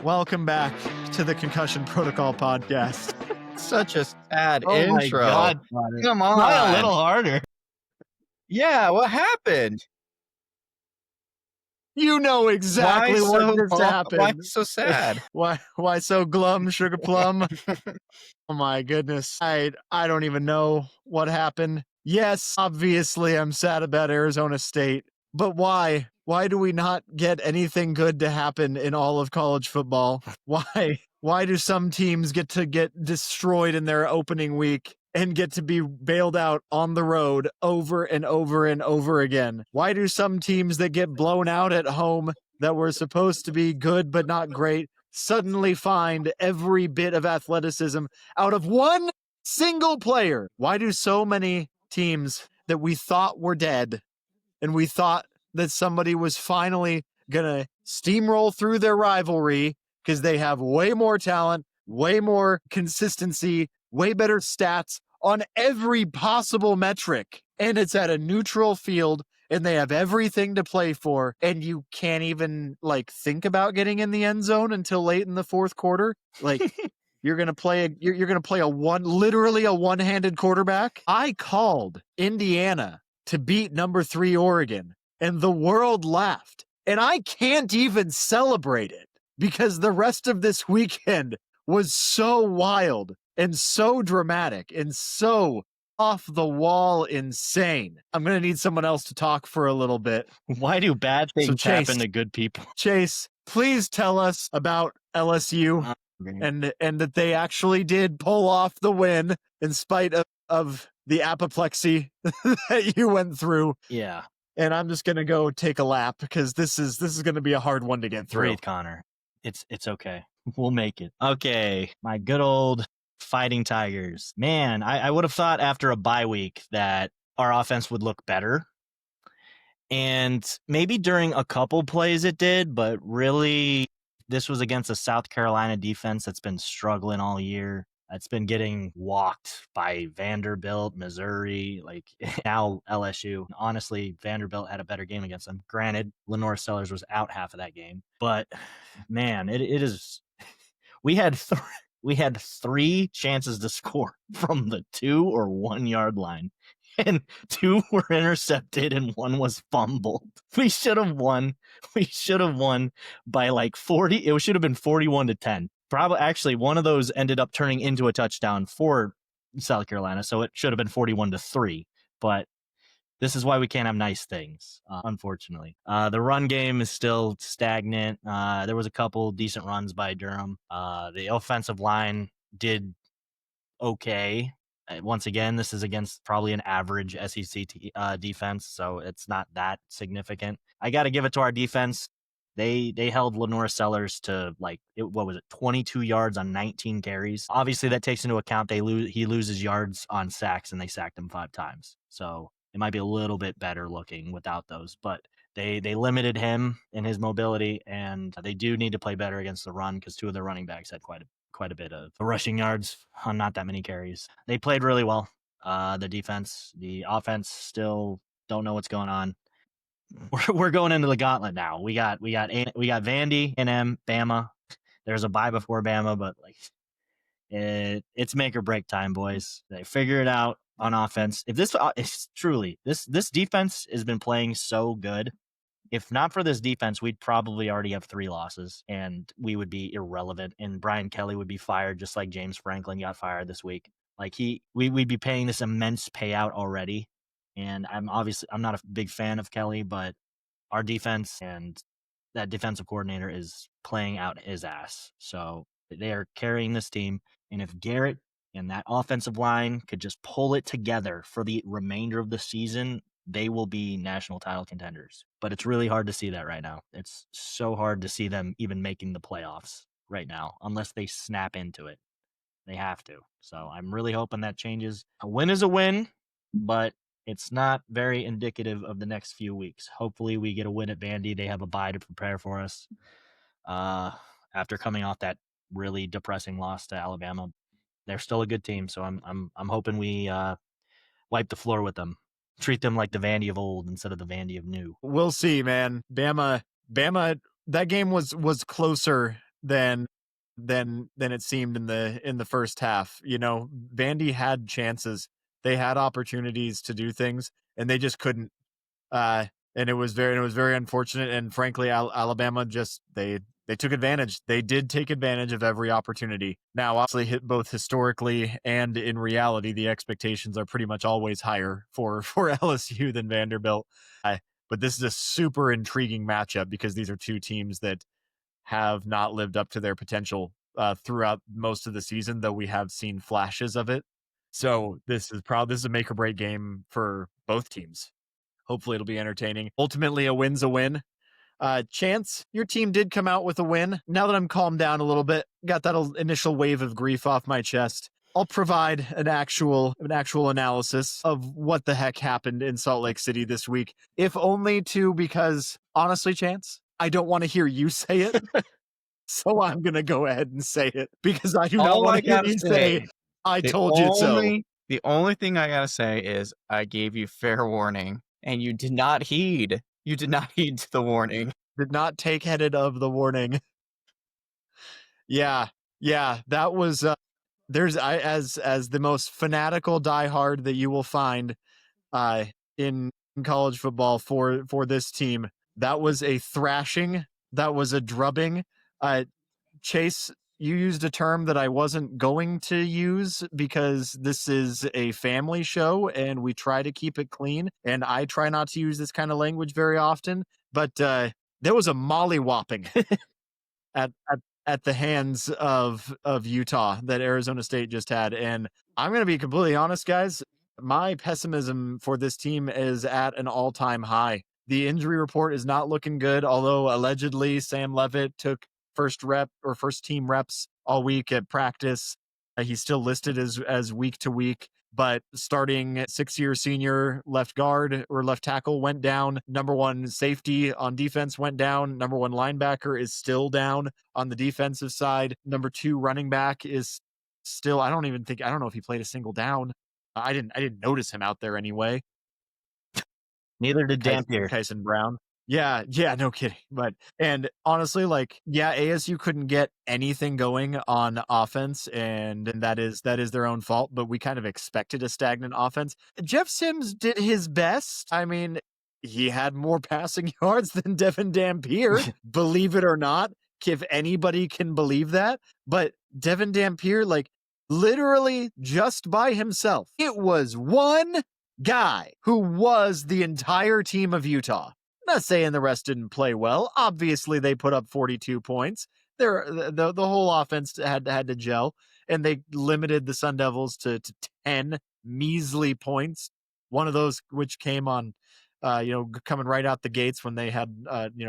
Welcome back to the Concussion Protocol Podcast. Such a sad Oh intro. my God. Come on. Try a little harder. Yeah, what happened? You know exactly what just happened. Why so sad? Why so glum, sugar plum? Oh my goodness. I don't even know what happened. Yes, obviously I'm sad about Arizona State, but why? Why do we not get anything good to happen in all of college football? Why? Why do some teams get to get destroyed in their opening week and get to be bailed out on the road over and over and over again? Why do some teams that get blown out at home that were supposed to be good but not great suddenly find every bit of athleticism out of one single player? Why do so many teams that we thought were dead and we thought that somebody was finally going to steamroll through their rivalry because they have way more talent, way more consistency, way better stats on every possible metric, and it's at a neutral field and they have everything to play for, and you can't even think about getting in the end zone until late in the fourth quarter? You're going to play literally a one-handed quarterback? I called Indiana to beat number 3 Oregon, and the world laughed. And I can't even celebrate it because the rest of this weekend was so wild and so dramatic and so off the wall insane. I'm going to need someone else to talk for a little bit. Why do bad things happen to good people? Chase, please tell us about LSU and that they actually did pull off the win in spite of the apoplexy that you went through. Yeah. And I'm just going to go take a lap because this is going to be a hard one to get through. Breathe, Connor. It's okay. We'll make it. Okay. My good old Fighting Tigers. Man, I would have thought after a bye week that our offense would look better. And maybe during a couple plays it did, but really this was against a South Carolina defense that's been struggling all year. It's been getting walked by Vanderbilt, Missouri, now LSU. Honestly, Vanderbilt had a better game against them. Granted, Lenore Sellers was out half of that game. But, man, it is... We had 3 chances to score from the 2 or 1 yard line. And 2 were intercepted and 1 was fumbled. We should have won. We should have won by 40. It should have been 41-10. Probably, actually, one of those ended up turning into a touchdown for South Carolina, so it should have been 41-3. But this is why we can't have nice things, unfortunately. The run game is still stagnant. There was a couple decent runs by Durham. The offensive line did okay. Once again, this is against probably an average SEC defense, so it's not that significant. I got to give it to our defense. They held Lenore Sellers to 22 yards on 19 carries. Obviously, that takes into account he loses yards on sacks, and they sacked him 5 times. So it might be a little bit better looking without those. But they limited him in his mobility, and they do need to play better against the run because 2 of their running backs had quite a bit of rushing yards on not that many carries. They played really well. The defense, the offense still don't know what's going on. We're going into the gauntlet now. We got Vandy, NM, Bama. There's a bye before Bama, but it's make or break time, boys. They figure it out on offense. If this is truly this defense has been playing so good. If not for this defense, we'd probably already have 3 losses and we would be irrelevant. And Brian Kelly would be fired, just like James Franklin got fired this week. We'd be paying this immense payout already. And I'm not a big fan of Kelly, but our defense and that defensive coordinator is playing out his ass. So they are carrying this team. And if Garrett and that offensive line could just pull it together for the remainder of the season, they will be national title contenders. But it's really hard to see that right now. It's so hard to see them even making the playoffs right now, unless they snap into it. They have to. So I'm really hoping that changes. A win is a win, but it's not very indicative of the next few weeks. Hopefully we get a win at Vandy. They have a bye to prepare for us after coming off that really depressing loss to Alabama. They're still a good team, so I'm hoping we wipe the floor with them. Treat them like the Vandy of old instead of the Vandy of new. We'll see, man. Bama, that game was closer than it seemed in the first half. You know, Vandy had chances. They had opportunities to do things and they just couldn't. And it was very unfortunate. And frankly, Alabama just they took advantage. They did take advantage of every opportunity. Now, obviously, both historically and in reality, the expectations are pretty much always higher for LSU than Vanderbilt. But this is a super intriguing matchup because these are two teams that have not lived up to their potential throughout most of the season, though we have seen flashes of it. So this is a make or break game for both teams. Hopefully it'll be entertaining. Ultimately, a win's a win. Chance, your team did come out with a win. Now that I'm calmed down a little bit, got that initial wave of grief off my chest, I'll provide an actual analysis of what the heck happened in Salt Lake City this week, if only because honestly, Chance, I don't want to hear you say it. So I'm going to go ahead and say it because I do not want to hear you say, I told you so. The only thing I got to say is I gave you fair warning and you did not heed. You did not heed the warning. Did not take headed of the warning. Yeah, that was as the most fanatical diehard that you will find in college football for this team. That was a thrashing. That was a drubbing. Chase, you used a term that I wasn't going to use because this is a family show and we try to keep it clean. And I try not to use this kind of language very often. But there was a mollywhopping at the hands of Utah that Arizona State just had. And I'm going to be completely honest, guys. My pessimism for this team is at an all-time high. The injury report is not looking good, although allegedly Sam Leavitt took first team reps all week at practice. He's still listed as week to week, but starting 6-year senior left guard or left tackle went down. Number one safety on defense went down. Number one linebacker is still down on the defensive side. Number two running back is still, I don't know if he played a single down. I didn't notice him out there anyway. Neither did Dampier. Tyson Brown. Yeah, no kidding. And honestly, ASU couldn't get anything going on offense, and that is their own fault, but we kind of expected a stagnant offense. Jeff Sims did his best. I mean, he had more passing yards than Devin Dampier, believe it or not, if anybody can believe that. But Devin Dampier, literally just by himself, it was one guy who was the entire team of Utah. I'm not saying the rest didn't play well. Obviously, they put up 42 points. The whole offense had to gel, and they limited the Sun Devils to 10 measly points. One of those which came on, coming right out the gates when they had,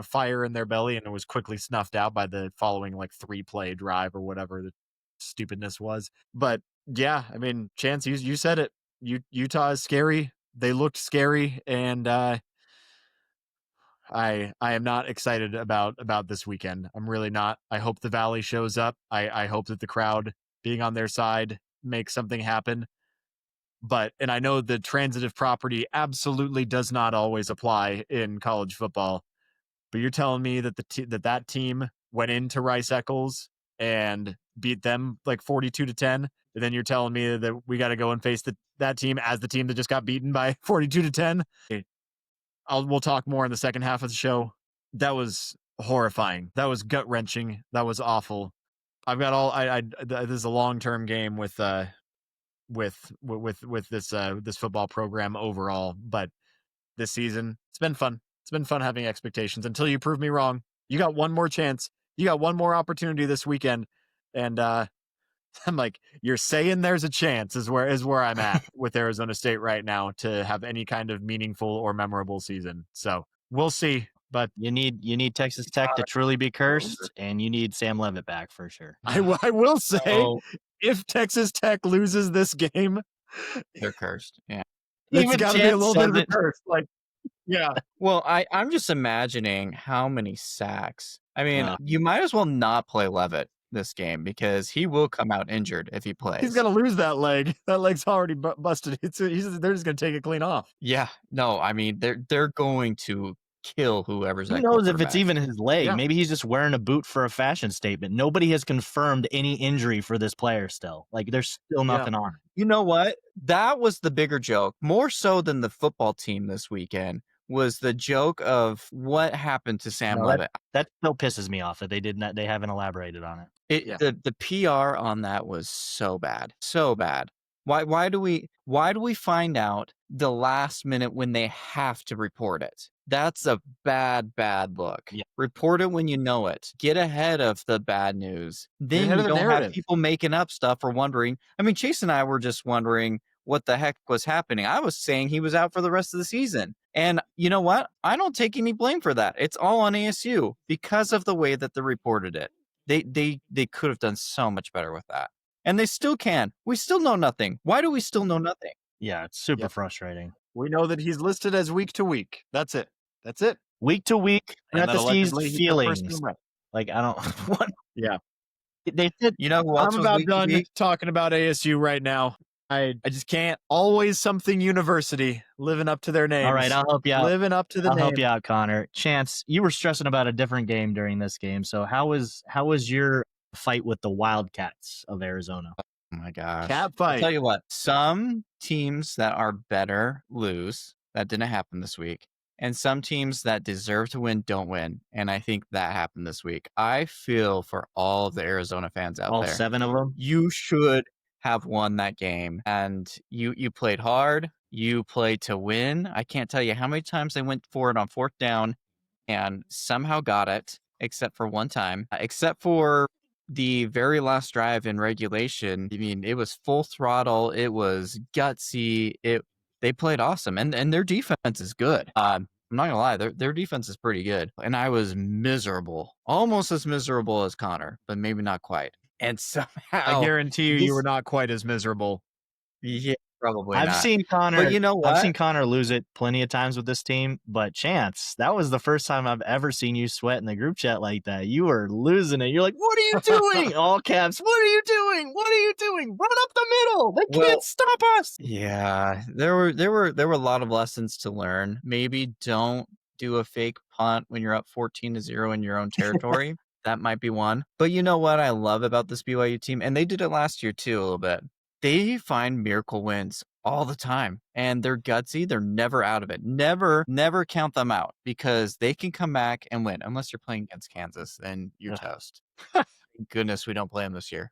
fire in their belly, and it was quickly snuffed out by the following 3-play drive or whatever the stupidness was. But yeah, I mean, Chance, you said it. Utah is scary. They looked scary, and I am not excited about this weekend. I'm really not. I hope the Valley shows up. I hope that the crowd being on their side makes something happen. And I know the transitive property absolutely does not always apply in college football. But you're telling me that that team went into Rice-Eccles and beat them 42-10, and then you're telling me that we got to go and face that team as the team that just got beaten by 42-10. We'll talk more in the second half of the show. That was horrifying. That was gut wrenching. That was awful. I've got this is a long-term game with this football program overall, but this season it's been fun. It's been fun having expectations until you prove me wrong. You got one more chance. You got one more opportunity this weekend, and I'm like, you're saying there's a chance is where I'm at with Arizona State right now to have any kind of meaningful or memorable season. So we'll see. But you need Texas Tech to truly be cursed, and you need Sam Leavitt back for sure. I will say, if Texas Tech loses this game, they're cursed. Yeah, it's got to be a little bit of a curse. Yeah. Well, I'm just imagining how many sacks. I mean, you might as well not play Leavitt this game because he will come out injured if he plays. He's gonna lose that leg. That leg's already busted. They're just gonna take it clean off. Yeah, no, I mean they're going to kill whoever's Who at knows if it's quarterback. even his leg? Yeah. Maybe he's just wearing a boot for a fashion statement. Nobody has confirmed any injury for this player still. Like, there's still nothing on him. You know what? That was the bigger joke, more so than the football team this weekend, was the joke of what happened to Sam Levitt. That still pisses me off that they haven't elaborated on it. The PR on that was so bad. So bad. Why do we find out the last minute when they have to report it? That's a bad look. Yeah. Report it when you know it. Get ahead of the bad news. Then you don't have people making up stuff or wondering. I mean, Chase and I were just wondering what the heck was happening. I was saying he was out for the rest of the season. And you know what? I don't take any blame for that. It's all on ASU because of the way that they reported it. They could have done so much better with that. And they still can. We still know nothing. Why do we still know nothing? Yeah, it's super frustrating. We know that he's listed as week to week. That's it. Week to week, And parentheses, allegedly he's the feelings. first one. Like, I don't. What? Yeah. They said, You know who else I'm was about week to done week? talking about ASU right now. I just can't. Always something university living up to their names. all right, I'll help you out. Living up to the I'll name. help you out, Connor. Chance, you were stressing about a different game during this game. So how was your fight with the Wildcats of Arizona? Oh my gosh. Cat I'll fight. tell you what, some teams that are better lose. That didn't happen this week. And some teams that deserve to win don't win. And I think that happened this week. I feel for all of the Arizona fans out All there. 7 of them? You should have won that game. And you played hard. You played to win. I can't tell you how many times they went for it on 4th down and somehow got it, except for one time. Except for the very last drive in regulation. I mean, it was full throttle. It was gutsy. They played awesome, and their defense is good. I'm not gonna lie, their defense is pretty good. And I was miserable, almost as miserable as Connor, but maybe not quite. And somehow, I guarantee you were not quite as miserable. Yeah, probably I've not. seen Connor. But you know what? I've seen Connor lose it plenty of times with this team. But Chance, that was the first time I've ever seen you sweat in the group chat like that. You were losing it. You're like, "What are you doing?" All caps. What are you doing? What are you doing? Run up the middle. They can't stop us. Yeah, there were a lot of lessons to learn. Maybe don't do a fake punt when you're up 14-0 in your own territory. That might be one. But you know what I love about this BYU team, and they did it last year too a little bit. They find miracle wins all the time, and they're gutsy. They're never out of it. Never count them out, because they can come back and win. Unless you're playing against Kansas, then you're toast. Thank goodness we don't play them this year.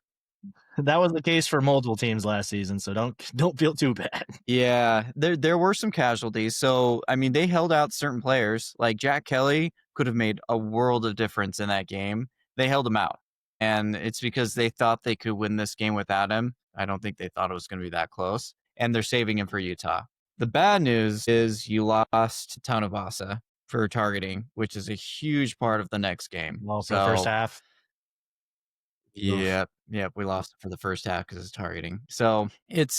That was the case for multiple teams last season, so don't feel too bad. Yeah, there were some casualties. So, I mean, they held out certain players. Like Jack Kelly could have made a world of difference in that game. They held him out. And it's because they thought they could win this game without him. I don't think they thought it was going to be that close. And they're saving him for Utah. The bad news is you lost Tanuvasa for targeting, which is a huge part of the next game. Well, for the first half. Yep, we lost it for the first half because it's targeting. So it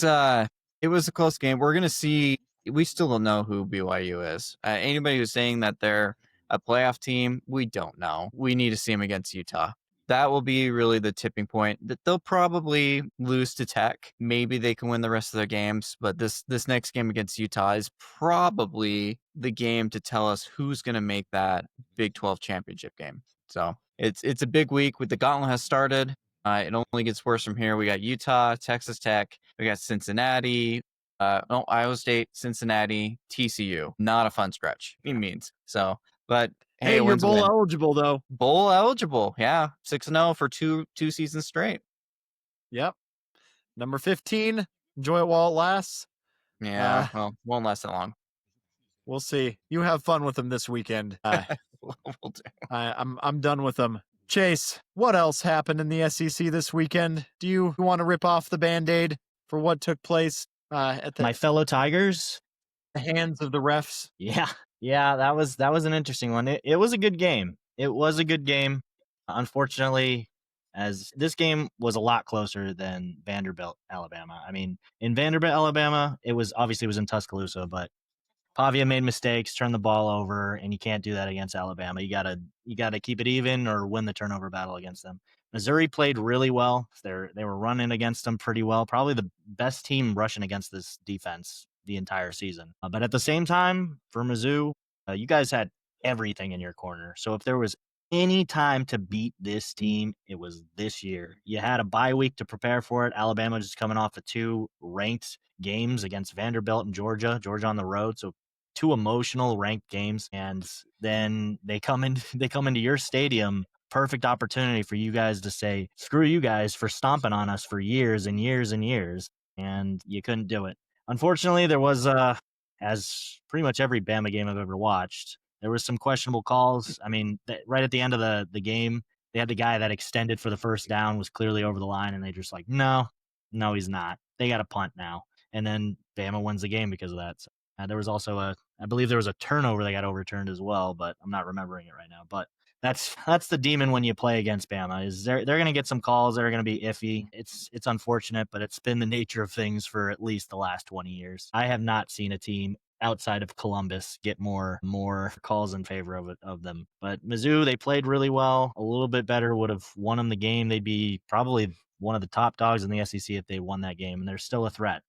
was a close game. We're gonna see. We still don't know who BYU is. Anybody who's saying that they're a playoff team, we don't know. We need to see them against Utah. That will be really the tipping point. That they'll probably lose to Tech. Maybe they can win the rest of their games, but this next game against Utah is probably the game to tell us who's going to make that Big 12 championship game. So it's a big week. With the gauntlet has started. It only gets worse from here. We got Utah, Texas Tech, we got Cincinnati, Iowa State, Cincinnati, TCU. Not a fun stretch. It means so, but. Hey, you're bowl eligible though. Bowl eligible, yeah. 6-0 for two seasons straight. Yep. Number 15. Enjoy it while it lasts. Yeah, well, won't last that long. We'll see. You have fun with them this weekend. We'll do. I'm done with them. Chase, what else happened in the SEC this weekend? Do you want to rip off the Band-Aid for what took place at my fellow Tigers? The hands of the refs? Yeah, that was an interesting one. It was a good game. It was a good game. Unfortunately, as this game was a lot closer than Vanderbilt, Alabama. I mean, in Vanderbilt, Alabama, it was in Tuscaloosa, but Pavia made mistakes, turned the ball over, and you can't do that against Alabama. You gotta keep it even or win the turnover battle against them. Missouri played really well. They were running against them pretty well. Probably the best team rushing against this defense the entire season. But at the same time, for Mizzou, you guys had everything in your corner. So if there was any time to beat this team, it was this year. You had a bye week to prepare for it. Alabama just coming off of 2 ranked games against Vanderbilt and Georgia on the road. So 2 emotional ranked games, and then they come into your stadium. Perfect opportunity for you guys to say, screw you guys for stomping on us for years and years and years, and you couldn't do it. Unfortunately, there was, as pretty much every Bama game I've ever watched, there was some questionable calls. I mean, right at the end of the game, they had the guy that extended for the first down was clearly over the line, and they just like, no, he's not. They got a punt now. And then Bama wins the game because of that. So, there was also I believe there was a turnover that got overturned as well, but I'm not remembering it right now. But that's the demon when you play against Bama. Is they're going to get some calls that are going to be iffy. It's unfortunate, but it's been the nature of things for at least the last 20 years. I have not seen a team outside of Columbus get more calls in favor of them. But Mizzou, they played really well. A little bit better would have won them the game. They'd be probably one of the top dogs in the SEC if they won that game, and they're still a threat.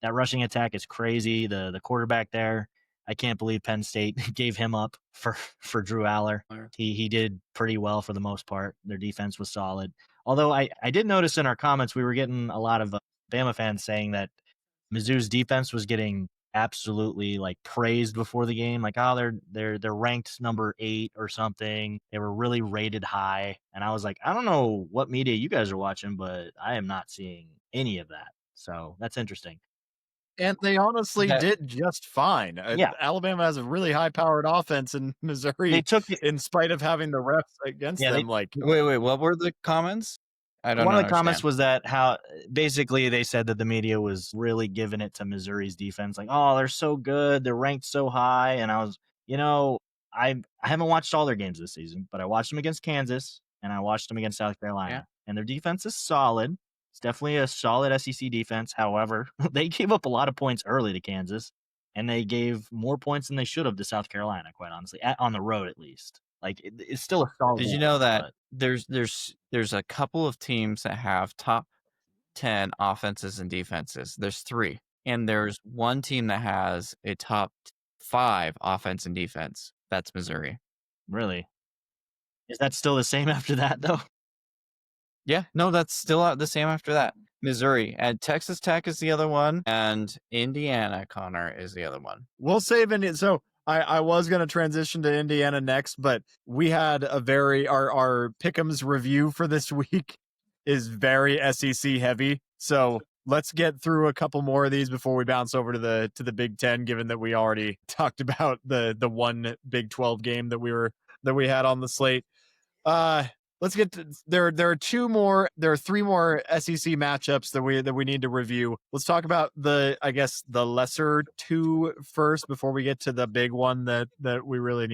That rushing attack is crazy. The quarterback there, I can't believe Penn State gave him up for Drew Aller. He did pretty well for the most part. Their defense was solid. Although I did notice in our comments we were getting a lot of Bama fans saying that Mizzou's defense was getting absolutely like praised before the game, like, oh, they're ranked number 8 or something. They were really rated high, and I was like, I don't know what media you guys are watching, but I am not seeing any of that. So that's interesting. And they honestly did just fine. Yeah. Alabama has a really high-powered offense, and Missouri, They took it, in spite of having the refs against them, like Wait, what were the comments? I don't know. One of the comments was that how basically they said that the media was really giving it to Missouri's defense, like, oh, they're so good, they're ranked so high. And I was, I haven't watched all their games this season, but I watched them against Kansas and I watched them against South Carolina, and their defense is solid. It's definitely a solid SEC defense. However, they gave up a lot of points early to Kansas, and they gave more points than they should have to South Carolina, quite honestly, on the road at least. Like, it's still a solid. Did you know that there's a couple of teams that have top 10 offenses and defenses? There's 3. And there's one team that has a top 5 offense and defense. That's Missouri. Really? Is that still the same after that, though? Yeah, no, that's still the same after that. Missouri, and Texas Tech is the other one, and Indiana, Connor, is the other one. We'll save it. So I was going to transition to Indiana next, but we had our Pick'ems review for this week is very SEC heavy. So let's get through a couple more of these before we bounce over to the Big Ten, given that we already talked about the one Big 12 game that we had on the slate. Let's get to, there are 3 more SEC matchups that we need to review. Let's talk about the lesser 2 first before we get to the big one that we really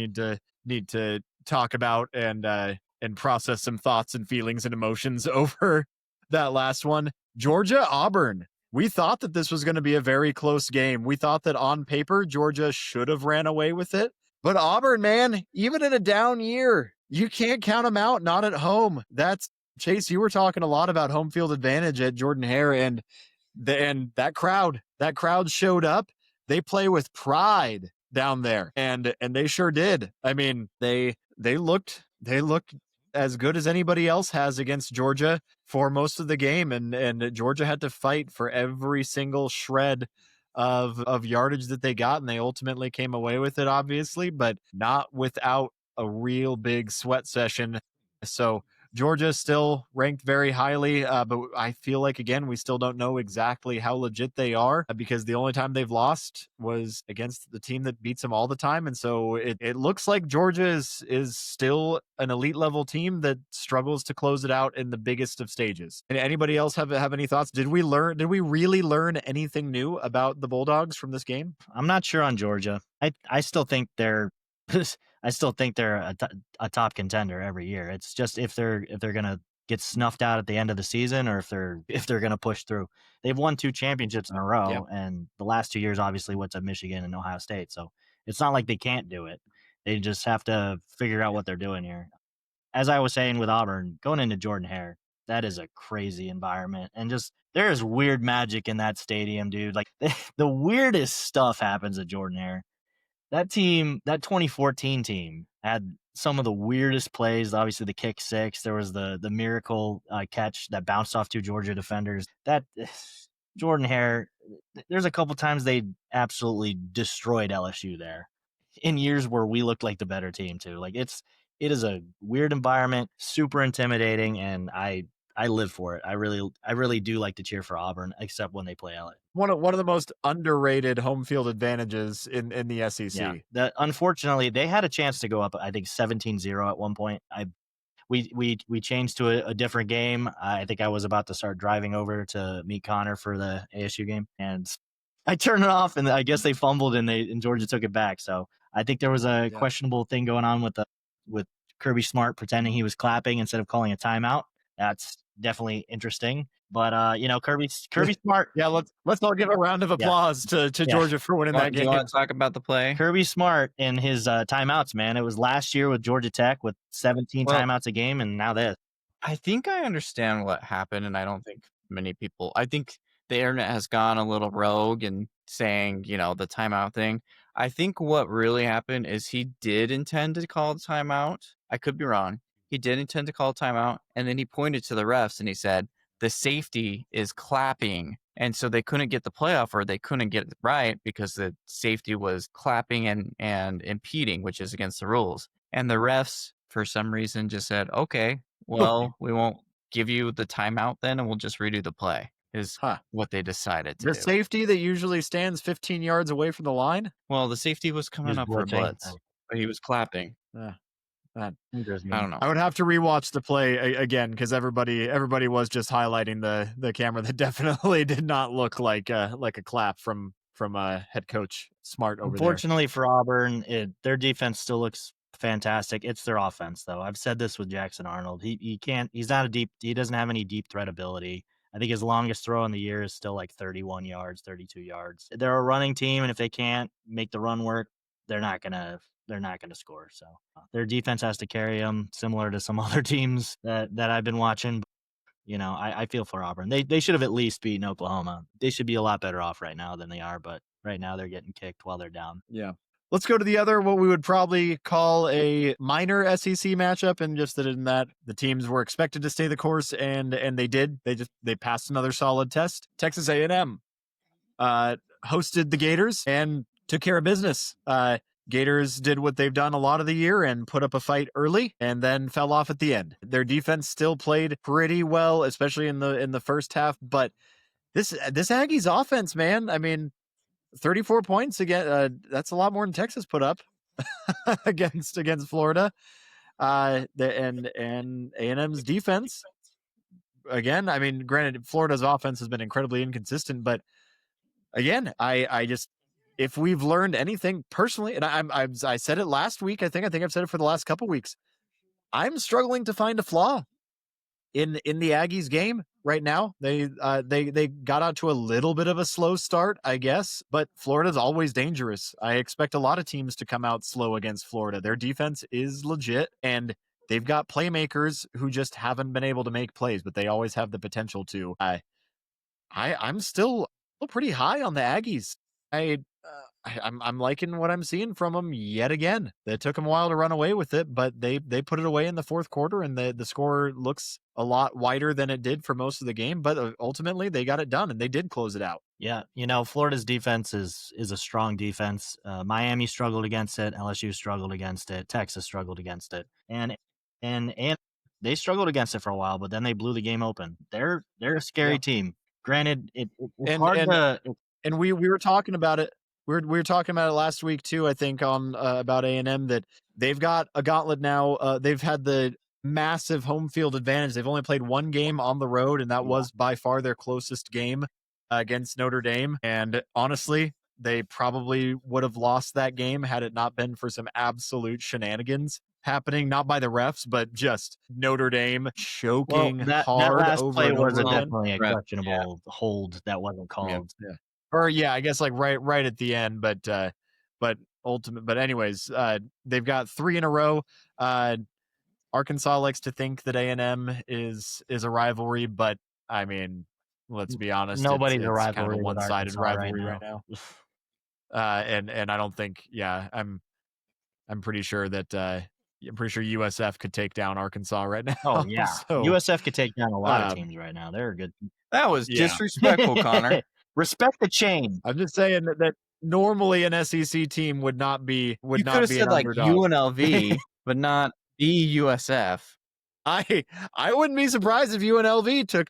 need to talk about and process some thoughts and feelings and emotions over that last one. Georgia Auburn. We thought that this was going to be a very close game. We thought that on paper Georgia should have ran away with it. But Auburn, man, even in a down year, you can't count them out, not at home. That's Chase, you were talking a lot about home field advantage at Jordan-Hare, and that crowd showed up. They play with pride down there, and they sure did. I mean, they looked as good as anybody else has against Georgia for most of the game, and Georgia had to fight for every single shred of yardage that they got, and they ultimately came away with it, obviously, but not without a real big sweat session. So Georgia still ranked very highly, but I feel like, again, we still don't know exactly how legit they are, because the only time they've lost was against the team that beats them all the time. And so it looks like Georgia is still an elite level team that struggles to close it out in the biggest of stages. And anybody else have any thoughts? Did we really learn anything new about the Bulldogs from this game? I'm not sure on Georgia. I still think they're a top contender every year. It's just if they're gonna get snuffed out at the end of the season, or if they're gonna push through. They've won 2 championships in a row, and the last 2 years obviously what's at Michigan and Ohio State. So it's not like they can't do it. They just have to figure out what they're doing here. As I was saying with Auburn, going into Jordan-Hare, that is a crazy environment, and just there is weird magic in that stadium, dude. Like the weirdest stuff happens at Jordan-Hare. that team, that 2014 team, had some of the weirdest plays. Obviously, the kick six. There was the miracle catch that bounced off two Georgia defenders. That Jordan Hare. There's a couple times they absolutely destroyed LSU there. In years where we looked like the better team too. Like it is a weird environment, super intimidating, and I live for it. I really do like to cheer for Auburn, except when they play LA. One of the most underrated home field advantages in the SEC. Yeah. Unfortunately, they had a chance to go up, I think 17-0 at one point. We changed to a different game. I think I was about to start driving over to meet Connor for the ASU game, and I turned it off, and I guess they fumbled, and Georgia took it back. So I think there was a questionable thing going on with Kirby Smart pretending he was clapping instead of calling a timeout. That's definitely interesting. But Kirby Smart. Yeah, let's all give a round of applause to Georgia for winning that game. Do you want to talk about the play? Kirby Smart and his timeouts, man. It was last year with Georgia Tech with 17 timeouts a game, and now this. I think I understand what happened, and I don't think many people. I think the internet has gone a little rogue and saying, the timeout thing. I think what really happened is he did intend to call the timeout. I could be wrong. He did intend to call a timeout, and then he pointed to the refs and he said, the safety is clapping. And so they couldn't get the playoff, or they couldn't get it right because the safety was clapping and impeding, which is against the rules. And the refs, for some reason, just said, okay, well, we won't give you the timeout then, and we'll just redo the play, is what they decided to do. The safety that usually stands 15 yards away from the line? Well, the safety was coming up for a blitz, but he was clapping. I don't know. I would have to rewatch the play again because everybody was just highlighting the camera that definitely did not look like a clap from head coach Smart over there. Unfortunately for Auburn, their defense still looks fantastic. It's their offense, though. I've said this with Jackson Arnold. He doesn't have any deep threat ability. I think his longest throw in the year is still like 31 yards, 32 yards. They're a running team, and if they can't make the run work, they're not gonna score. So their defense has to carry them, similar to some other teams that I've been watching. I feel for Auburn. They should have at least beaten Oklahoma. They should be a lot better off right now than they are, but right now they're getting kicked while they're down. Yeah. Let's go to the other, what we would probably call a minor SEC matchup, and just that in that the teams were expected to stay the course, and they did. They passed another solid test. Texas A&M hosted the Gators and took care of business. Gators did what they've done a lot of the year and put up a fight early and then fell off at the end. Their defense still played pretty well, especially in the first half. But this Aggies offense, man, I mean, 34 points again. That's a lot more than Texas put up against Florida. And A&M's defense, again, I mean, granted, Florida's offense has been incredibly inconsistent, but again, I just, if we've learned anything personally, and I said it last week, I think I've said it for the last couple weeks, I'm struggling to find a flaw in the Aggies game right now. They got out to a little bit of a slow start, I guess, but Florida's always dangerous. I expect a lot of teams to come out slow against Florida. Their defense is legit, and they've got playmakers who just haven't been able to make plays, but they always have the potential to. I'm still pretty high on the Aggies. I'm liking what I'm seeing from them yet again. It took them a while to run away with it, but they put it away in the fourth quarter, and the score looks a lot wider than it did for most of the game. But ultimately, they got it done, and they did close it out. Yeah, Florida's defense is a strong defense. Miami struggled against it. LSU struggled against it. Texas struggled against it, and they struggled against it for a while, but then they blew the game open. They're a scary team. Granted, it's hard to. And we were talking about it. We were talking about it last week too. I think on about A&M, that they've got a gauntlet now. They've had the massive home field advantage. They've only played one game on the road, and that was by far their closest game against Notre Dame. And honestly, they probably would have lost that game had it not been for some absolute shenanigans happening, not by the refs, but just Notre Dame choking hard. That last over play was over definitely a questionable hold that wasn't called. Yeah. Or I guess like right at the end, but anyways, they've got 3 in a row. Arkansas likes to think that A&M is a rivalry, but I mean, let's be honest, Nobody's it's a rivalry. kind of a one-sided rivalry right now. And I don't think, I'm pretty sure that I'm pretty sure USF could take down Arkansas right now. Oh yeah, So USF could take down a lot of um, teams right now. They're good. That was Yeah. disrespectful, Connor. Respect the chain. I'm just saying that normally an SEC team would not be You could have be said an like underdog. UNLV, but not the USF. I wouldn't be surprised if UNLV took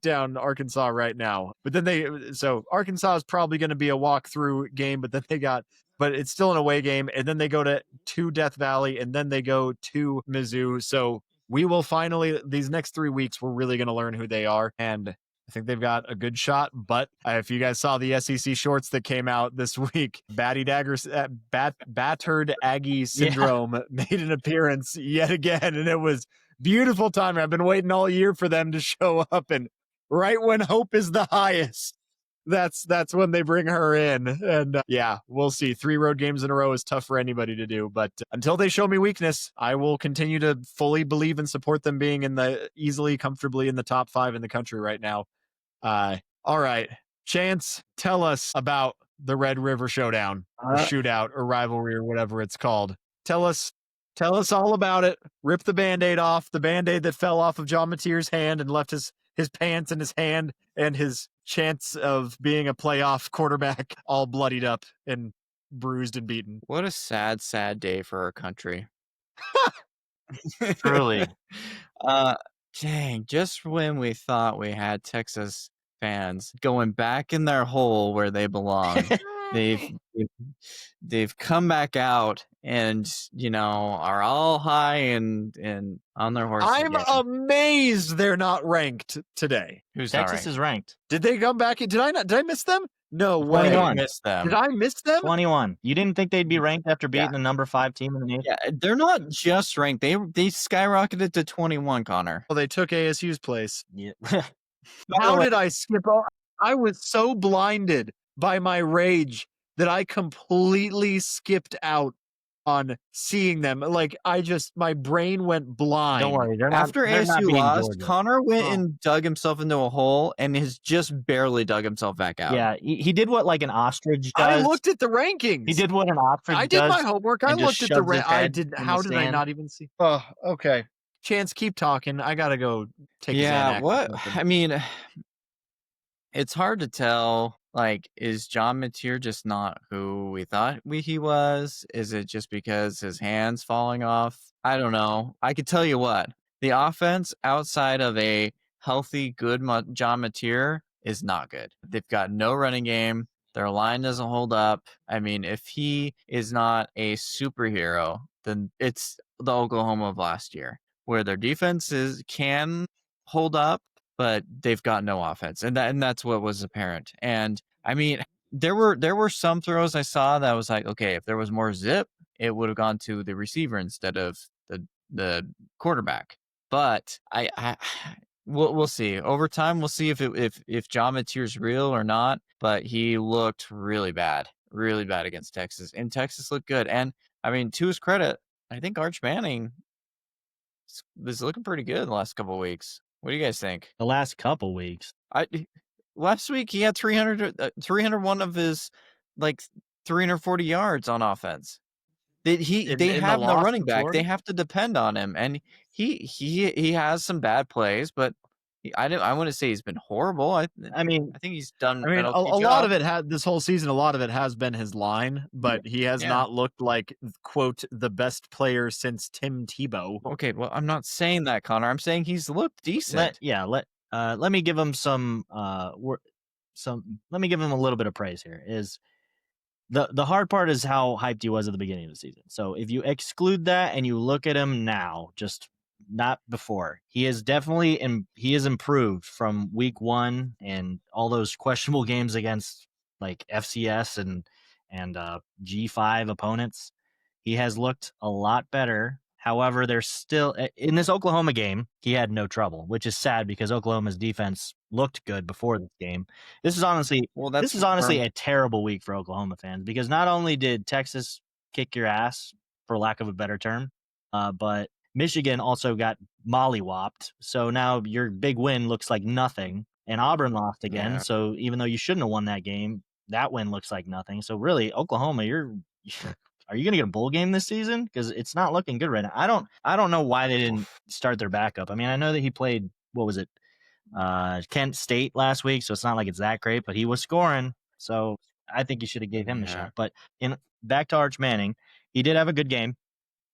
down Arkansas right now. But then so Arkansas is probably going to be a walkthrough game, but it's still an away game, and then they go to Death Valley, and then they go to Mizzou. So we will finally, these next 3 weeks, we're really going to learn who they are, and I think they've got a good shot. But if you guys saw the SEC shorts that came out this week, battered Aggie syndrome made an appearance yet again, and it was beautiful timing. I've been waiting all year for them to show up, and right when hope is the highest, that's when they bring her in. And we'll see. 3 road games in a row is tough for anybody to do, but until they show me weakness, I will continue to fully believe and support them being comfortably in the top 5 in the country right now. All right, Chance, tell us about the Red River Showdown or shootout or rivalry or whatever it's called. Tell us all about it. Rip the Band-Aid off, the Band-Aid that fell off of John Mateer's hand and left his pants in his hand and his chance of being a playoff quarterback all bloodied up and bruised and beaten. What a sad, sad day for our country. Truly. Dang, just when we thought we had Texas fans going back in their hole where they belong, they've come back out and are all high and on their horses. I'm amazed they're not ranked today. Who's Texas is ranked. Did they come back? Did I miss them? No way. 21. Missed them. Did I miss them? 21. You didn't think they'd be ranked after beating the number 5 team in the nation? Yeah, they're not just ranked. They skyrocketed to 21, Connor. Well, they took ASU's place. Yeah. How did I skip? I was so blinded by my rage that I completely skipped out on seeing them. Like my brain went blind. Don't worry. They're not, After they're not ASU beating lost, Georgia. Connor went and dug himself into a hole and has just barely dug himself back out. Yeah, he did what like an ostrich I does. looked at the rankings. He did what an ostrich does. I did my homework. I and just looked at the shoves his I head did. in How the did I sand. not even see? Oh, okay. Chance, keep talking. I gotta go take. Yeah. Xanax or What? something. I mean, it's hard to tell. Like, is John Mateer just not who we thought he was? Is it just because his hand's falling off? I don't know. I could tell you what, the offense outside of a healthy, good John Mateer is not good. They've got no running game. Their line doesn't hold up. I mean, if he is not a superhero, then it's the Oklahoma of last year, where their defenses can hold up, but they've got no offense, and that's what was apparent. And I mean, there were some throws I saw that was like, okay, if there was more zip, it would have gone to the receiver instead of the quarterback. But we'll see over time. We'll see if John Mateer's real or not. But he looked really bad against Texas, and Texas looked good. And I mean, to his credit, I think Arch Manning is looking pretty good in the last couple of weeks. What do you guys think? The last couple weeks. Last week he had 301 of his 340 yards on offense. They have no running back. They have to depend on him, and he has some bad plays, but I wouldn't say he's been horrible. I think he's done. I mean, a lot of it had this whole season. A lot of it has been his line, but he has not looked like, quote, the best player since Tim Tebow. Okay, well, I'm not saying that, Connor. I'm saying he's looked decent. Let me give him let me give him a little bit of praise here. Is the hard part is how hyped he was at the beginning of the season. So if you exclude that and you look at him now, just not before, he has improved from week 1 and all those questionable games against like FCS and G5 opponents. He has looked a lot better. However, there's still, in this Oklahoma game, he had no trouble, which is sad because Oklahoma's defense looked good before this game. This is honestly a terrible week for Oklahoma fans, because not only did Texas kick your ass, for lack of a better term, but Michigan also got mollywopped. So now your big win looks like nothing. And Auburn lost again. Yeah. So even though you shouldn't have won that game, that win looks like nothing. So really, Oklahoma, are you going to get a bowl game this season? Because it's not looking good right now. I don't know why they didn't start their backup. I mean, I know that he played, what was it, Kent State last week, so it's not like it's that great, but he was scoring. So I think you should have gave him the shot. But back to Arch Manning, he did have a good game.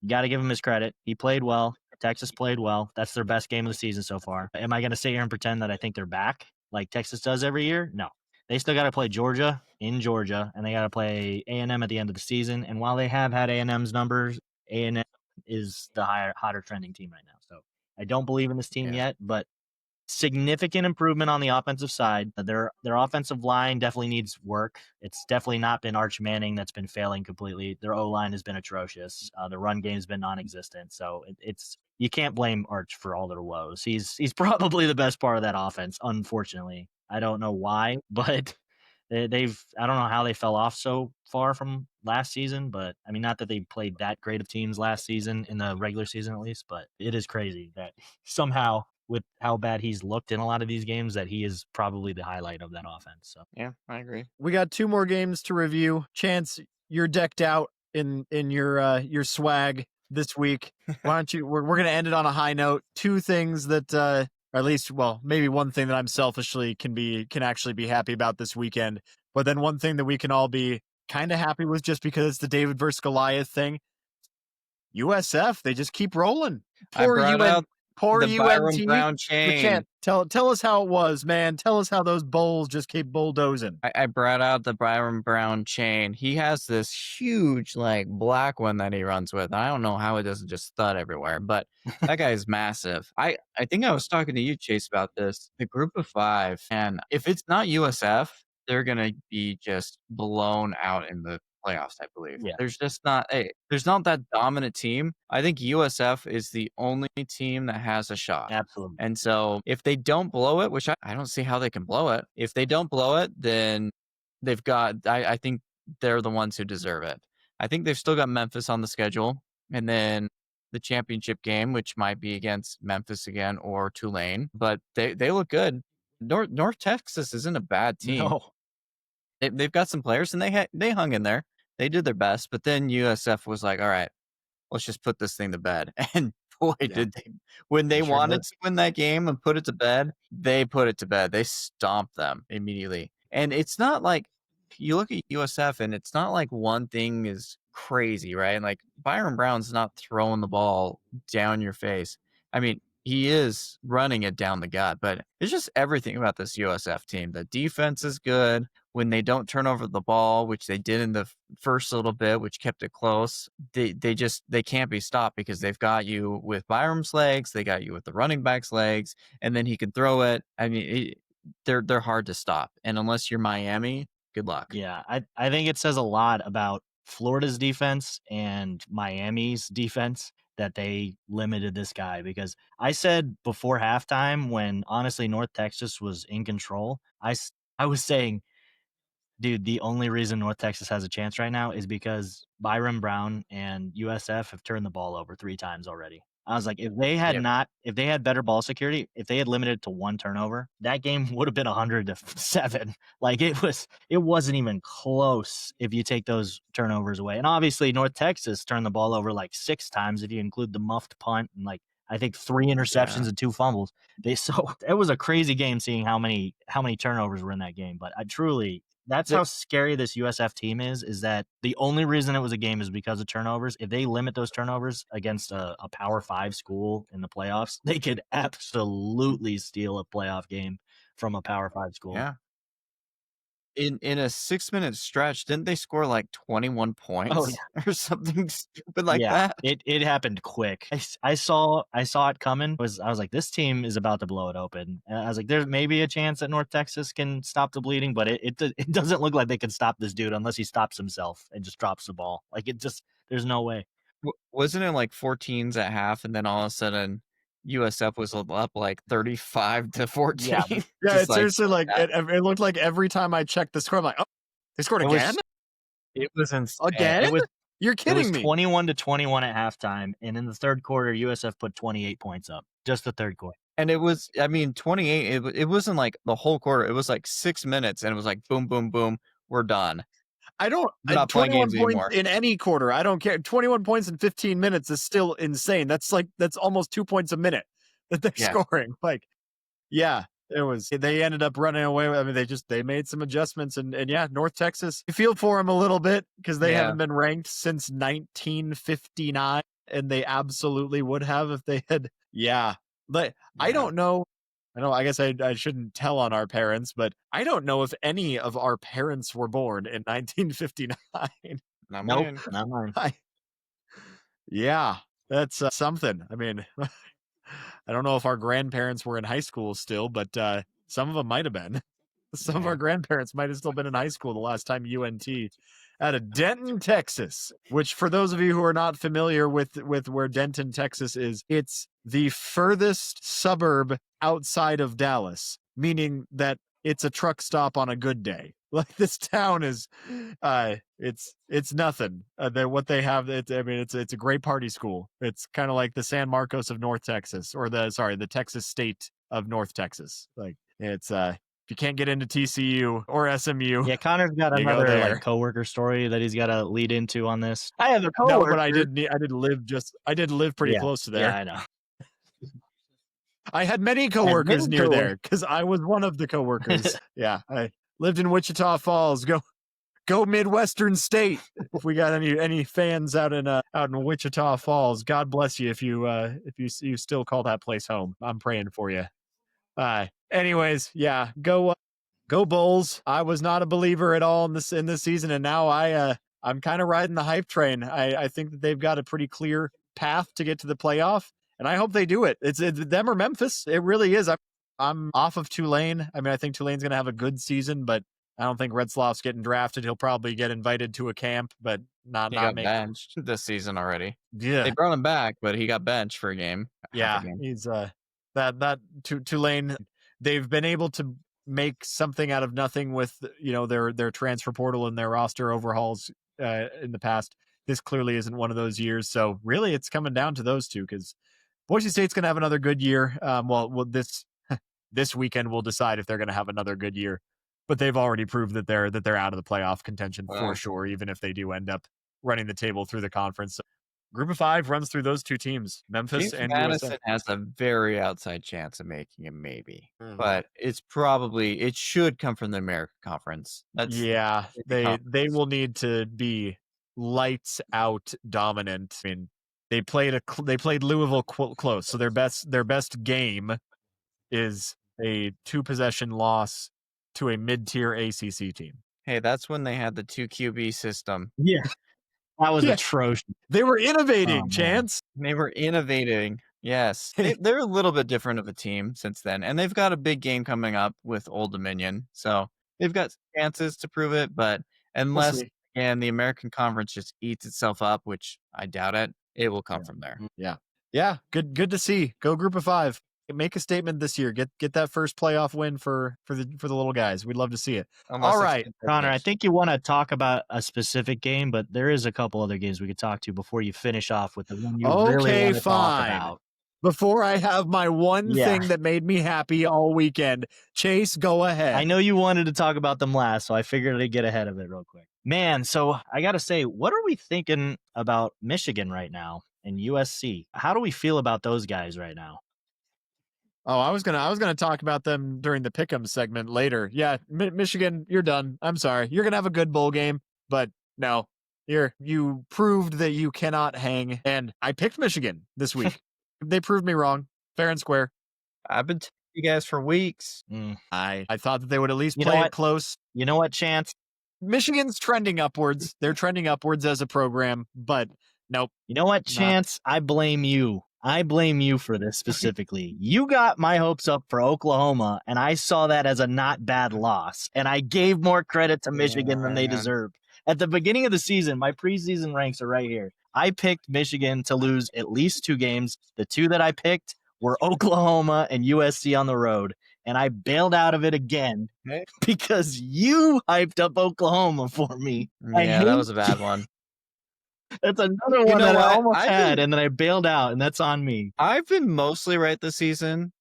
You got to give him his credit. He played well. Texas played well. That's their best game of the season so far. Am I going to sit here and pretend that I think they're back like Texas does every year? No. They still got to play Georgia in Georgia, and they got to play A&M at the end of the season. And while they have had A&M's numbers, A&M is the hotter trending team right now. So I don't believe in this team yet, but significant improvement on the offensive side. Their offensive line definitely needs work. It's definitely not been Arch Manning that's been failing completely. Their O-line has been atrocious. The run game has been non-existent. So it's you can't blame Arch for all their woes. He's probably the best part of that offense, unfortunately. I don't know why, but I don't know how they fell off so far from last season, but I mean, not that they played that great of teams last season in the regular season at least, but it is crazy that somehow with how bad he's looked in a lot of these games that he is probably the highlight of that offense. So yeah, I agree. We got 2 more games to review. Chance, you're decked out in your swag this week. Why don't you? We're going to end it on a high note. 2 things that, or at least, well, maybe one thing that I'm selfishly can actually be happy about this weekend. But then one thing that we can all be kind of happy with, just because it's the David versus Goliath thing. USF, they just keep rolling. Poor the Byram Brown chain. Tell us how it was, man. Tell us how those bowls just keep bulldozing. I brought out the Byram Brown chain. He has this huge, like, black one that he runs with. I don't know how it doesn't just thud everywhere, but that guy is massive. I think I was talking to you, Chase, about this. The group of 5, and if it's not USF, they're going to be just blown out in the playoffs, I believe. Yeah. There's not that dominant team. I think USF is the only team that has a shot. Absolutely. And so if they don't blow it, which I don't see how they can blow it, if they don't blow it, then they've got, I think they're the ones who deserve it. I think they've still got Memphis on the schedule, and then the championship game, which might be against Memphis again or Tulane, but they look good. North Texas isn't a bad team. No. They've got some players, and they hung in there. They did their best, but then USF was like, all right, let's just put this thing to bed. And boy, did they. When they wanted to win that game and put it to bed, they put it to bed. They stomped them immediately. And it's not like, you look at USF, and it's not like one thing is crazy, right? Like, Byron Brown's not throwing the ball down your face. I mean, he is running it down the gut, but it's just everything about this USF team. The defense is good. When they don't turn over the ball, which they did in the first little bit, which kept it close, they can't be stopped because they've got you with Byram's legs, they got you with the running back's legs, and then he can throw it. I mean, they're hard to stop. And unless you're Miami, good luck. Yeah, I think it says a lot about Florida's defense and Miami's defense that they limited this guy, because I said before halftime, when honestly North Texas was in control, I was saying, dude, the only reason North Texas has a chance right now is because Byron Brown and USF have turned the ball over 3 times already. I was like, if they had better ball security, if they had limited it to 1 turnover, that game would have been 100-7. Like, it wasn't even close if you take those turnovers away. And obviously North Texas turned the ball over like 6 times if you include the muffed punt and like I think 3 interceptions and 2 fumbles. So it was a crazy game seeing how many turnovers were in that game. But that's how scary this USF team is that the only reason it was a game is because of turnovers. If they limit those turnovers against a Power 5 school in the playoffs, they could absolutely steal a playoff game from a Power 5 school. Yeah. In a 6-minute stretch, didn't they score like 21 points or something stupid like that? It happened quick. I saw it coming. I was like, this team is about to blow it open. And I was like, there's maybe a chance that North Texas can stop the bleeding, but it doesn't look like they can stop this dude unless he stops himself and just drops the ball. Like, there's no way. Wasn't it like 14s at half, and then all of a sudden USF was up like 35-14. Yeah, it's seriously like it looked like every time I checked the score, I'm like, oh, they scored again? It was insane. Again? You're kidding me. 21-21 at halftime, and in the third quarter, USF put 28 points up. Just the third quarter. And it was, I mean, 28, it wasn't like the whole quarter. It was like 6 minutes, and it was like boom, boom, boom. we're done. I don't. We're not playing 21 games points anymore. in any quarter. I don't care. 21 points in 15 minutes is still insane. That's almost 2 points a minute that they're scoring. Like, yeah, they ended up running away. I mean, they made some adjustments and yeah, North Texas, you feel for them a little bit because they haven't been ranked since 1959 and they absolutely would have if they had. Yeah. But I don't know. I guess I shouldn't tell on our parents, but I don't know if any of our parents were born in 1959. Not Nope, mine. not mine. Yeah, that's something. I mean, I don't know if our grandparents were in high school still, but some of them might have been. Some of our grandparents might have still been in high school the last time UNT out of Denton, Texas, which for those of you who are not familiar with where Denton, Texas is, it's the furthest suburb outside of Dallas, meaning that it's a truck stop on a good day. Like this town is, it's nothing. What they have, it's a great party school. It's kind of like the San Marcos of North Texas, or the Texas State of North Texas. Like it's if you can't get into TCU or SMU, Yeah, Connor's got you go another there. like coworker story that he's got to lead into on this. I have a coworker. No, but I did live pretty close to there. Yeah, I know. I had many coworkers near there because I was one of the coworkers. Yeah, I lived in Wichita Falls. Go Midwestern State. If we got any fans out in Wichita Falls, God bless you if you still call that place home. I'm praying for you. Anyways, yeah, go Bulls. I was not a believer at all in this season, and now I'm kind of riding the hype train. I think that they've got a pretty clear path to get to the playoff, and I hope they do it. It's them or Memphis. It really is. I'm off of Tulane. I mean, I think Tulane's going to have a good season, but I don't think Retzloff's getting drafted. He'll probably get invited to a camp, but He got benched this season already. Yeah, they brought him back, but he got benched for a game. Yeah, he's Tulane. They've been able to make something out of nothing with their transfer portal and their roster overhauls in the past. This clearly isn't one of those years. So really, it's coming down to those two because Boise State's going to have another good year. This weekend we'll decide if they're going to have another good year. But they've already proved that they're out of the playoff contention for sure, even if they do end up running the table through the conference. So Group of 5 runs through those two teams, Memphis and Madison USF. has a very outside chance of making it, maybe, but it should come from the American Conference. They will need to be lights out dominant. I mean, they played Louisville close, so their best game is a 2-possession loss to a mid-tier ACC team. Hey, that's when they had the 2 QB system. Yeah. That was atrocious. They were innovating, Chance. They were innovating. Yes. They're a little bit different of a team since then. And they've got a big game coming up with Old Dominion. So they've got chances to prove it. But unless, again, the American Conference just eats itself up, which I doubt it will come from there. Yeah. Yeah. Good to see. Go Group of 5. Make a statement this year. Get that first playoff win for the little guys. We'd love to see it. All right, Connor, I think you want to talk about a specific game, but there is a couple other games we could talk to before you finish off with the one you really want to talk about. Before I have my one thing that made me happy all weekend, Chase, go ahead. I know you wanted to talk about them last, so I figured I'd get ahead of it real quick. Man, so I got to say, what are we thinking about Michigan right now and USC? How do we feel about those guys right now? Oh, I was gonna talk about them during the pick'em segment later. Yeah, Michigan, you're done. I'm sorry. You're gonna have a good bowl game, but no, you proved that you cannot hang. And I picked Michigan this week. They proved me wrong, fair and square. I've been telling you guys for weeks. I thought that they would at least play it close. You know what, Chance? Michigan's trending upwards. They're trending upwards as a program, but nope. You know what, Chance? I blame you. I blame you for this specifically. You got my hopes up for Oklahoma, and I saw that as a not bad loss. And I gave more credit to Michigan than they deserved. At the beginning of the season, my preseason ranks are right here. I picked Michigan to lose at least 2 games. The 2 that I picked were Oklahoma and USC on the road. And I bailed out of it again because you hyped up Oklahoma for me. Yeah, that was a bad one. That's another one that I almost had, and then I bailed out, and that's on me. I've been mostly right this season.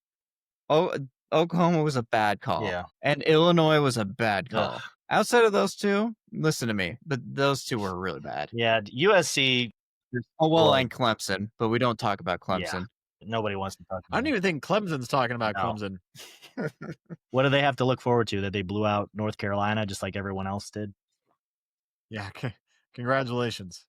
Oklahoma was a bad call. Yeah. And Illinois was a bad call. Outside of those two, listen to me, but those two were really bad. Yeah, USC. Oh, well, Well, and Clemson, but we don't talk about Clemson. Nobody wants to talk I about don't it. even think Clemson's talking about No. Clemson. What do they have to look forward to? That they blew out North Carolina just like everyone else did? Yeah, congratulations.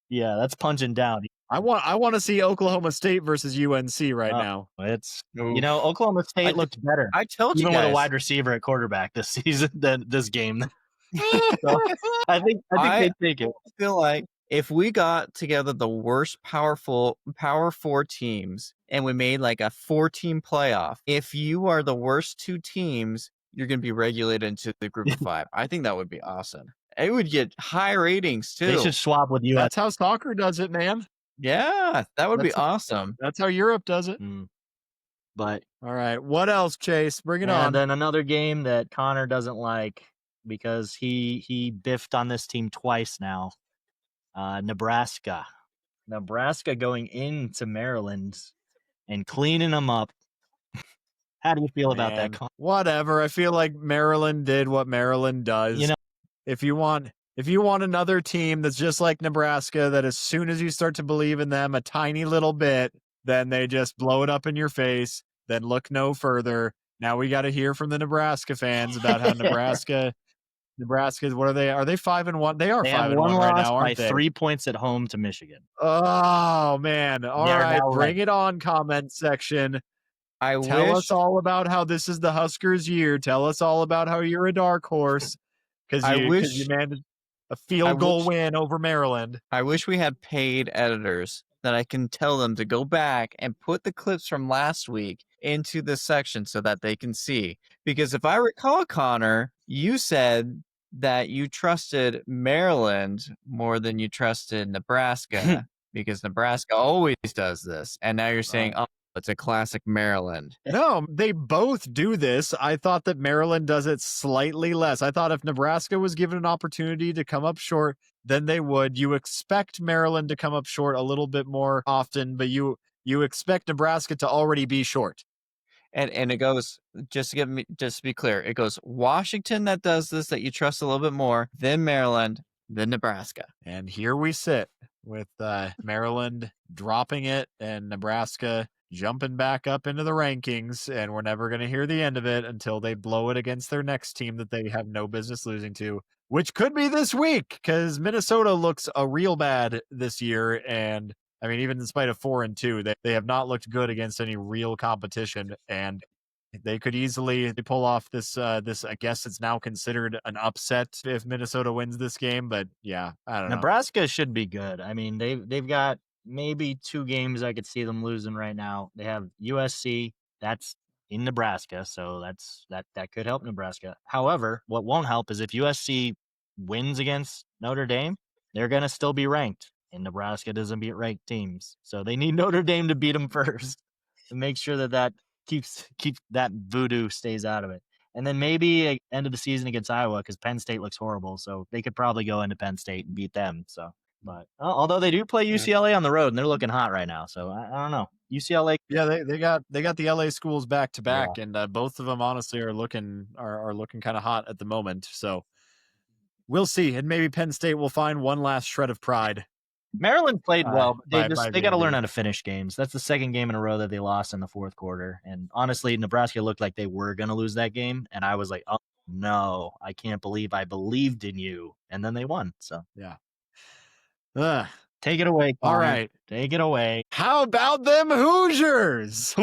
Yeah, that's punching down. I want to see Oklahoma State versus UNC right now. It's Oof. Oklahoma State looked better. I told you even guys. with a wide receiver at quarterback this season than this game. So, I think they take it. I feel like if we got together the worst Power 4 teams and we made like a 4-team playoff, if you are the worst 2 teams, you're going to be regulated into the group of 5. I think that would be awesome. It would get high ratings too. They should swap with US. That's how soccer does it, man. Yeah, that would be awesome. That's how Europe does it. But all right, what else, Chase? Bring it on. And then another game that Connor doesn't like because he biffed on this team twice now. Nebraska going into Maryland and cleaning them up. How do you feel about that? Whatever. I feel like Maryland did what Maryland does. If you want another team that's just like Nebraska, that as soon as you start to believe in them a tiny little bit, then they just blow it up in your face. Then look no further. Now we got to hear from the Nebraska fans about how Nebraska, what are they? Are they 5-1? They are 5-1 right now, aren't by they? 3 points at home to Michigan. Oh man! All right, bring it on, comment section. Tell us all about how this is the Huskers' year. Tell us all about how you're a dark horse because you managed a field goal win over Maryland. I wish we had paid editors that I can tell them to go back and put the clips from last week into this section so that they can see. Because if I recall, Connor, you said that you trusted Maryland more than you trusted Nebraska because Nebraska always does this. And now you're saying, oh, it's a classic Maryland. No, they both do this. I thought that Maryland does it slightly less. I thought if Nebraska was given an opportunity to come up short, then they would. You expect Maryland to come up short a little bit more often, but you expect Nebraska to already be short. And it goes, just to be clear, it goes Washington that does this, that you trust a little bit more, then Maryland, then Nebraska. And here we sit with Maryland dropping it and Nebraska jumping back up into the rankings, and we're never going to hear the end of it until they blow it against their next team that they have no business losing to, which could be this week because Minnesota looks a real bad this year. And I mean, even in spite of 4-2, they have not looked good against any real competition, and they could easily pull off this. I guess it's now considered an upset if Minnesota wins this game, but yeah, I don't know. Nebraska should be good. I mean, they've got maybe 2 games I could see them losing right now. They have USC, that's in Nebraska, so that could help Nebraska. However, what won't help is if USC wins against Notre Dame, they're going to still be ranked, and Nebraska doesn't beat ranked teams. So they need Notre Dame to beat them first to make sure that keeps that voodoo stays out of it. And then maybe end of the season against Iowa because Penn State looks horrible, so they could probably go into Penn State and beat them. So, but although they do play UCLA on the road and they're looking hot right now, so I don't know. UCLA, yeah, they got the LA schools back to back, and both of them honestly are looking kind of hot at the moment. So we'll see, and maybe Penn State will find one last shred of pride. Maryland played well. They got to learn how to finish games. That's the second game in a row that they lost in the fourth quarter. And honestly, Nebraska looked like they were going to lose that game. And I was like, oh, no, I can't believe I believed in you. And then they won. So, yeah. Take it away, Connor. All right. Take it away. How about them Hoosiers?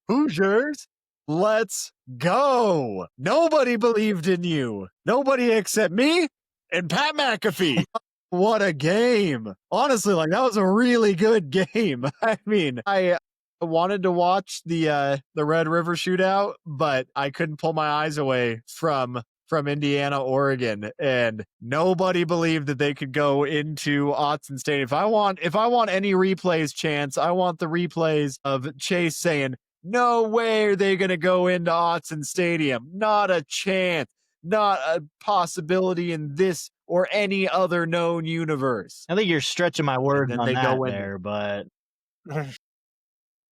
Hoosiers? Let's go. Nobody believed in you. Nobody except me and Pat McAfee. What a game. Honestly, that was a really good game. I mean, I wanted to watch the Red River shootout, but I couldn't pull my eyes away from Indiana, Oregon, and nobody believed that they could go into Autzen Stadium. If I want any replays, chance, I want the replays of Chase saying, no way are they going to go into Autzen Stadium. Not a chance. Not a possibility in this or any other known universe. I think you're stretching my words on that there, but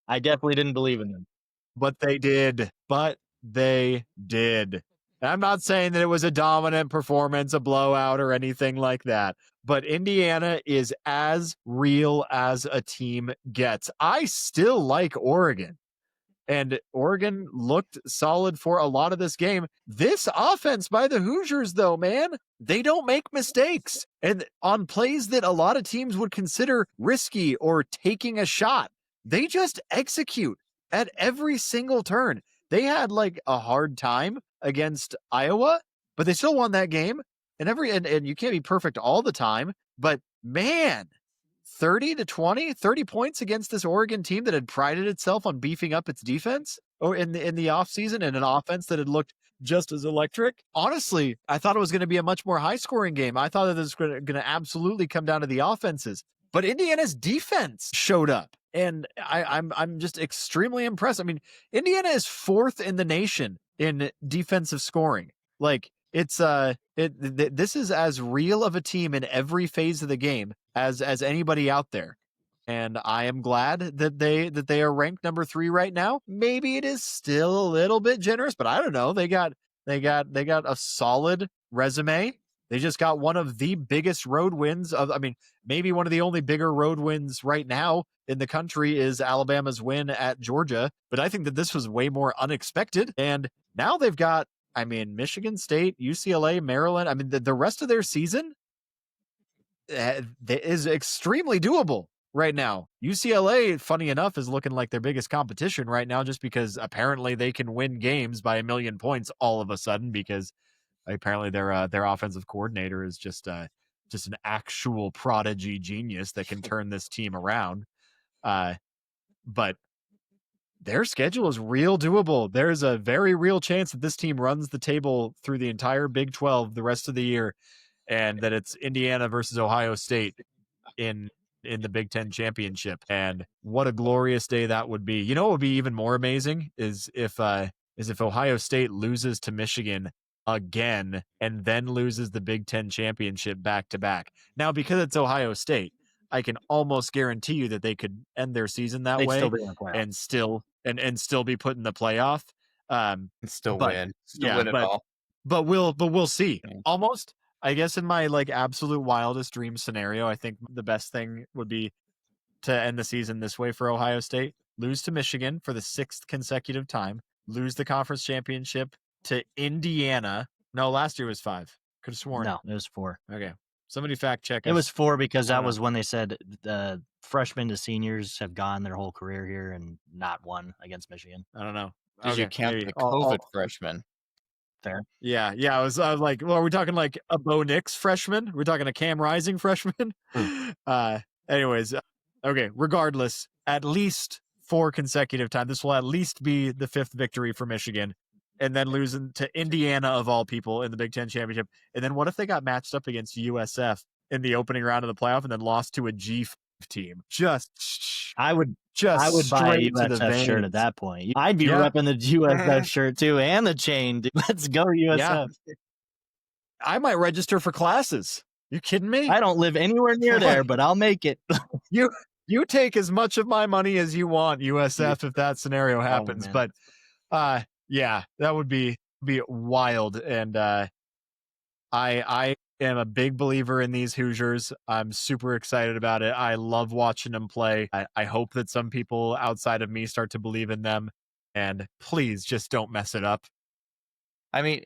I definitely didn't believe in them. But they did. I'm not saying that it was a dominant performance, a blowout, or anything like that, but Indiana is as real as a team gets. I still like Oregon. And Oregon looked solid for a lot of this game. This offense by the Hoosiers, though, man, they don't make mistakes. And on plays that a lot of teams would consider risky or taking a shot, they just execute at every single turn. They had like a hard time against Iowa, but they still won that game. And you can't be perfect all the time, but man, 30 points against this Oregon team that had prided itself on beefing up its defense or in the offseason, and an offense that had looked just as electric. Honestly, I thought it was going to be a much more high scoring game. I thought that this was going to absolutely come down to the offenses, but Indiana's defense showed up, and I'm just extremely impressed. I mean, Indiana is 4th in the nation in defensive scoring. Like, this is as real of a team in every phase of the game as anybody out there. And I am glad that they are ranked number 3 right now. Maybe it is still a little bit generous, but I don't know. They got a solid resume. They just got one of the biggest road wins maybe one of the only bigger road wins right now in the country is Alabama's win at Georgia. But I think that this was way more unexpected. And now they've got, Michigan State, UCLA, Maryland. The rest of their season is extremely doable right now. UCLA, funny enough, is looking like their biggest competition right now, just because apparently they can win games by 1,000,000 points all of a sudden, because apparently their offensive coordinator is just an actual prodigy genius that can turn this team around. But their schedule is real doable. There's a very real chance that this team runs the table through the entire Big 12 the rest of the year, and that it's Indiana versus Ohio State in the Big Ten championship. And what a glorious day that would be. You know what would be even more amazing is if Ohio State loses to Michigan again and then loses the Big Ten championship back to back. Now, because it's Ohio State, I can almost guarantee you that they could end their season that way and still be put in the playoff. And still win it all. But we'll see. Yeah. Almost, I guess, in my like absolute wildest dream scenario, I think the best thing would be to end the season this way for Ohio State: lose to Michigan for the 6th consecutive time, lose the conference championship to Indiana. No, last year was 5. Could have sworn. No, it was 4. Okay. Somebody fact check us. It was 4 because that was when they said the freshmen to seniors have gone their whole career here and not won against Michigan. I don't know. Did you count the COVID freshmen? Fair. Yeah. I was like, well, are we talking like a Bo Nix freshman? We're talking a Cam Rising freshman? Anyways, okay. Regardless, at least 4 consecutive times. This will at least be the 5th victory for Michigan. And then losing to Indiana, of all people, in the Big Ten championship. And then what if they got matched up against USF in the opening round of the playoff and then lost to a G5 team? I would buy a USF shirt at that point. I'd be repping the USF shirt too and the chain. Let's go USF. Yeah. I might register for classes. You kidding me? I don't live anywhere near there, but I'll make it. You take as much of my money as you want, USF, if that scenario happens. But yeah, that would be wild. And I am a big believer in these Hoosiers. I'm super excited about it. I love watching them play. I hope that some people outside of me start to believe in them. And please just don't mess it up.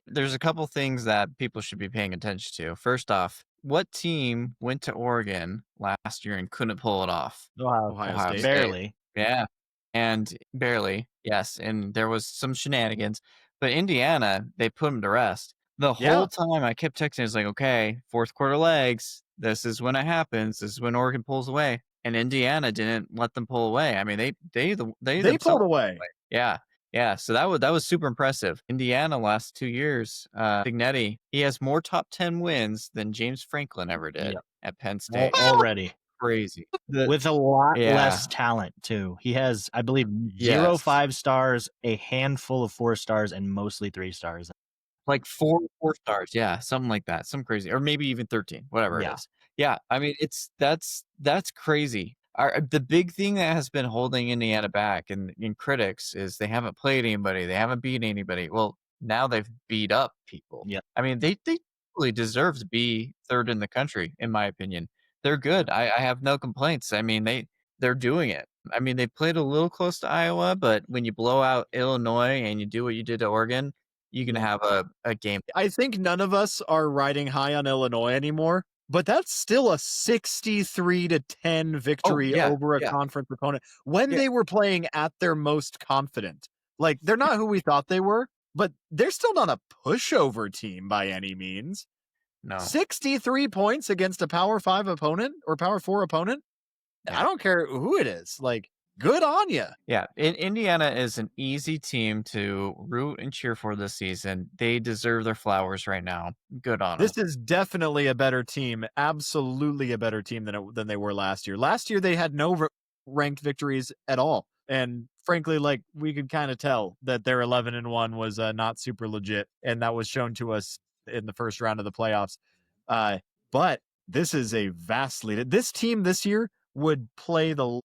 There's a couple things that people should be paying attention to. First off, what team went to Oregon last year and couldn't pull it off? Ohio State. Barely. Yeah. And barely, yes. And there was some shenanigans. But Indiana, they put them to rest. The whole time I kept texting, it's like, okay, 4th quarter legs. This is when it happens. This is when Oregon pulls away. And Indiana didn't let them pull away. They pulled away. Yeah. So that was super impressive. Indiana last 2 years, Signetti, he has more top 10 wins than James Franklin ever did at Penn State. Already. Crazy. With a lot less talent, too. He has, I believe, 0 5 stars, a handful of 4 stars, and mostly 3 stars. Like 4 stars. Yeah, something like that. Some crazy. Or maybe even 13, whatever it is. Yeah, that's crazy. The big thing that has been holding Indiana back in critics is they haven't played anybody. They haven't beat anybody. Well, now they've beat up people. Yep. I mean, they really deserve to be third in the country, in my opinion. They're good. I have no complaints. I mean, they're doing it. I mean, they played a little close to Iowa, but when you blow out Illinois and you do what you did to Oregon, you can have a game. I think none of us are riding high on Illinois anymore, but that's still a 63-10 victory yeah, over a yeah. conference opponent when Yeah. they were playing at their most confident. Like, they're not who we thought they were, but they're still not a pushover team by any means. No. 63 points against a Power 5 opponent or Power 4 opponent? Yeah. I don't care who it is. Like, good on you. Yeah, Indiana is an easy team to root and cheer for this season. They deserve their flowers right now. Good on them. This is definitely a better team, absolutely a better team than they were last year. Last year, they had no ranked victories at all. And frankly, like, we could kind of tell that their 11-1 was not super legit. And that was shown to us in the first round of the playoffs. But this is a vastly, this team this year would play the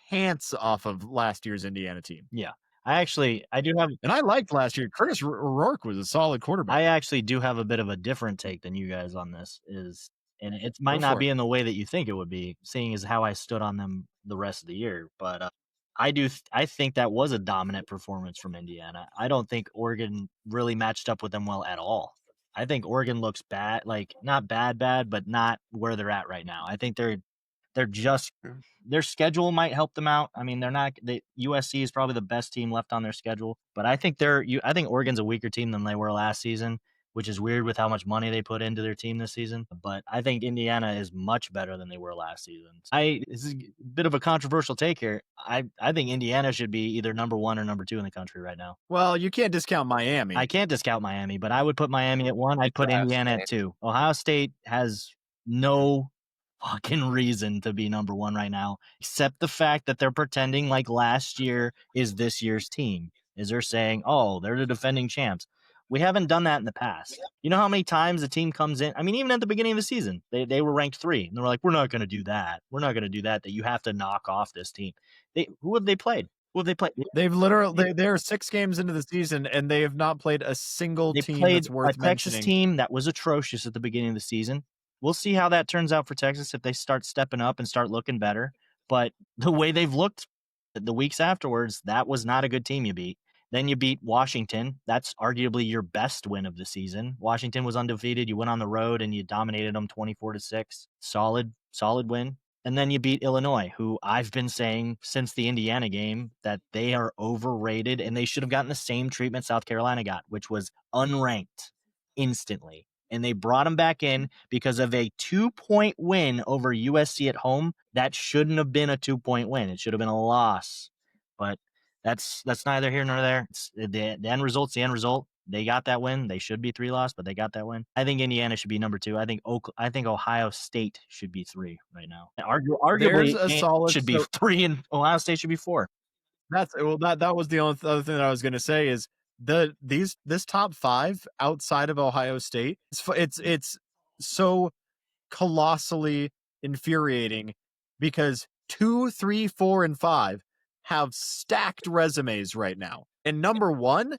pants off of last year's Indiana team. Yeah. I do have, and I liked last year. Curtis O'Rourke was a solid quarterback. I actually do have a bit of a different take than you guys on this and it might Go not for be it. in the way that you think it would be, seeing as how I stood on them the rest of the year. But I think that was a dominant performance from Indiana. I don't think Oregon really matched up with them well at all. I think Oregon looks bad, like not bad, but not where they're at right now. I think they're just, their schedule might help them out. I mean, USC is probably the best team left on their schedule, but I think I think Oregon's a weaker team than they were last season, which is weird with how much money they put into their team this season. But I think Indiana is much better than they were last season. This is a bit of a controversial take here. I think Indiana should be either number 1 or number 2 in the country right now. Well, you can't discount Miami. I can't discount Miami, but I would put Miami at 1. I'd put Indiana at 2. Ohio State has no fucking reason to be number 1 right now, except the fact that they're pretending like last year is this year's team. Is they're saying, oh, they're the defending champs. We haven't done that in the past. You know how many times a team comes in? I mean, even at the beginning of the season, they were ranked 3, and they were like, we're not going to do that. We're not going to do that. That you have to knock off this team. Who have they played? Who have they played? They've literally they're 6 games into the season, and they have not played a single team that's worth a Texas mentioning. team that was atrocious at the beginning of the season. We'll see how that turns out for Texas if they start stepping up and start looking better. But the way they've looked the weeks afterwards, that was not a good team you beat. Then you beat Washington. That's arguably your best win of the season. Washington was undefeated. You went on the road and you dominated them 24-6. Solid win. And then you beat Illinois, who I've been saying since the Indiana game that they are overrated and they should have gotten the same treatment South Carolina got, which was unranked instantly. And they brought them back in because of a 2-point win over USC at home. That shouldn't have been a 2-point win. It should have been a loss. But that's neither here nor there. It's the end result's the end result. They got that win. They should be 3 loss, but they got that win. I think Indiana should be number 2. I think Ohio State should be 3 right now. Arguably, a solid should be 3, and Ohio State should be 4. That was the only other thing that I was going to say is this top 5 outside of Ohio State. It's so colossally infuriating because 2, 3, 4, and 5 have stacked resumes right now, and number 1,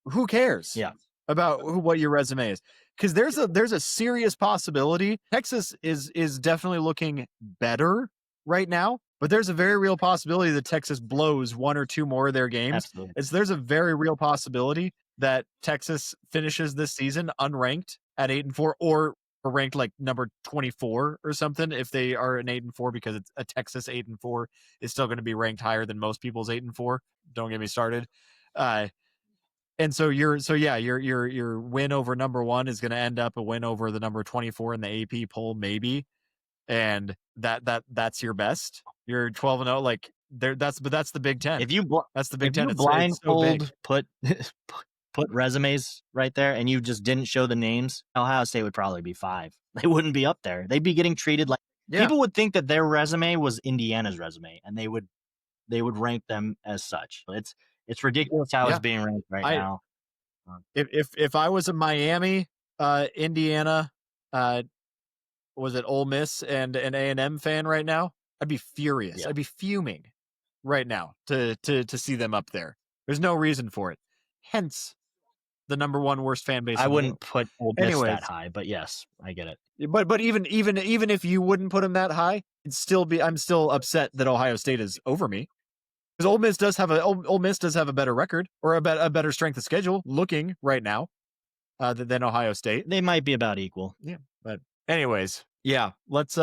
who cares? Yeah. About what your resume is, because there's a serious possibility. Texas is definitely looking better right now, but there's a very real possibility that Texas blows 1 or 2 more of their games. Absolutely. There's a very real possibility that Texas finishes this season unranked at 8-4 or ranked like number 24 or something. If they are an 8-4, because it's a Texas 8-4 is still going to be ranked higher than most people's 8-4. Don't get me started. And so your win over number 1 is going to end up a win over the number 24 in the AP poll, maybe, and that's your best. You're 12-0, like that's the Big Ten. That's the Big Ten. If you blindfold put resumes right there, and you just didn't show the names, Ohio State would probably be 5. They wouldn't be up there. They'd be getting treated like people would think that their resume was Indiana's resume, and they would rank them as such. It's ridiculous how it's being ranked now. If I was a Miami, Indiana, was it Ole Miss and an A&M fan right now, I'd be furious. Yeah. I'd be fuming right now to see them up there. There's no reason for it. Hence the number one worst fan base. I in the wouldn't world. put Ole Miss Anyways. that high, but yes, I get it. But even if you wouldn't put them that high, I'm still upset that Ohio State is over me. Because Ole Miss does have a better record or a better strength of schedule looking right now than Ohio State. They might be about equal. Yeah, but anyways, yeah, let's.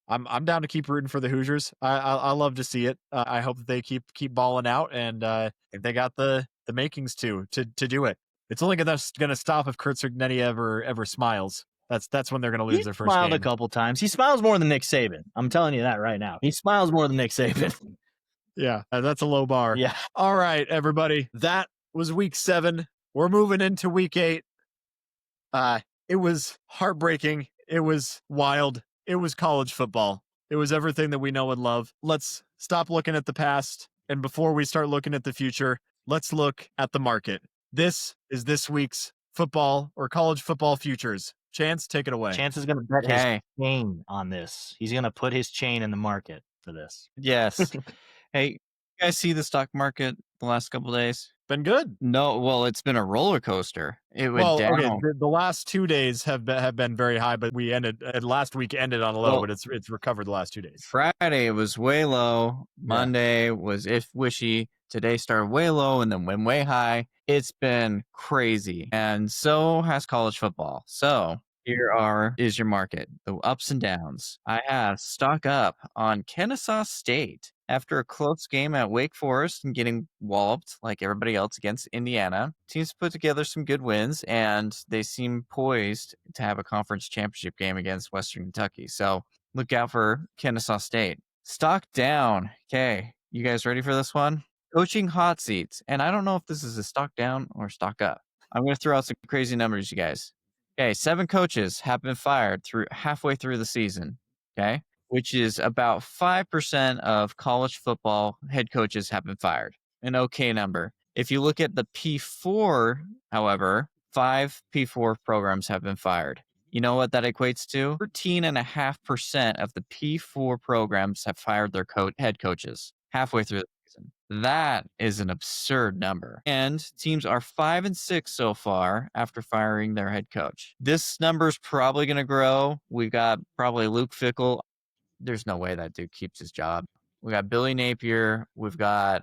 I'm down to keep rooting for the Hoosiers. I love to see it. I hope that they keep balling out, and if they got the makings to do it. It's only gonna stop if Kurt Cignetti ever smiles. That's when they're gonna lose their first smiled game. a couple times. He smiles more than Nick Saban. I'm telling you that right now. He smiles more than Nick Saban. Yeah, that's a low bar. Yeah. All right, everybody. That was week 7. We're moving into week 8. It was heartbreaking. It was wild. It was college football. It was everything that we know and love. Let's stop looking at the past. And before we start looking at the future, let's look at the market. This is this week's football or college football futures. Chance, take it away. Chance is going to bet his chain on this. He's going to put his chain in the market for this. Yes. Hey, you guys see the stock market the last couple of days? Been good. No, well, it's been a roller coaster. It went down. Okay, the last 2 days have been very high, but we ended last week ended on a low, but it's recovered the last 2 days. Friday was way low. Monday was wishy. Today started way low and then went way high. It's been crazy, and so has college football. So here is your market, the ups and downs. I have stock up on Kennesaw State after a close game at Wake Forest and getting walloped like everybody else against Indiana. Teams put together some good wins, and they seem poised to have a conference championship game against Western Kentucky. So look out for Kennesaw State. Stock down. Okay, you guys ready for this one? Coaching hot seats. And I don't know if this is a stock down or stock up. I'm going to throw out some crazy numbers, you guys. Okay, 7 coaches have been fired halfway through the season. Okay, which is about 5% of college football head coaches have been fired. An okay number. If you look at the P4, however, 5 P4 programs have been fired. You know what that equates to? 13.5% of the P4 programs have fired their head coaches halfway through the season. That is an absurd number. And teams are 5-6 so far after firing their head coach. This number is probably going to grow. We've got probably Luke Fickell. There's no way that dude keeps his job. We got Billy Napier. We've got,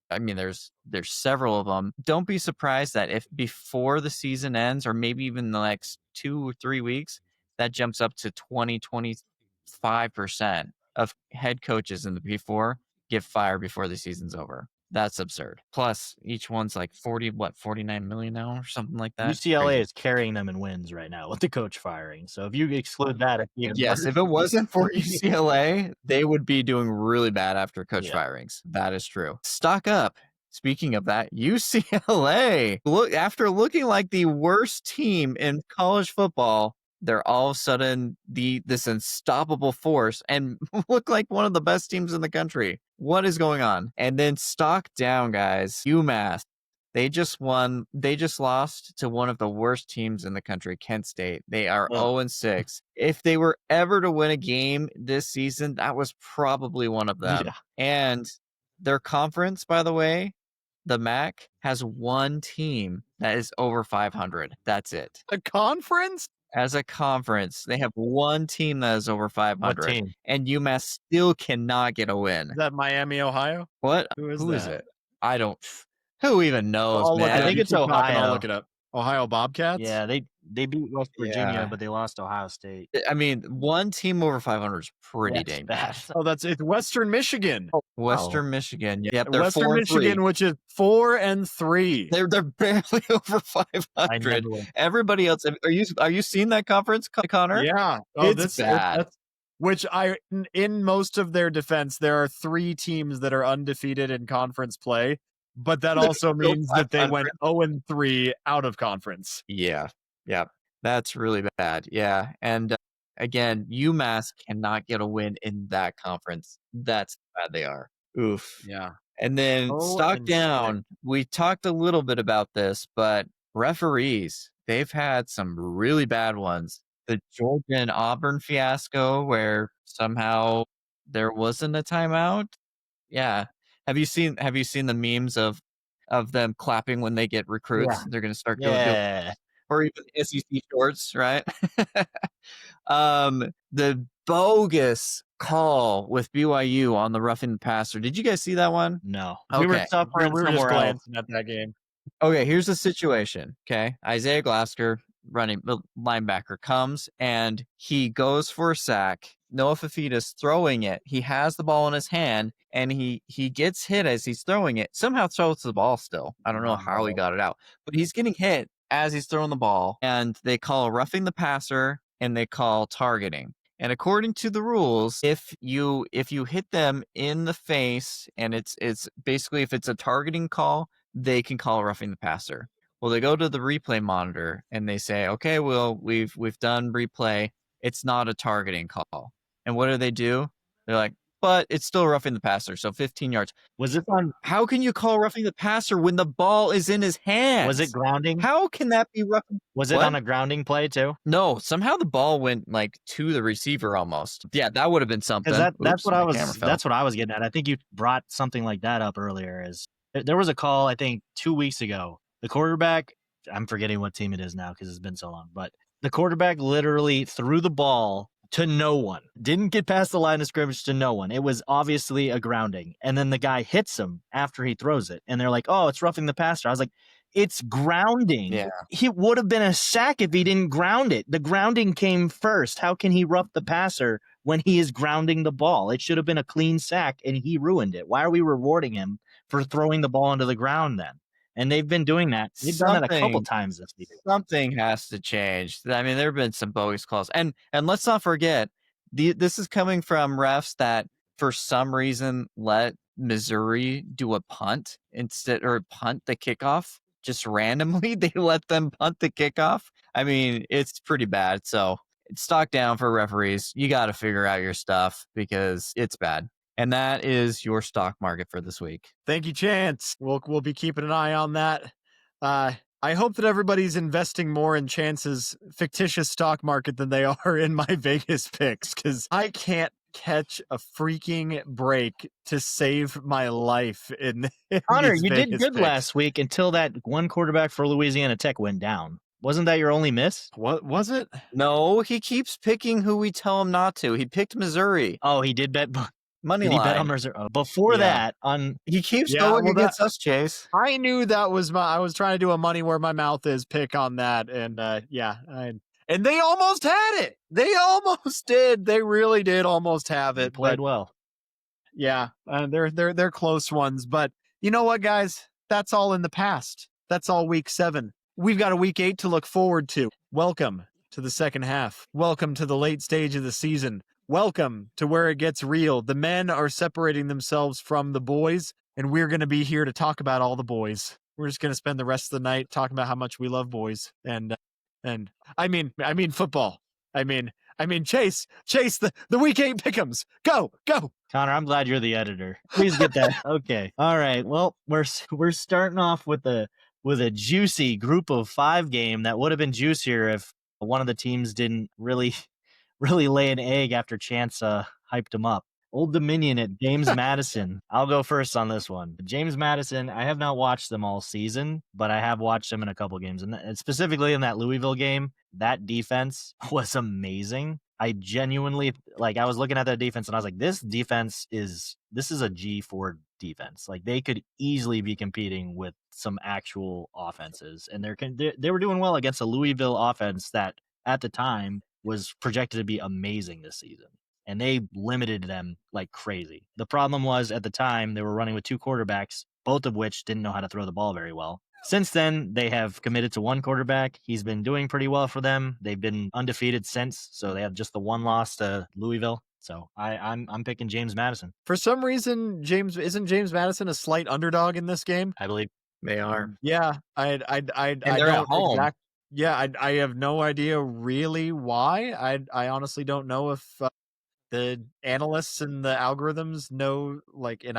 there's several of them. Don't be surprised that if before the season ends, or maybe even the next 2 or 3 weeks, that jumps up to 25% of head coaches in the P4 get fired before the season's over. That's absurd. Plus, each one's like 49 million now or something like that. UCLA Crazy. is carrying them in wins right now with the coach firing. So if you exclude that, yes, if it wasn't for UCLA, they would be doing really bad after coach firings. That is true. Stock up. Speaking of that, UCLA, after looking like the worst team in college football, they're all of a sudden this unstoppable force and look like one of the best teams in the country. What is going on? And then stock down, guys. UMass. They just lost to one of the worst teams in the country, Kent State. They are 0-6. If they were ever to win a game this season, that was probably one of them. Yeah. And their conference, by the way, the MAC, has one team that is over 500. That's it. A conference? As a conference, they have one team that is over 500, and UMass still cannot get a win. Is that Miami, Ohio? What? Who is it? I don't. Who even knows, man? I think it's Ohio. I'll look it up. Ohio Bobcats? Yeah, they beat West Virginia, but they lost to Ohio State. I mean, one team over 500 is pretty dang bad. Oh, it's Western Michigan. Western Michigan. Yep, they're Western 4-3. Michigan, which is 4-3. They're barely over 500. Everybody else, are you seeing that conference, Connor? Yeah, it's bad. Which in most of their defense, there are 3 teams that are undefeated in conference play. But that also means that they went 0-3 out of conference. Yeah. That's really bad. Yeah. And again, UMass cannot get a win in that conference. That's how bad they are. Oof. Yeah. And then stock down. We talked a little bit about this, but referees, they've had some really bad ones. The Georgia and Auburn fiasco where somehow there wasn't a timeout. Yeah. Have you seen the memes of of them clapping when they get recruits. Yeah. They're going to start doing, Yeah. or even SEC shorts, right? The bogus call with BYU on the roughing the passer. Did you guys see that one? No. Okay. We were suffering we were just somewhere else. glancing at that game. Okay, here's the situation. Okay, Isaiah Glasker, running linebacker, comes and he goes for a sack. Noah Fafita's throwing it. He has the ball in his hand and he gets hit as he's throwing it. Somehow throws the ball still. I don't know how he got it out, but he's getting hit as he's throwing the ball, and they call roughing the passer and they call targeting. And according to the rules, if you hit them in the face and it's basically, if it's a targeting call, they can call roughing the passer. Well, they go to the replay monitor and they say, okay, well, we've done replay. It's not a targeting call. And what do? They're like, but it's still roughing the passer, so 15 yards. Was it on? How can you call roughing the passer when the ball is in his hands? Was it grounding? How can that be roughing? Was it on a grounding play too? No, somehow the ball went like to the receiver almost. Yeah, that would have been something. Because that's Oops, what I my was. camera fell. That's what I was getting at. I think you brought something like that up earlier. Is there was a call, I think 2 weeks ago. The quarterback, I'm forgetting what team it is now because it's been so long, but the quarterback literally threw the ball to no one. Didn't get past the line of scrimmage to no one. It was obviously a grounding. And then the guy hits him after he throws it. And they're like, oh, it's roughing the passer. I was like, it's grounding. Yeah. He would have been a sack if he didn't ground it. The grounding came first. How can he rough the passer when he is grounding the ball? It should have been a clean sack, and he ruined it. Why are we rewarding him for throwing the ball into the ground then? And they've been doing that. They've done that a couple times this season. Something has to change. I mean, there have been some bogus calls. And let's not forget, this is coming from refs that for some reason let Missouri do a punt instead, or punt the kickoff. Just randomly, they let them punt the kickoff. I mean, it's pretty bad. So stock down for referees. You got to figure out your stuff because it's bad. And that is your stock market for this week. Thank you, Chance. We'll be keeping an eye on that. I hope that everybody's investing more in Chance's fictitious stock market than they are in my Vegas picks, because I can't catch a freaking break to save my life in Connor, these you Vegas did good picks. last week until that one quarterback for Louisiana Tech went down. Wasn't that your only miss? What was it? No, he keeps picking who we tell him not to. He picked Missouri. Oh, he did bet Money did he bet line. on Missouri? Oh, before that, on He keeps Yeah, going well, against us, Chase. I knew that was I was trying to do a money where my mouth is pick on that, and and they almost had it. They almost did. They really did almost have it. played But well. yeah, they're close ones. But you know what, guys? That's all in the past. That's all week 7. We've got a week 8 to look forward to. Welcome to the second half. Welcome to the late stage of the season. Welcome to where it gets real. The men are separating themselves from the boys, and we're going to be here to talk about all the boys. We're just going to spend the rest of the night talking about how much we love boys. And I mean football. I mean Chase, the week 8 pick'ems. Go. Connor, I'm glad you're the editor. Please get that. Okay. All right. Well, we're starting off with a juicy group of 5 game that would have been juicier if one of the teams didn't really lay an egg after Chance hyped him up. Old Dominion at James Madison. I'll go first on this one. James Madison, I have not watched them all season, but I have watched them in a couple games. And specifically in that Louisville game, that defense was amazing. I genuinely, I was looking at that defense and I was like, this is a G4 defense. Like, they could easily be competing with some actual offenses. And they were doing well against a Louisville offense that at the time was projected to be amazing this season. And they limited them like crazy. The problem was, at the time, they were running with 2 quarterbacks, both of which didn't know how to throw the ball very well. Since then, they have committed to one quarterback. He's been doing pretty well for them. They've been undefeated since, so they have just the one loss to Louisville. So I'm picking James Madison. For some reason, isn't James Madison a slight underdog in this game? I believe They are. Yeah, I they're at home. Yeah, I have no idea really why. I honestly don't know if the analysts and the algorithms know, and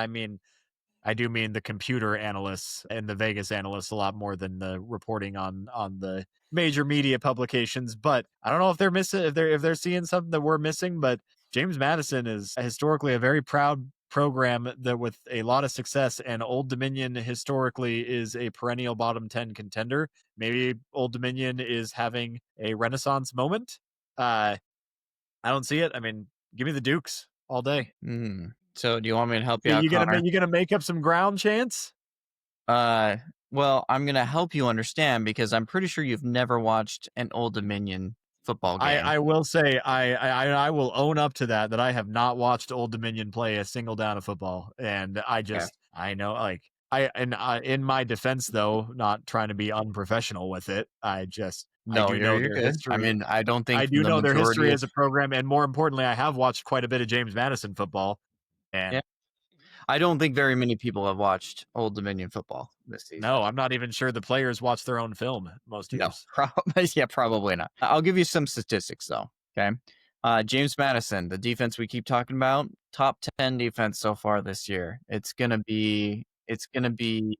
I do mean the computer analysts and the Vegas analysts a lot more than the reporting on the major media publications. But I don't know if they're missing, if they're seeing something that we're missing. But James Madison is historically a very proud program that with a lot of success, and Old Dominion historically is a perennial bottom 10 contender. Maybe Old Dominion is having a renaissance moment. I don't see it. I mean, give me the Dukes all day. So do you want me to help you Yeah, out, Connor? you gonna make up some ground, Chance? Well, I'm going to help you understand because I'm pretty sure you've never watched an Old Dominion football game. I will say I will own up to that I have not watched Old Dominion play a single down of football, and I know, like, in my defense, though, not trying to be unprofessional with it, I do know you're their good. history. I mean, I don't think I do the know their history majority as a program, and more importantly, I have watched quite a bit of James Madison football. And Yeah. I don't think very many people have watched Old Dominion football this season. no, I'm not even sure the players watch their own film most years. Yeah, probably not. I'll give you some statistics though. Okay. James Madison, the defense we keep talking about, top 10 defense so far this year. It's gonna be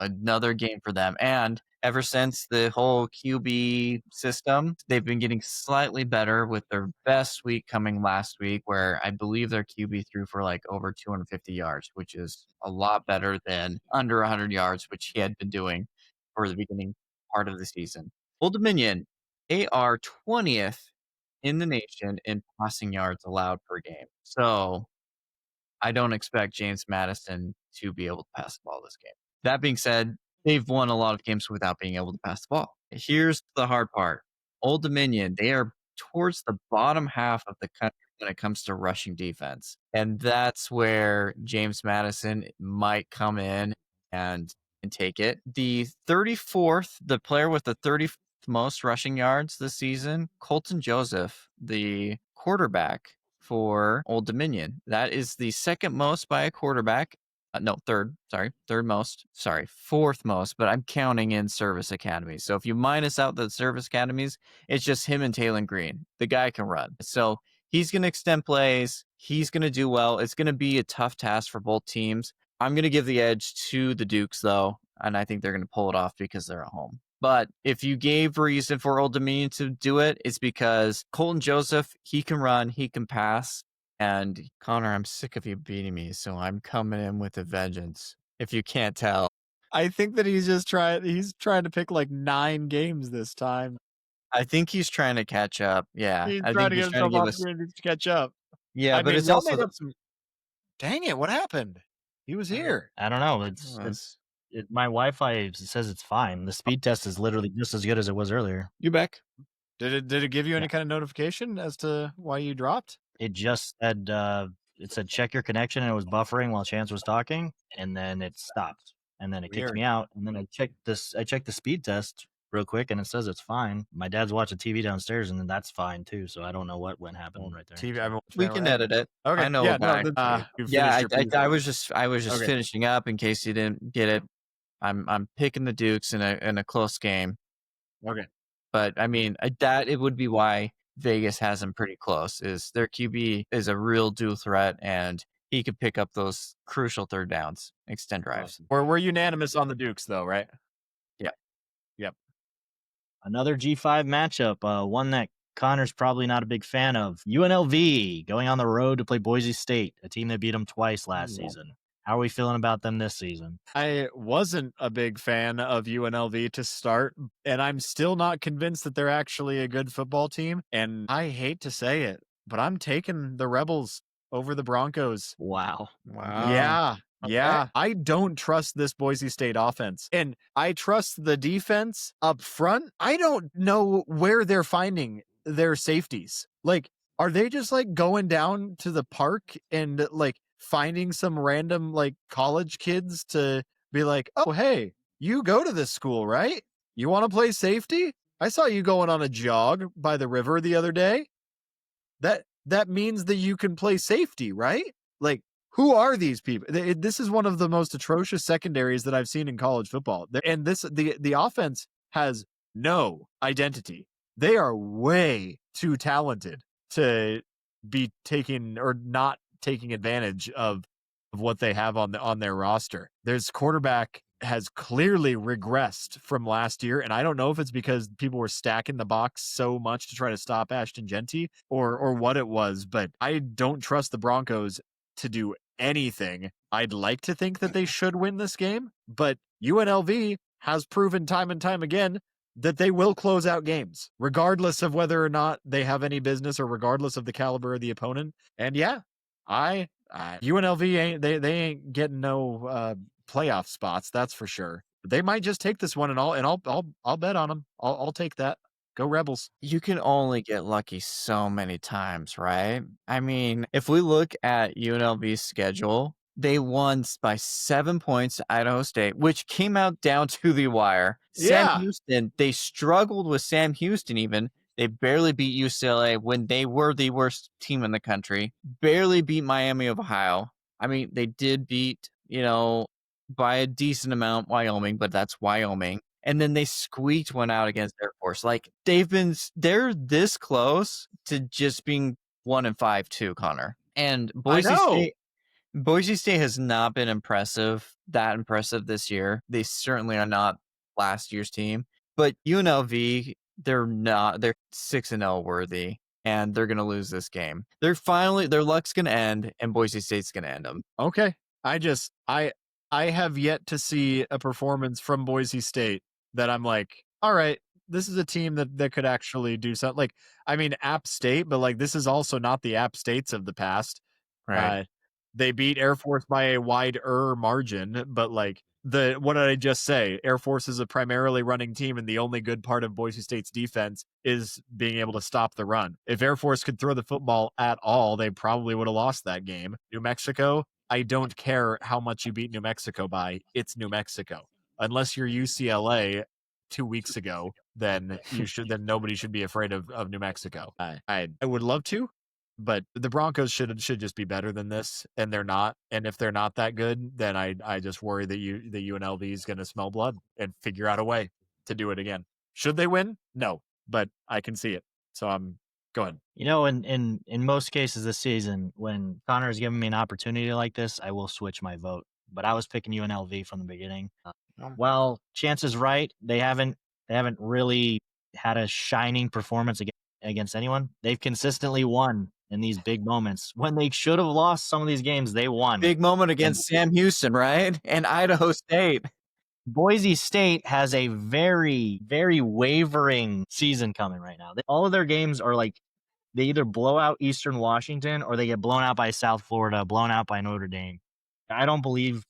another game for them. And ever since the whole QB system, they've been getting slightly better, with their best week coming last week, where I believe their QB threw for like over 250 yards, which is a lot better than under 100 yards, which he had been doing for the beginning part of the season. Old Dominion, they are 20th in the nation in passing yards allowed per game. So I don't expect James Madison to be able to pass the ball this game. That being said, they've won a lot of games without being able to pass the ball. Here's the hard part. Old Dominion, they are towards the bottom half of the country when it comes to rushing defense. And that's where James Madison might come in and take it. The player with the 34th most rushing yards this season, Colton Joseph, the quarterback for Old Dominion. That is the second most by a quarterback. Third most. Sorry, fourth most, but I'm counting in service academies. So if you minus out the service academies, it's just him and Taylon Green. The guy can run. So he's going to extend plays. He's going to do well. It's going to be a tough task for both teams. I'm going to give the edge to the Dukes, though, and I think they're going to pull it off because they're at home. But if you gave reason for Old Dominion to do it, it's because Colton Joseph, he can run, he can pass. And Connor, I'm sick of you beating me, so I'm coming in with a vengeance, if you can't tell. I think that he's trying to pick like 9 games this time. I think he's trying to catch up. Yeah. He's I trying think to he's get trying to himself give us. opportunities to catch up. Yeah, I but mean, it's y'all also. made up some. Dang it! What happened? He was here. I don't know. My Wi-Fi says it's fine. The speed test is literally just as good as it was earlier. You back? Did it give you any kind of notification as to why you dropped? It just said check your connection, and it was buffering while Chance was talking, and then it stopped, and then it kicked me out, and then I checked the speed test real quick, and it says it's fine. My dad's watching TV downstairs, and then that's fine too. So I don't know what happened right there. TV. We can edit it. Okay. I know. Yeah. I was just finishing up in case you didn't get it. I'm picking the Dukes in a close game. Okay. But I mean, it would be why Vegas has them pretty close. Is their QB is a real dual threat, and he could pick up those crucial third downs, extend drives. Awesome. We're unanimous on the Dukes, though, right? Yeah. Yep. Another G5 matchup, one that Connor's probably not a big fan of. UNLV going on the road to play Boise State, a team that beat them twice last season. How are we feeling about them this season? I wasn't a big fan of UNLV to start, and I'm still not convinced that they're actually a good football team. And I hate to say it, but I'm taking the Rebels over the Broncos. Wow. Yeah. Okay. Yeah. I don't trust this Boise State offense. And I trust the defense up front. I don't know where they're finding their safeties. Like, are they just like going down to the park and like finding some random like college kids to be like, oh, hey, you go to this school, right? You want to play safety? I saw you going on a jog by the river the other day. That means that you can play safety, right? Like, who are these people? This is one of the most atrocious secondaries that I've seen in college football. And the offense has no identity. They are way too talented to be taking or not taking advantage of what they have on their roster. Their quarterback has clearly regressed from last year, and I don't know if it's because people were stacking the box so much to try to stop Ashton Genty or what it was, but I don't trust the Broncos to do anything I'd like to think that they should win this game, but UNLV has proven time and time again that they will close out games, regardless of whether or not they have any business or regardless of the caliber of the opponent. And yeah, UNLV they ain't getting no playoff spots, that's for sure. They might just take this one, and I'll bet on them. I'll take that. Go Rebels. You can only get lucky so many times, right? I mean, if we look at UNLV's schedule, they won by 7 points to Idaho State, which came out down to the wire. Sam Yeah. Houston, they struggled with Sam Houston even. They barely beat UCLA when they were the worst team in the country. Barely beat Miami of Ohio. I mean, they did beat, by a decent amount Wyoming, but that's Wyoming. And then they squeaked one out against Air Force. Like they're this close to just being 1-5 too, Connor. And Boise State has not been that impressive this year. They certainly are not last year's team. But UNLV, they're 6-0 worthy, and they're gonna lose this game. Their luck's gonna end, and Boise State's gonna end them. Okay. I have yet to see a performance from Boise State that I'm like, all right, this is a team that could actually do something. Like, I mean, App State, but like this is also not the App States of the past. Right. They beat Air Force by a wider margin, but like what did I just say? Air Force is a primarily running team, and the only good part of Boise State's defense is being able to stop the run. If Air Force could throw the football at all, they probably would have lost that game. New Mexico, I don't care how much you beat New Mexico by. It's New Mexico. Unless you're UCLA 2 weeks ago, then then nobody should be afraid of New Mexico. I would love to, but the Broncos should just be better than this, and they're not. And if they're not that good, then I just worry that UNLV is going to smell blood and figure out a way to do it again. Should they win? No, but I can see it. So go ahead. In most cases this season, when Connor has given me an opportunity like this, I will switch my vote. But I was picking UNLV from the beginning. Well, chances right, they haven't really had a shining performance against anyone. They've consistently won in these big moments. When they should have lost some of these games, they won. Big moment against Sam Houston, right? And Idaho State. Boise State has a very, very wavering season coming right now. All of their games are like they either blow out Eastern Washington or they get blown out by South Florida, blown out by Notre Dame. I don't believe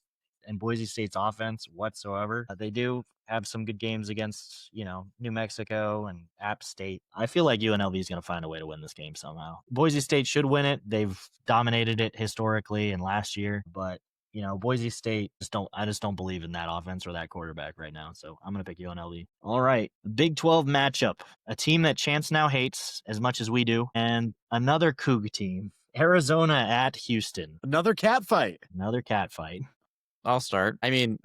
in Boise State's offense whatsoever. They do have some good games against, New Mexico and App State. I feel like UNLV is going to find a way to win this game somehow. Boise State should win it. They've dominated it historically and last year, but Boise State I just don't believe in that offense or that quarterback right now. So I'm going to pick UNLV. All right. Big 12 matchup. A team that Chance now hates as much as we do. And another Coug team. Arizona at Houston. Another cat fight. I'll start. I mean,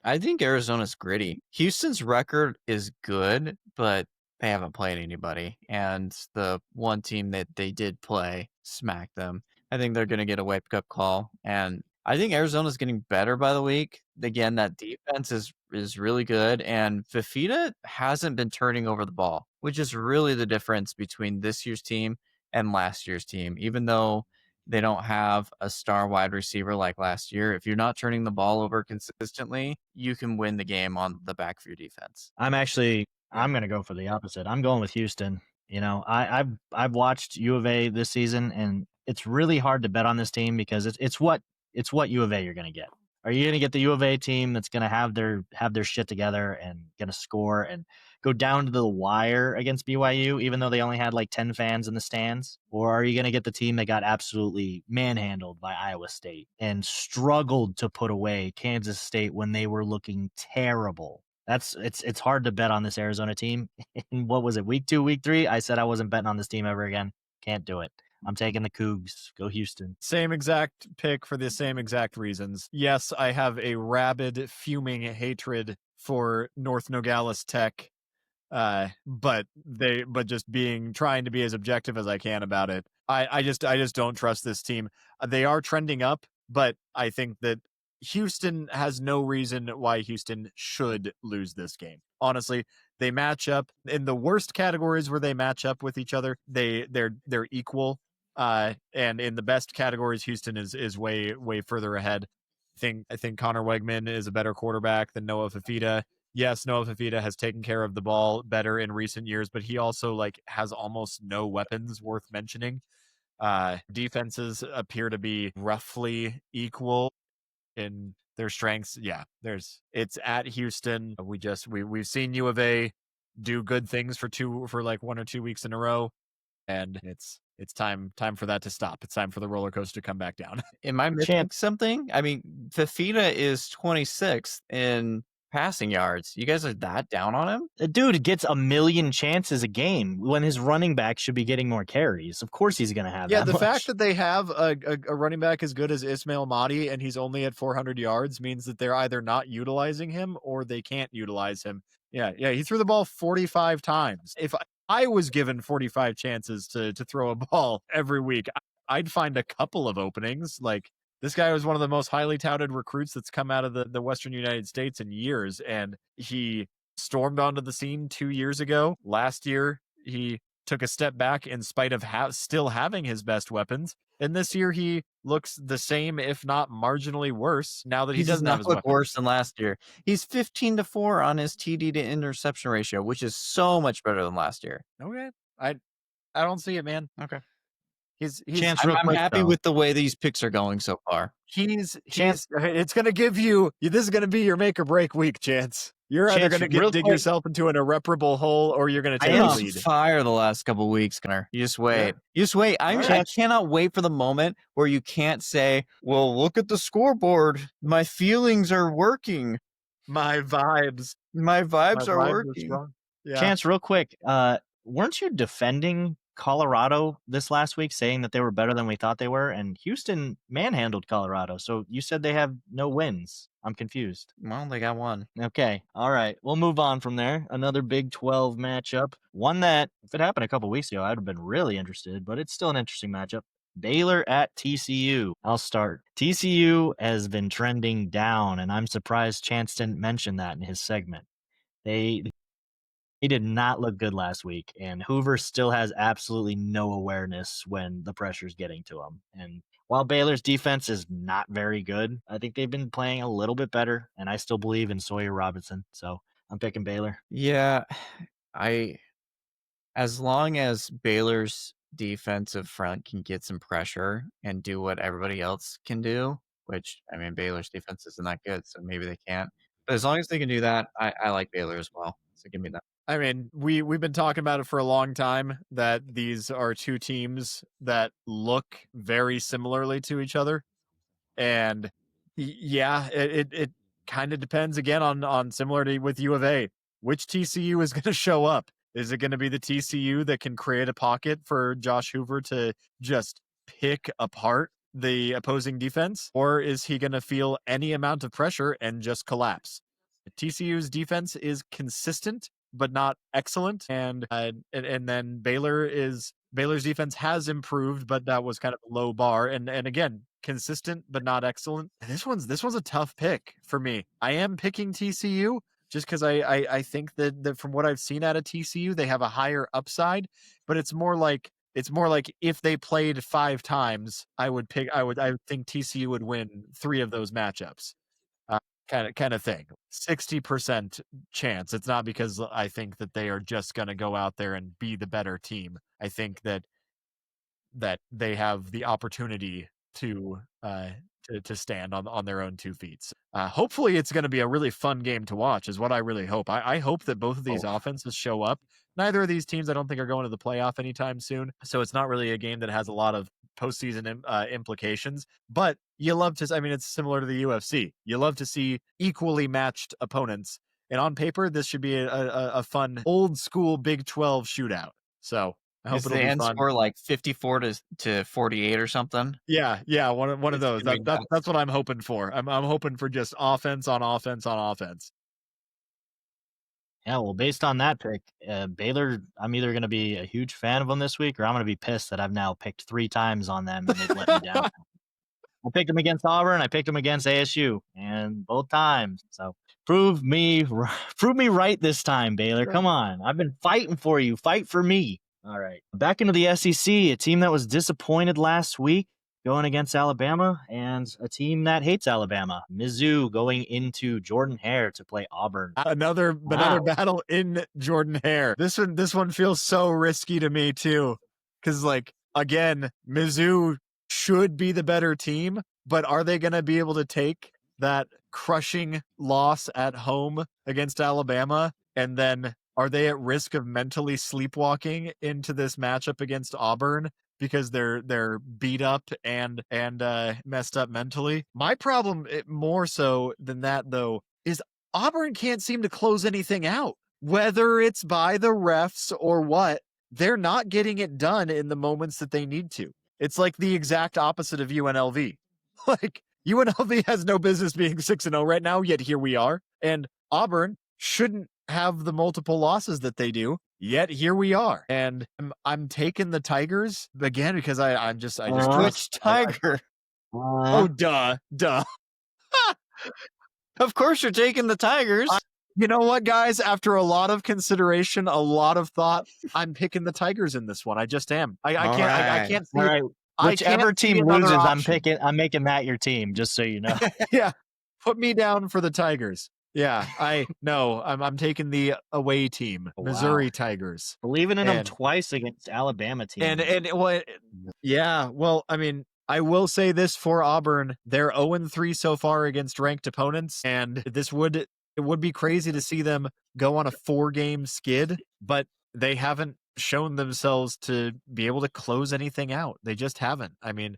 I think Arizona's gritty. Houston's record is good, but they haven't played anybody. And the one team that they did play smacked them. I think they're going to get a wake-up call. And I think Arizona's getting better by the week. Again, that defense is really good. And Fifita hasn't been turning over the ball, which is really the difference between this year's team and last year's team. Even though they don't have a star wide receiver like last year, if you're not turning the ball over consistently, you can win the game on the back of your defense. I'm going to go for the opposite. I'm going with Houston. I've watched U of A this season, and it's really hard to bet on this team because it's what U of A you're going to get. Are you going to get the U of A team that's going to have their shit together and going to score and go down to the wire against BYU, even though they only had like 10 fans in the stands? Or are you going to get the team that got absolutely manhandled by Iowa State and struggled to put away Kansas State when they were looking terrible? It's hard to bet on this Arizona team. And what was it, week 2, week 3? I said I wasn't betting on this team ever again. Can't do it. I'm taking the Cougs. Go Houston. Same exact pick for the same exact reasons. Yes, I have a rabid, fuming hatred for North Nogales Tech, but just trying to be as objective as I can about it. I just don't trust this team. They are trending up, but I think that Houston has no reason why Houston should lose this game. Honestly, they match up in the worst categories where they match up with each other. They're equal. And in the best categories, Houston is way further ahead. I think Connor Wegman is a better quarterback than Noah Fafita. Yes, Noah Fafita has taken care of the ball better in recent years, but he also like has almost no weapons worth mentioning. Defenses appear to be roughly equal in their strengths. Yeah, it's at Houston. We've seen U of A do good things for like 1 or 2 weeks in a row, and it's time for that to stop. It's time for the roller coaster to come back down. Am I missing something? I mean, Fafita is 26th in passing yards. You guys are that down on him? The dude gets a million chances a game when his running back should be getting more carries. Of course he's going to have Yeah, that the much. fact that they have a running back as good as Ismail Mahdi and he's only at 400 yards means that they're either not utilizing him or they can't utilize him. Yeah, he threw the ball 45 times. If I was given 45 chances to throw a ball every week, I'd find a couple of openings. Like, this guy was one of the most highly touted recruits that's come out of the Western United States in years, and he stormed onto the scene 2 years ago. Last year, he took a step back in spite of still having his best weapons. And this year, he looks the same, if not marginally worse, now that he doesn't have his look weapons. worse than last year. He's 15-4 on his TD to interception ratio, which is so much better than last year. Okay, I don't see it, man. Okay. I'm happy with the way these picks are going so far. It's going to give you, this is going to be your make or break week, Chance. You're either going to dig yourself into an irreparable hole or you're going to take a lead. Fire the last couple of weeks, Connor. You just wait. I cannot wait for the moment where you can't say, well, look at the scoreboard. My feelings are working. My vibes are working. Yeah. Chance, real quick, weren't you defending Colorado this last week, saying that they were better than we thought they were? And Houston manhandled Colorado. So you said they have no wins. I'm confused. Well, they got one. Okay. All right. We'll move on from there. Another Big 12 matchup. One that, if it happened a couple weeks ago, I'd have been really interested, but it's still an interesting matchup. Baylor at TCU. I'll start. TCU has been trending down, and I'm surprised Chance didn't mention that in his segment. They did not look good last week, and Hoover still has absolutely no awareness when the pressure's getting to him. And while Baylor's defense is not very good, I think they've been playing a little bit better, and I still believe in Sawyer Robinson, so I'm picking Baylor. Yeah, as long as Baylor's defensive front can get some pressure and do what everybody else can do, which, I mean, Baylor's defense isn't that good, so maybe they can't. But as long as they can do that, I like Baylor as well. So give me that. I mean, we've been talking about it for a long time that these are two teams that look very similarly to each other. And yeah, it kind of depends again on similarity with U of A. Which TCU is going to show up? Is it going to be the TCU that can create a pocket for Josh Hoover to just pick apart the opposing defense? Or is he going to feel any amount of pressure and just collapse? TCU's defense is consistent, but not excellent. And then Baylor's defense has improved, but that was kind of a low bar. And again, consistent, but not excellent. This one's a tough pick for me. I am picking TCU just because I think that from what I've seen out of TCU, they have a higher upside, but it's more like if they played 5 times, I would think TCU would win 3 of those matchups. Kind of thing. 60% chance. It's not because I think that they are just going to go out there and be the better team. I think that they have the opportunity to stand on their own 2 feet. Hopefully it's going to be a really fun game to watch is what I really hope. I hope that both of these offenses show up. Neither of these teams I don't think are going to the playoff anytime soon. So it's not really a game that has a lot of postseason implications, but you love to, I mean, it's similar to the UFC. You love to see equally matched opponents. And on paper, this should be a fun old school Big 12 shootout. So I hope Is it'll the be end fun. score like 54 to 48 or something? Yeah, one of those. That's what I'm hoping for. I'm hoping for just offense on offense on offense. Yeah, well, based on that pick, Baylor, I'm either going to be a huge fan of them this week, or I'm going to be pissed that I've now picked 3 times on them and they've let me down. I picked them against Auburn, I picked them against ASU, and both times. So prove me right this time, Baylor. Come on, I've been fighting for you. Fight for me. All right, back into the SEC, a team that was disappointed last week going against Alabama, and a team that hates Alabama. Mizzou going into Jordan-Hare to play Auburn. Another battle in Jordan-Hare. This one feels so risky to me too, because like again, Mizzou should be the better team, but are they going to be able to take that crushing loss at home against Alabama, and then are they at risk of mentally sleepwalking into this matchup against Auburn because they're beat up and messed up mentally? My problem, more so than that though, is Auburn can't seem to close anything out, whether it's by the refs or what. They're not getting it done in the moments that they need to. It's like the exact opposite of UNLV. Like UNLV has no business being 6-0 right now, yet here we are. And Auburn shouldn't have the multiple losses that they do, yet here we are. And I'm taking the Tigers again because I just Which Tiger? Oh, duh. Of course you're taking the Tigers. You know what, guys? After a lot of consideration, a lot of thought, I'm picking the Tigers in this one. I just am. I can't see. All right. Whichever team loses, I'm making that your team, just so you know. Yeah. Put me down for the Tigers. Yeah, I'm taking the away team, Missouri Tigers. Believing in them twice against Alabama team. Well, I mean, I will say this for Auburn, they're 0-3 so far against ranked opponents, and it would be crazy to see them go on a 4-game skid, but they haven't shown themselves to be able to close anything out. They just haven't. I mean,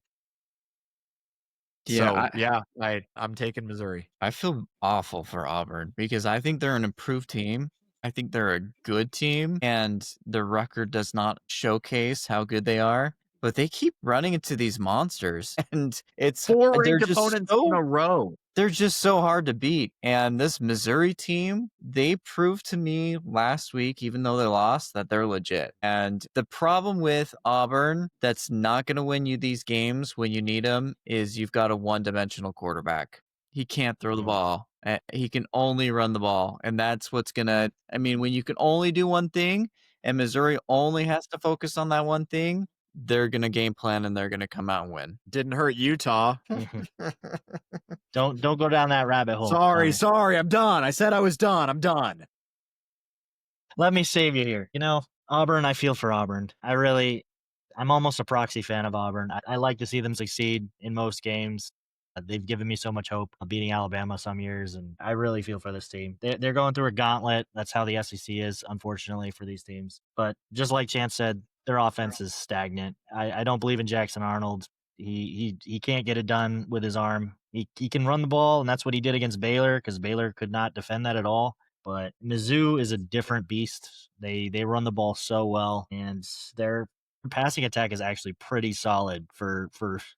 I'm taking Missouri. I feel awful for Auburn because I think they're an improved team. I think they're a good team, and their record does not showcase how good they are. But they keep running into these monsters, and it's 4 ranked opponents in a row. They're just so hard to beat. And this Missouri team, they proved to me last week, even though they lost, that they're legit. And the problem with Auburn that's not going to win you these games when you need them is you've got a one-dimensional quarterback. He can't throw the ball. He can only run the ball. And that's what's going to, when you can only do one thing and Missouri only has to focus on that one thing, they're going to game plan and they're going to come out and win. Didn't hurt Utah. Don't go down that rabbit hole. Sorry. I'm done. I said I was done. I'm done. Let me save you here. Auburn, I feel for Auburn. I'm almost a proxy fan of Auburn. I like to see them succeed in most games. They've given me so much hope of beating Alabama some years, and I really feel for this team. They're going through a gauntlet. That's how the SEC is, unfortunately, for these teams. But just like Chance said, their offense is stagnant. I don't believe in Jackson Arnold. He can't get it done with his arm. He can run the ball, and that's what he did against Baylor because Baylor could not defend that at all. But Mizzou is a different beast. They run the ball so well, and their passing attack is actually pretty solid for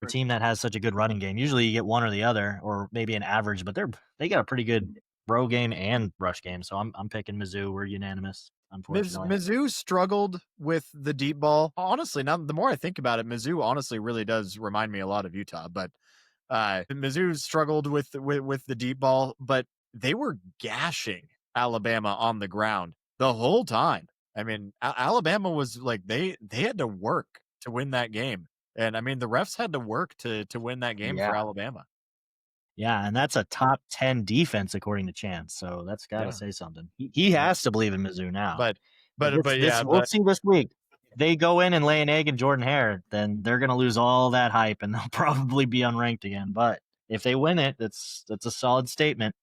a team that has such a good running game. Usually you get one or the other, or maybe an average, but they got a pretty good throw game and rush game. So I'm picking Mizzou. We're unanimous. Unfortunately, Mizzou struggled with the deep ball. Honestly, now the more I think about it, Mizzou honestly really does remind me a lot of Utah. But Mizzou struggled with the deep ball, but they were gashing Alabama on the ground the whole time. Alabama was like they had to work to win that game, and the refs had to work to win that game for Alabama. Yeah, and that's a top 10 defense according to Chance, so that's got to say something. He has to believe in Mizzou now. But we'll see this week. If they go in and lay an egg in Jordan-Hare, then they're going to lose all that hype, and they'll probably be unranked again. But if they win it, that's a solid statement.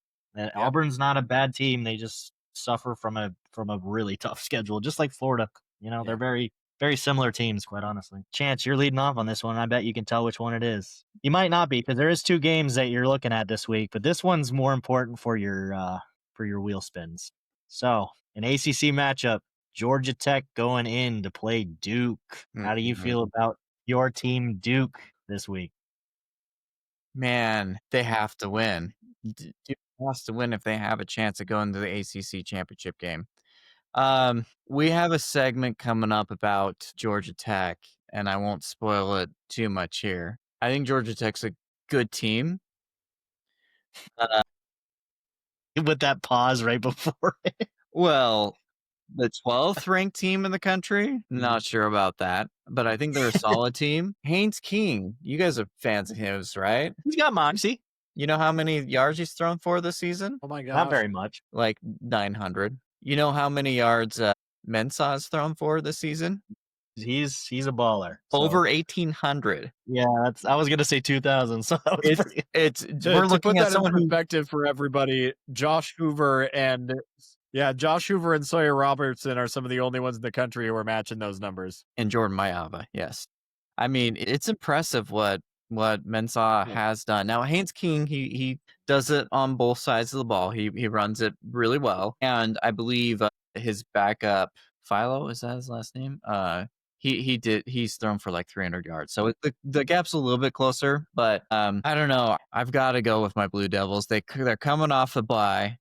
Auburn's not a bad team. They just suffer from a really tough schedule, just like Florida. They're very, very similar teams, quite honestly. Chance, you're leading off on this one. I bet you can tell which one it is. You might not be, because there is 2 games that you're looking at this week, but this one's more important for your wheel spins. So, an ACC matchup, Georgia Tech going in to play Duke. How do you feel about your team, Duke, this week? Man, they have to win. Duke has to win if they have a chance of going to the ACC championship game. We have a segment coming up about Georgia Tech, and I won't spoil it too much here. I think Georgia Tech's a good team. With that pause right before it. Well, the 12th ranked team in the country. Not sure about that, but I think they're a solid team. Haynes King, you guys are fans of his, right? He's got moxie. You know how many yards he's thrown for this season? Oh my gosh. Not very much. Like 900. You know how many yards Mensah has thrown for this season? He's a baller. So, Over 1,800. yeah, I was gonna say 2,000. So that was pretty. We're To looking put at that someone in who perspective for everybody, Josh Hoover and Sawyer Robertson are some of the only ones in the country who are matching those numbers. and Jordan Mayava, yes. I mean, it's impressive what Mensah has done. Now, Haynes King, he does it on both sides of the ball. He runs it really well, and I believe his backup Philo, is that his last name? He's thrown for like 300 yards, so the gap's a little bit closer. But I don't know. I've got to go with my Blue Devils. They're coming off the bye.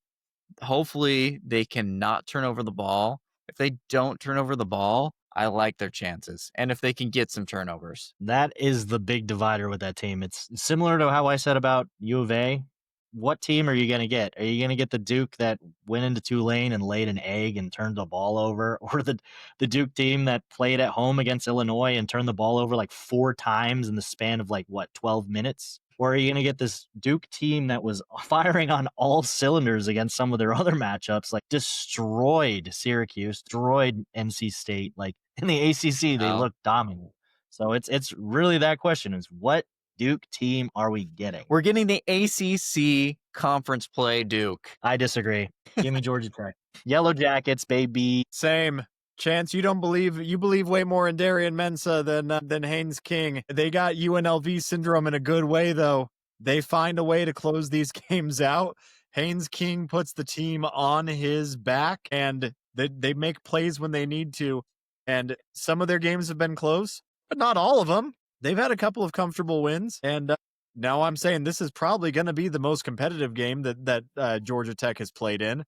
Hopefully, they cannot turn over the ball. If they don't turn over the ball, I like their chances. And if they can get some turnovers. That is the big divider with that team. It's similar to how I said about U of A. What team are you going to get? Are you going to get the Duke that went into Tulane and laid an egg and turned the ball over? Or the Duke team that played at home against Illinois and turned the ball over like 4 times in the span of 12 minutes? Or are you going to get this Duke team that was firing on all cylinders against some of their other matchups, like destroyed Syracuse, destroyed NC State? Like in the ACC, they look dominant. So it's really that question is what Duke team are we getting? We're getting the ACC conference play Duke. I disagree. Give me Georgia Tech. Yellow Jackets, baby. Same. Chance, you believe way more in Darian Mensah than Haynes King. They got UNLV syndrome in a good way, though. They find a way to close these games out. Haynes King puts the team on his back, and they make plays when they need to. And some of their games have been close, but not all of them. They've had a couple of comfortable wins, and now I'm saying this is probably going to be the most competitive game that Georgia Tech has played in.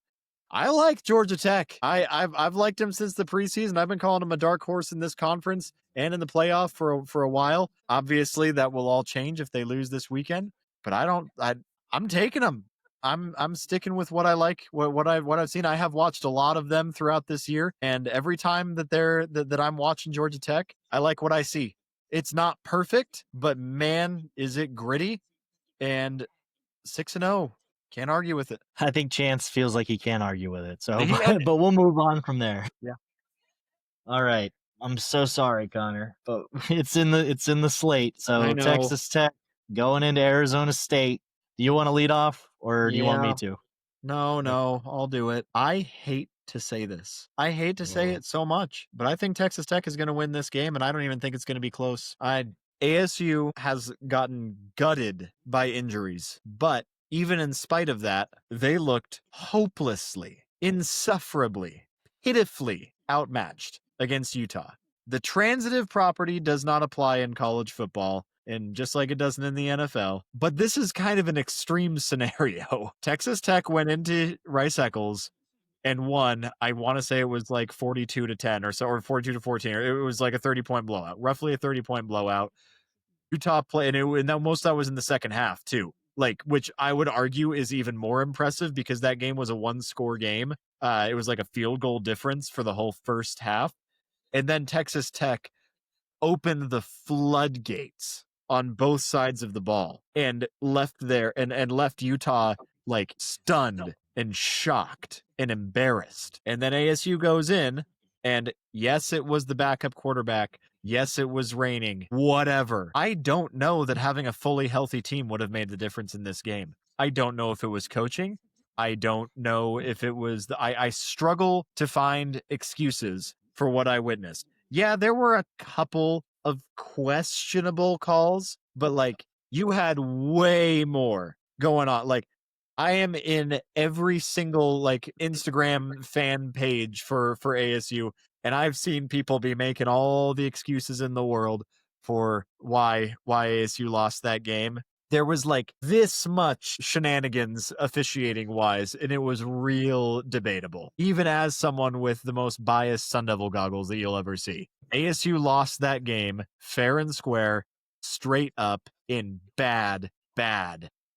I like Georgia Tech. I've liked him since the preseason. I've been calling him a dark horse in this conference and in the playoff for a while. Obviously, that will all change if they lose this weekend. But I'm taking them. I'm sticking with what I like, what I've seen. I have watched a lot of them throughout this year, and every time that I'm watching Georgia Tech, I like what I see. It's not perfect, but man, is it gritty and 6-0. Can't argue with it. I think Chance feels like he can't argue with it. So, Yeah. but we'll move on from there. Yeah. All right. I'm so sorry, Connor, but it's in the slate. I So know. Texas Tech going into Arizona State. Do you want to lead off, or do you want me Yeah. to? No, I'll do it. I hate to say this. I hate to say it so much, but I think Texas Tech is going to win this game, and I don't even think it's going to be close. ASU has gotten gutted by injuries, but even in spite of that, they looked hopelessly, insufferably, pitifully outmatched against Utah. The transitive property does not apply in college football, and just like it doesn't in the NFL. But this is kind of an extreme scenario. Texas Tech went into Rice-Eccles and won. I want to say it was like 42-10 or so, or 42-14. Or it was like a 30-point blowout, roughly a 30-point blowout. Utah played, and most of that was in the second half too. Which I would argue is even more impressive because that game was a 1-score game. It was like a field goal difference for the whole first half. And then Texas Tech opened the floodgates on both sides of the ball and left Utah stunned and shocked and embarrassed. And then ASU goes in, and yes, it was the backup quarterback. Yes, it was raining. Whatever. I don't know that having a fully healthy team would have made the difference in this game. I don't know if it was coaching. I don't know if it was I struggle to find excuses for what I witnessed. Yeah, there were a couple of questionable calls, but you had way more going on. I am in every single Instagram fan page for ASU, and I've seen people be making all the excuses in the world for why ASU lost that game. There was this much shenanigans officiating wise, and it was real debatable, even as someone with the most biased Sun Devil goggles that you'll ever see. ASU lost that game fair and square, straight up, in bad,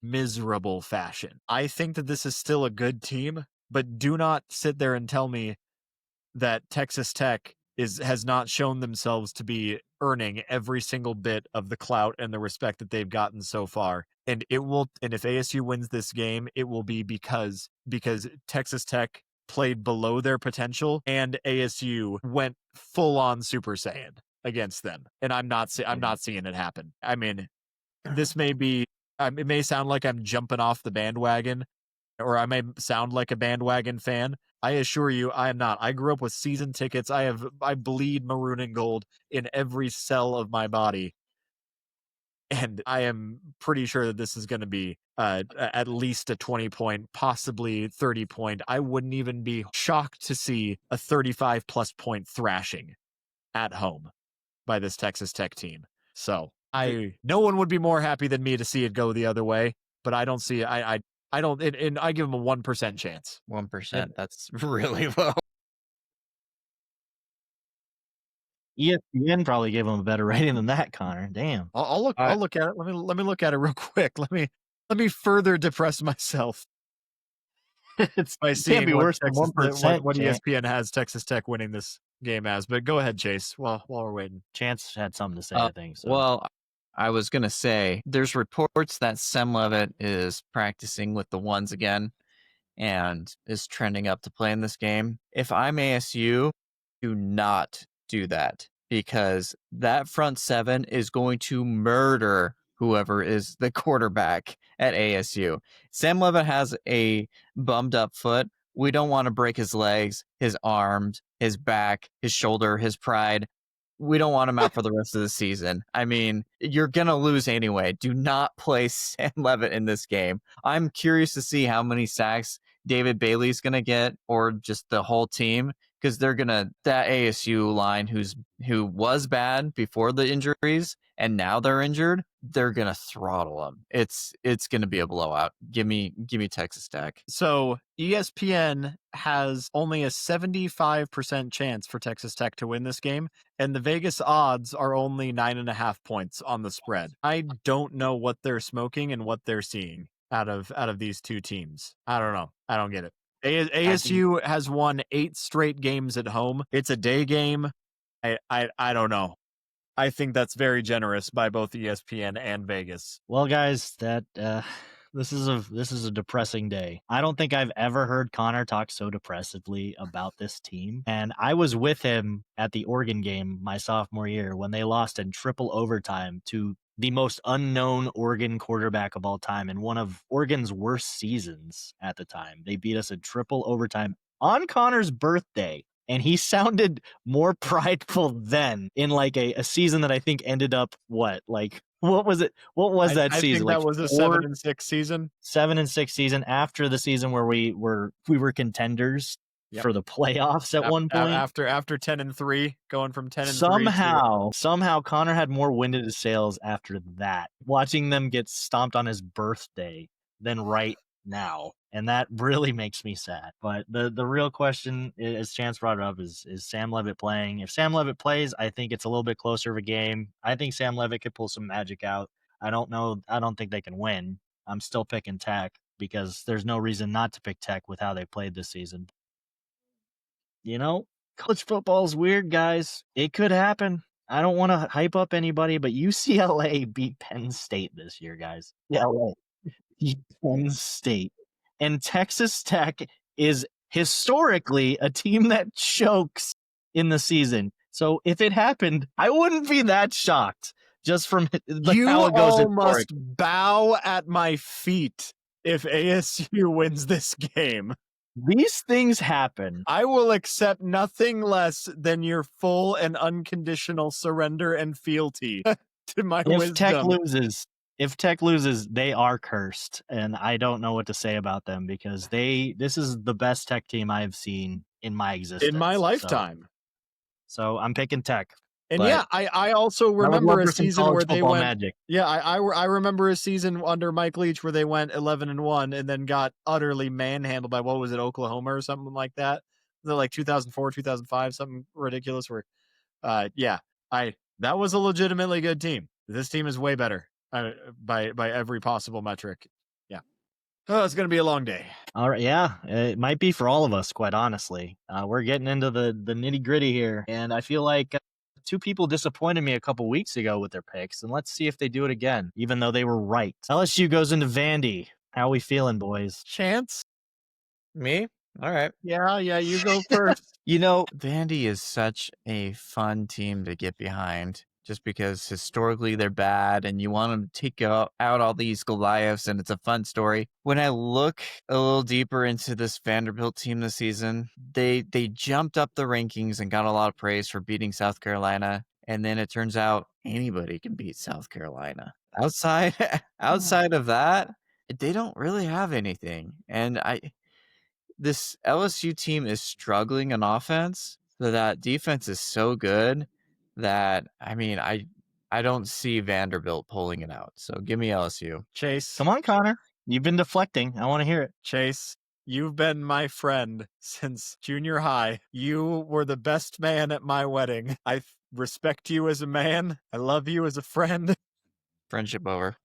miserable fashion. I think that this is still a good team, but do not sit there and tell me that Texas Tech has not shown themselves to be earning every single bit of the clout and the respect that they've gotten so far. And if ASU wins this game, it will be because Texas Tech played below their potential and ASU went full on Super Saiyan against them. And I'm not seeing it happen. I mean, this may be it may sound like I'm jumping off the bandwagon, or I may sound like a bandwagon fan. I assure you, I am not. I grew up with season tickets. I bleed maroon and gold in every cell of my body. And I am pretty sure that this is going to be at least a 20-point, possibly 30-point. I wouldn't even be shocked to see a 35-plus point thrashing at home by this Texas Tech team. So no one would be more happy than me to see it go the other way. But I don't see. I don't. And I give them a 1% chance. 1%. That's really low. ESPN probably gave him a better rating than that, Connor. Damn. I'll look at it. Let me look at it real quick. Let me further depress myself by seeing can't be worse than 1%. What ESPN has Texas Tech winning this game as. But go ahead, Chase. While we're waiting, Chance had something to say. I think so. Well, I was gonna say there's reports that Sam Levitt is practicing with the ones again and is trending up to play in this game. If I'm ASU, do not do that, because that front seven is going to murder whoever is the quarterback at ASU. Sam Levitt has a bummed up foot. We don't want to break his legs, his arms, his back, his shoulder, his pride. We don't want him out for the rest of the season. I mean, you're going to lose anyway. Do not play Sam Levitt in this game. I'm curious to see how many sacks David Bailey's going to get, or just the whole team, because they're going to, that ASU line who was bad before the injuries and now they're injured, they're going to throttle them. It's going to be a blowout. Give me Texas Tech. So ESPN has only a 75% chance for Texas Tech to win this game, and the Vegas odds are only 9.5 points on the spread. I don't know what they're smoking and what they're seeing out of these two teams. I don't know. I don't get it. ASU has won 8 straight games at home. It's a day game. I don't know. I think that's very generous by both ESPN and Vegas. Well, guys, that this is a depressing day. I don't think I've ever heard Connor talk so depressively about this team. And I was with him at the Oregon game my sophomore year when they lost in triple overtime to the most unknown Oregon quarterback of all time in one of Oregon's worst seasons at the time. They beat us in triple overtime on Connor's birthday. And he sounded more prideful then in like a season that I think ended up what was it? What was that season? I think that was a 7-6 season. 7-6 season after the season where we were contenders for the playoffs at one point. After 10-3, going from 10-3. Somehow Connor had more wind in his sails after that. Watching them get stomped on his birthday than right now. And that really makes me sad. But the real question, as Chance brought it up, is Sam Levitt playing? If Sam Levitt plays, I think it's a little bit closer of a game. I think Sam Levitt could pull some magic out. I don't know. I don't think they can win. I'm still picking Tech because there's no reason not to pick Tech with how they played this season. You know, college football is weird, guys. It could happen. I don't want to hype up anybody, but UCLA beat Penn State this year, guys. UCLA beat Penn State. And Texas Tech is historically a team that chokes in the season. So if it happened, I wouldn't be that shocked just from how it goes. You all must bow at my feet if ASU wins this game. These things happen. I will accept nothing less than your full and unconditional surrender and fealty to my wisdom. If Tech loses, they are cursed, and I don't know what to say about them because this is the best Tech team I've seen in my existence. In my lifetime. So I'm picking Tech. And yeah, I also remember a season where they went magic. Yeah, I remember a season under Mike Leach where they went 11-1 and then got utterly manhandled by what was it, Oklahoma or something like that. Was it like 2004, 2005, something ridiculous where that was a legitimately good team. This team is way better. By every possible metric. Yeah. Oh, it's going to be a long day. All right, yeah, it might be for all of us, quite honestly. We're getting into the nitty gritty here, and I feel like two people disappointed me a couple weeks ago with their picks, and let's see if they do it again, even though they were right. LSU goes into Vandy. How we feeling, boys? Chance? Me? All right. Yeah, you go first. You know, Vandy is such a fun team to get behind just because historically they're bad and you want them to take out all these Goliaths and it's a fun story. When I look a little deeper into this Vanderbilt team this season, they jumped up the rankings and got a lot of praise for beating South Carolina. And then it turns out anybody can beat South Carolina. Outside of that, they don't really have anything. And this LSU team is struggling on offense, so that defense is so good that I don't see Vanderbilt pulling it out. So give me LSU. Chase. Come on, Connor. You've been deflecting. I want to hear it. Chase, you've been my friend since junior high. You were the best man at my wedding. I respect you as a man. I love you as a friend. Friendship over.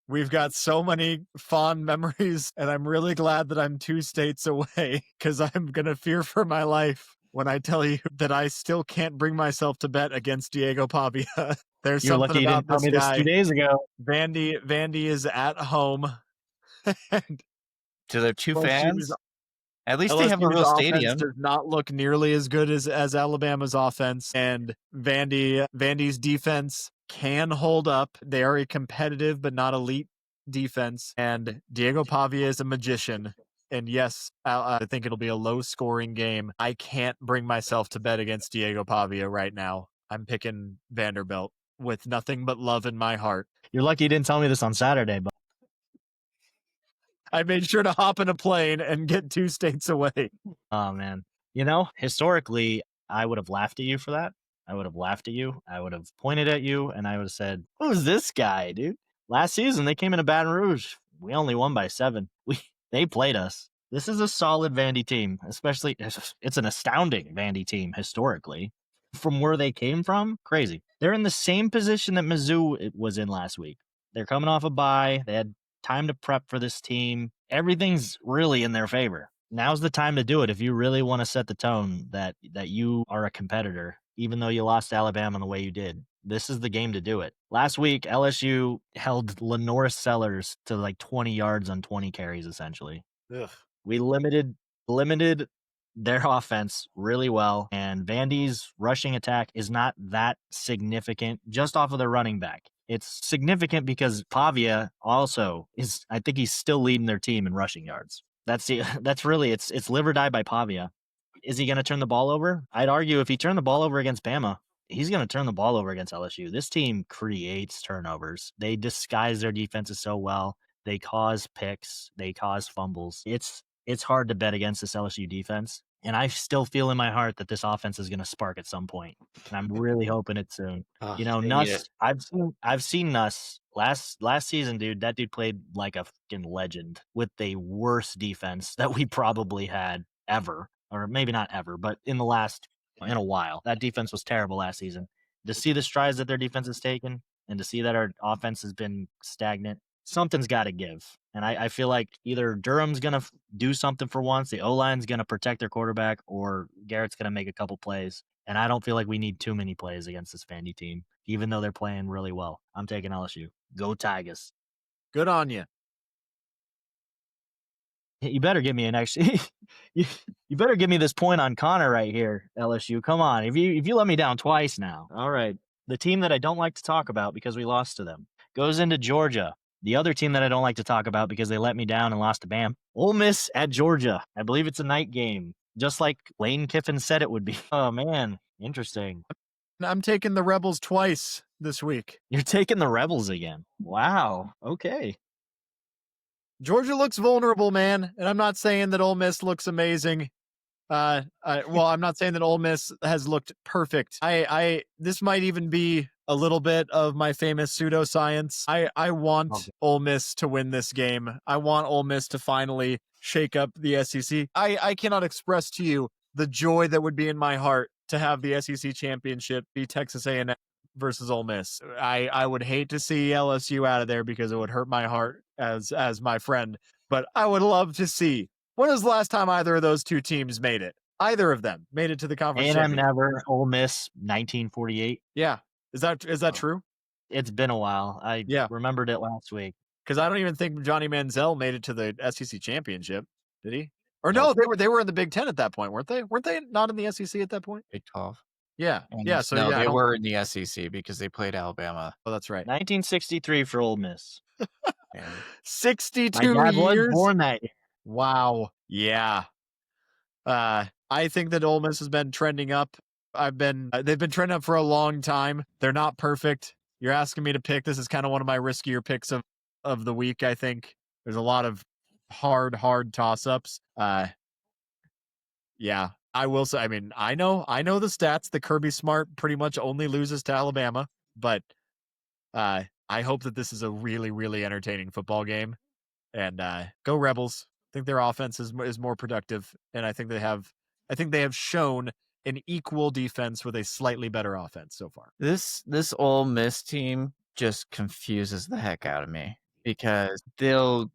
We've got so many fond memories, and I'm really glad that I'm 2 states away because I'm going to fear for my life when I tell you that I still can't bring myself to bet against Diego Pavia. There's You're something lucky you about didn't tell this me this guy. 2 days ago. Vandy is at home. And To their two LSU's fans, at least they have a real LSU's stadium. offense does not look nearly as good as Alabama's offense, and Vandy's defense can hold up. They are a competitive but not elite defense, and Diego Pavia is a magician. And yes, I think it'll be a low-scoring game. I can't bring myself to bet against Diego Pavia right now. I'm picking Vanderbilt with nothing but love in my heart. You're lucky you didn't tell me this on Saturday, but I made sure to hop in a plane and get 2 states away. oh man. You know, historically, I would have laughed at you for that. I would have laughed at you. I would have pointed at you and I would have said, "Who's this guy, dude?" Last season they came into Baton Rouge. We only won by 7. They played us. This is a solid Vandy team, especially it's an astounding Vandy team historically. From where they came from, crazy. They're in the same position that Mizzou was in last week. They're coming off a bye. They had time to prep for this team. Everything's really in their favor. Now's the time to do it if you really want to set the tone that you are a competitor, even though you lost to Alabama the way you did. This is the game to do it. Last week, LSU held Lenore Sellers to like 20 yards on 20 carries, essentially. Ugh. We limited their offense really well, and Vandy's rushing attack is not that significant just off of their running back. It's significant because Pavia also is, I think he's still leading their team in rushing yards. That's really, it's live or die by Pavia. Is he going to turn the ball over? I'd argue if he turned the ball over against Bama, he's going to turn the ball over against LSU. This team creates turnovers. They disguise their defenses so well. They cause picks. They cause fumbles. It's hard to bet against this LSU defense. And I still feel in my heart that this offense is going to spark at some point. And I'm really hoping it soon. You know, Nuss, I've seen Nuss last season, dude. That dude played like a fucking legend with the worst defense that we probably had ever, or maybe not ever, but in a while. That defense was terrible last season. To see the strides that their defense has taken and to see that our offense has been stagnant, something's got to give. And I feel like either Durham's going to do something for once, the O-line's going to protect their quarterback, or Garrett's going to make a couple plays. And I don't feel like we need too many plays against this Vandy team, even though they're playing really well. I'm taking LSU. Go Tigers. Good on you. You better give me an extra. you better give me this point on Connor right here, LSU. Come on. If you let me down twice now. All right. The team that I don't like to talk about because we lost to them goes into Georgia. The other team that I don't like to talk about because they let me down and lost to Bam. Ole Miss at Georgia. I believe it's a night game, just like Lane Kiffin said it would be. Oh, man. Interesting. I'm taking the Rebels twice this week. You're taking the Rebels again. Wow. Okay. Georgia looks vulnerable, man. And I'm not saying that Ole Miss looks amazing. I'm not saying that Ole Miss has looked perfect. This might even be a little bit of my famous pseudoscience. I want Ole Miss to win this game. I want Ole Miss to finally shake up the SEC. I cannot express to you the joy that would be in my heart to have the SEC championship be Texas A&M versus Ole Miss. I would hate to see LSU out of there because it would hurt my heart as my friend. But I would love to see, when was the last time either of those two teams made it? Either of them made it to the conference A&M championship. never, Ole Miss 1948. Yeah. Is that true? It's been a while. I remembered it last week. Because I don't even think Johnny Manziel made it to the SEC championship. Did he? Or no, they were in the Big Ten at that point, weren't they? Weren't they not in the SEC at that point? Big 12. Yeah. Yeah. So no, yeah, they were in the SEC because they played Alabama. Oh, that's right. 1963 for Ole Miss. 62 My dad years. was born that year. Wow. Yeah. I think that Ole Miss has been trending up. They've been trending up for a long time. They're not perfect. You're asking me to pick. This is kind of one of my riskier picks of the week. I think there's a lot of hard toss-ups. Yeah, I will say, I mean, I know the stats. The Kirby Smart pretty much only loses to Alabama, but I hope that this is a really, really entertaining football game. And go Rebels. I think their offense is more productive, and I think they have shown an equal defense with a slightly better offense so far. This Ole Miss team just confuses the heck out of me because they'll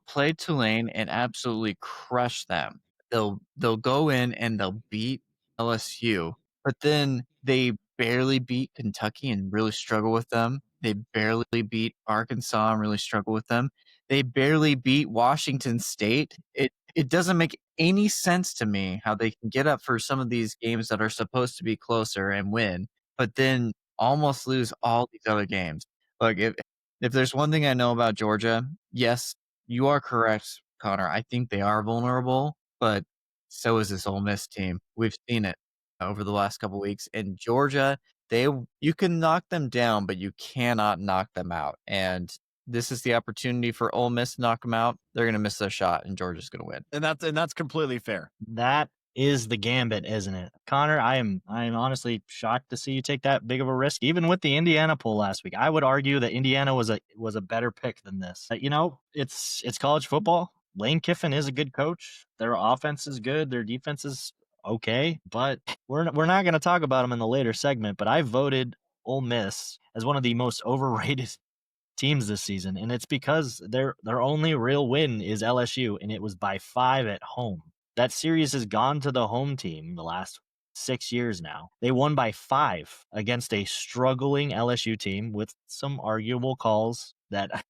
play Tulane and absolutely crush them. They'll go in and they'll beat LSU, but then they barely beat Kentucky and really struggle with them. They barely beat Arkansas and really struggle with them. They barely beat Washington State. It doesn't make any sense to me how they can get up for some of these games that are supposed to be closer and win, but then almost lose all these other games. Like if there's one thing I know about Georgia, yes, you are correct, Connor. I think they are vulnerable, but so is this Ole Miss team. We've seen it over the last couple of weeks. And Georgia, you can knock them down, but you cannot knock them out. And this is the opportunity for Ole Miss to knock them out. They're going to miss their shot, and Georgia's going to win. And that's completely fair. That is the gambit, isn't it, Connor? I am honestly shocked to see you take that big of a risk, even with the Indiana poll last week. I would argue that Indiana was a better pick than this. It's college football. Lane Kiffin is a good coach. Their offense is good. Their defense is okay, but we're not going to talk about them in the later segment. But I voted Ole Miss as one of the most overrated teams this season, and it's because their only real win is LSU, and it was by 5 at home. That series has gone to the home team the last 6 years now. They won by 5 against a struggling LSU team with some arguable calls that,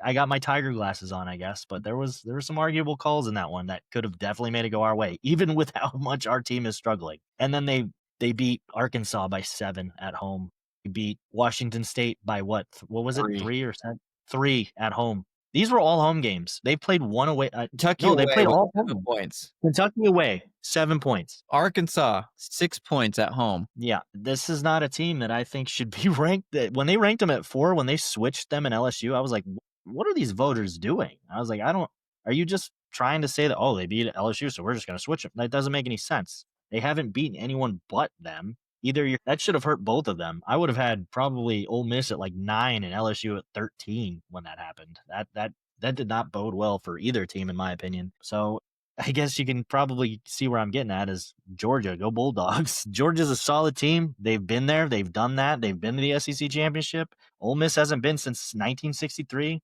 I got my Tiger glasses on, I guess, but there were some arguable calls in that one that could have definitely made it go our way, even with how much our team is struggling. And then they beat Arkansas by 7 at home. Beat Washington State by what was it? 3 or 7? 3 at home. These were all home games. They played one away. Kentucky away, they played all 7 points. Kentucky away, 7 points. Arkansas, 6 points at home. Yeah, this is not a team that I think should be ranked. When they ranked them at 4, when they switched them in LSU, I was like, what are these voters doing? I was like, are you just trying to say that, oh, they beat LSU, so we're just going to switch them? That doesn't make any sense. They haven't beaten anyone but them. That should have hurt both of them. I would have had probably Ole Miss at like 9 and LSU at 13 when that happened. That did not bode well for either team, in my opinion. So I guess you can probably see where I'm getting at is Georgia. Go Bulldogs. Georgia's a solid team. They've been there. They've done that. They've been to the SEC championship. Ole Miss hasn't been since 1963.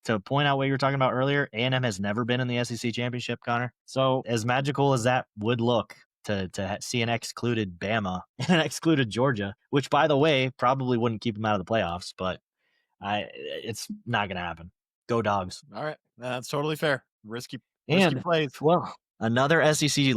To point out what you were talking about earlier, A&M has never been in the SEC championship, Connor. So as magical as that would look, to see an excluded Bama and an excluded Georgia, which, by the way, probably wouldn't keep them out of the playoffs, but it's not going to happen. Go Dogs. All right. That's totally fair. Risky plays. Well, another SEC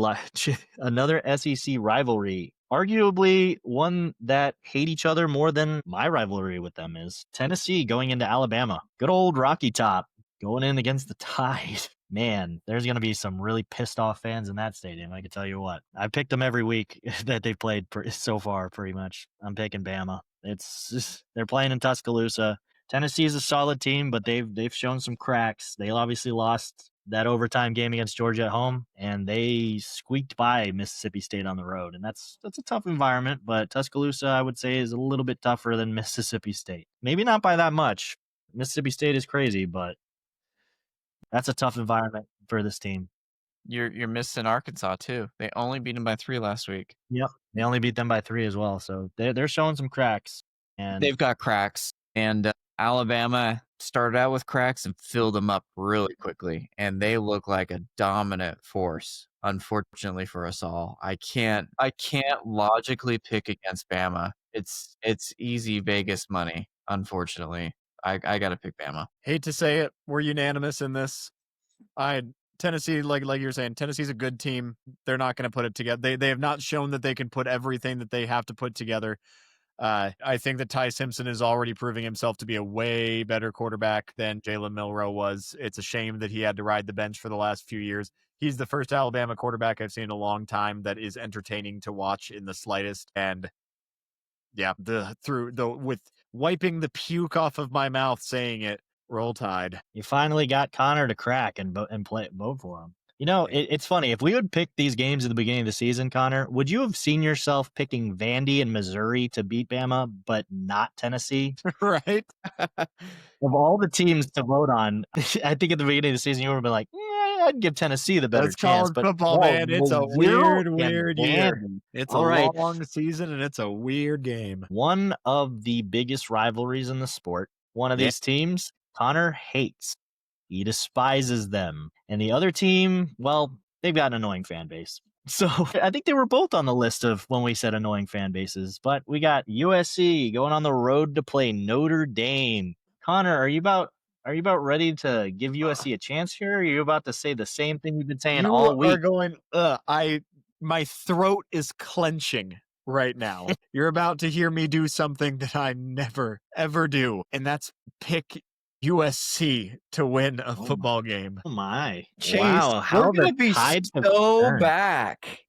rivalry, arguably one that hate each other more than my rivalry with them is Tennessee going into Alabama. Good old Rocky Top going in against the Tide. Man, there's going to be some really pissed off fans in that stadium. I can tell you what. I picked them every week that they've played so far, pretty much. I'm picking Bama. They're playing in Tuscaloosa. Tennessee is a solid team, but they've shown some cracks. They obviously lost that overtime game against Georgia at home, and they squeaked by Mississippi State on the road. And that's a tough environment, but Tuscaloosa, I would say, is a little bit tougher than Mississippi State. Maybe not by that much. Mississippi State is crazy, but that's a tough environment for this team. You're missing Arkansas too. They only beat them by 3 last week. Yep, they only beat them by 3 as well. So they're showing some cracks, and they've got cracks. And Alabama started out with cracks and filled them up really quickly, and they look like a dominant force. Unfortunately for us all, I can't logically pick against Bama. It's easy Vegas money. Unfortunately, I got to pick Bama. Hate to say it, we're unanimous in this. Tennessee, like you're saying, Tennessee's a good team. They're not going to put it together. They have not shown that they can put everything that they have to put together. I think that Ty Simpson is already proving himself to be a way better quarterback than Jalen Milroe was. It's a shame that he had to ride the bench for the last few years. He's the first Alabama quarterback I've seen in a long time that is entertaining to watch in the slightest. And yeah, with wiping the puke off of my mouth saying it, Roll Tide. You finally got Connor to crack and vote for him. You know, it's funny. If we would pick these games at the beginning of the season, Connor, would you have seen yourself picking Vandy and Missouri to beat Bama, but not Tennessee? Right? Of all the teams to vote on, I think at the beginning of the season, you would have been like, yeah, I'd give Tennessee the better That's chance. college But football, man. It's a weird year. Vandy. It's All a right. long season, and it's a weird game. One of the biggest rivalries in the sport. One of these teams, Connor hates. He despises them. And the other team, well, they've got an annoying fan base. So I think they were both on the list of when we said annoying fan bases. But we got USC going on the road to play Notre Dame. Connor, are you about ready to give USC a chance here? Or are you about to say the same thing you've been saying all week? You are going, my throat is clenching right now. You're about to hear me do something that I never, ever do. And that's pick USC to win a football game. Oh my. Chase, wow. How we're going to be so back.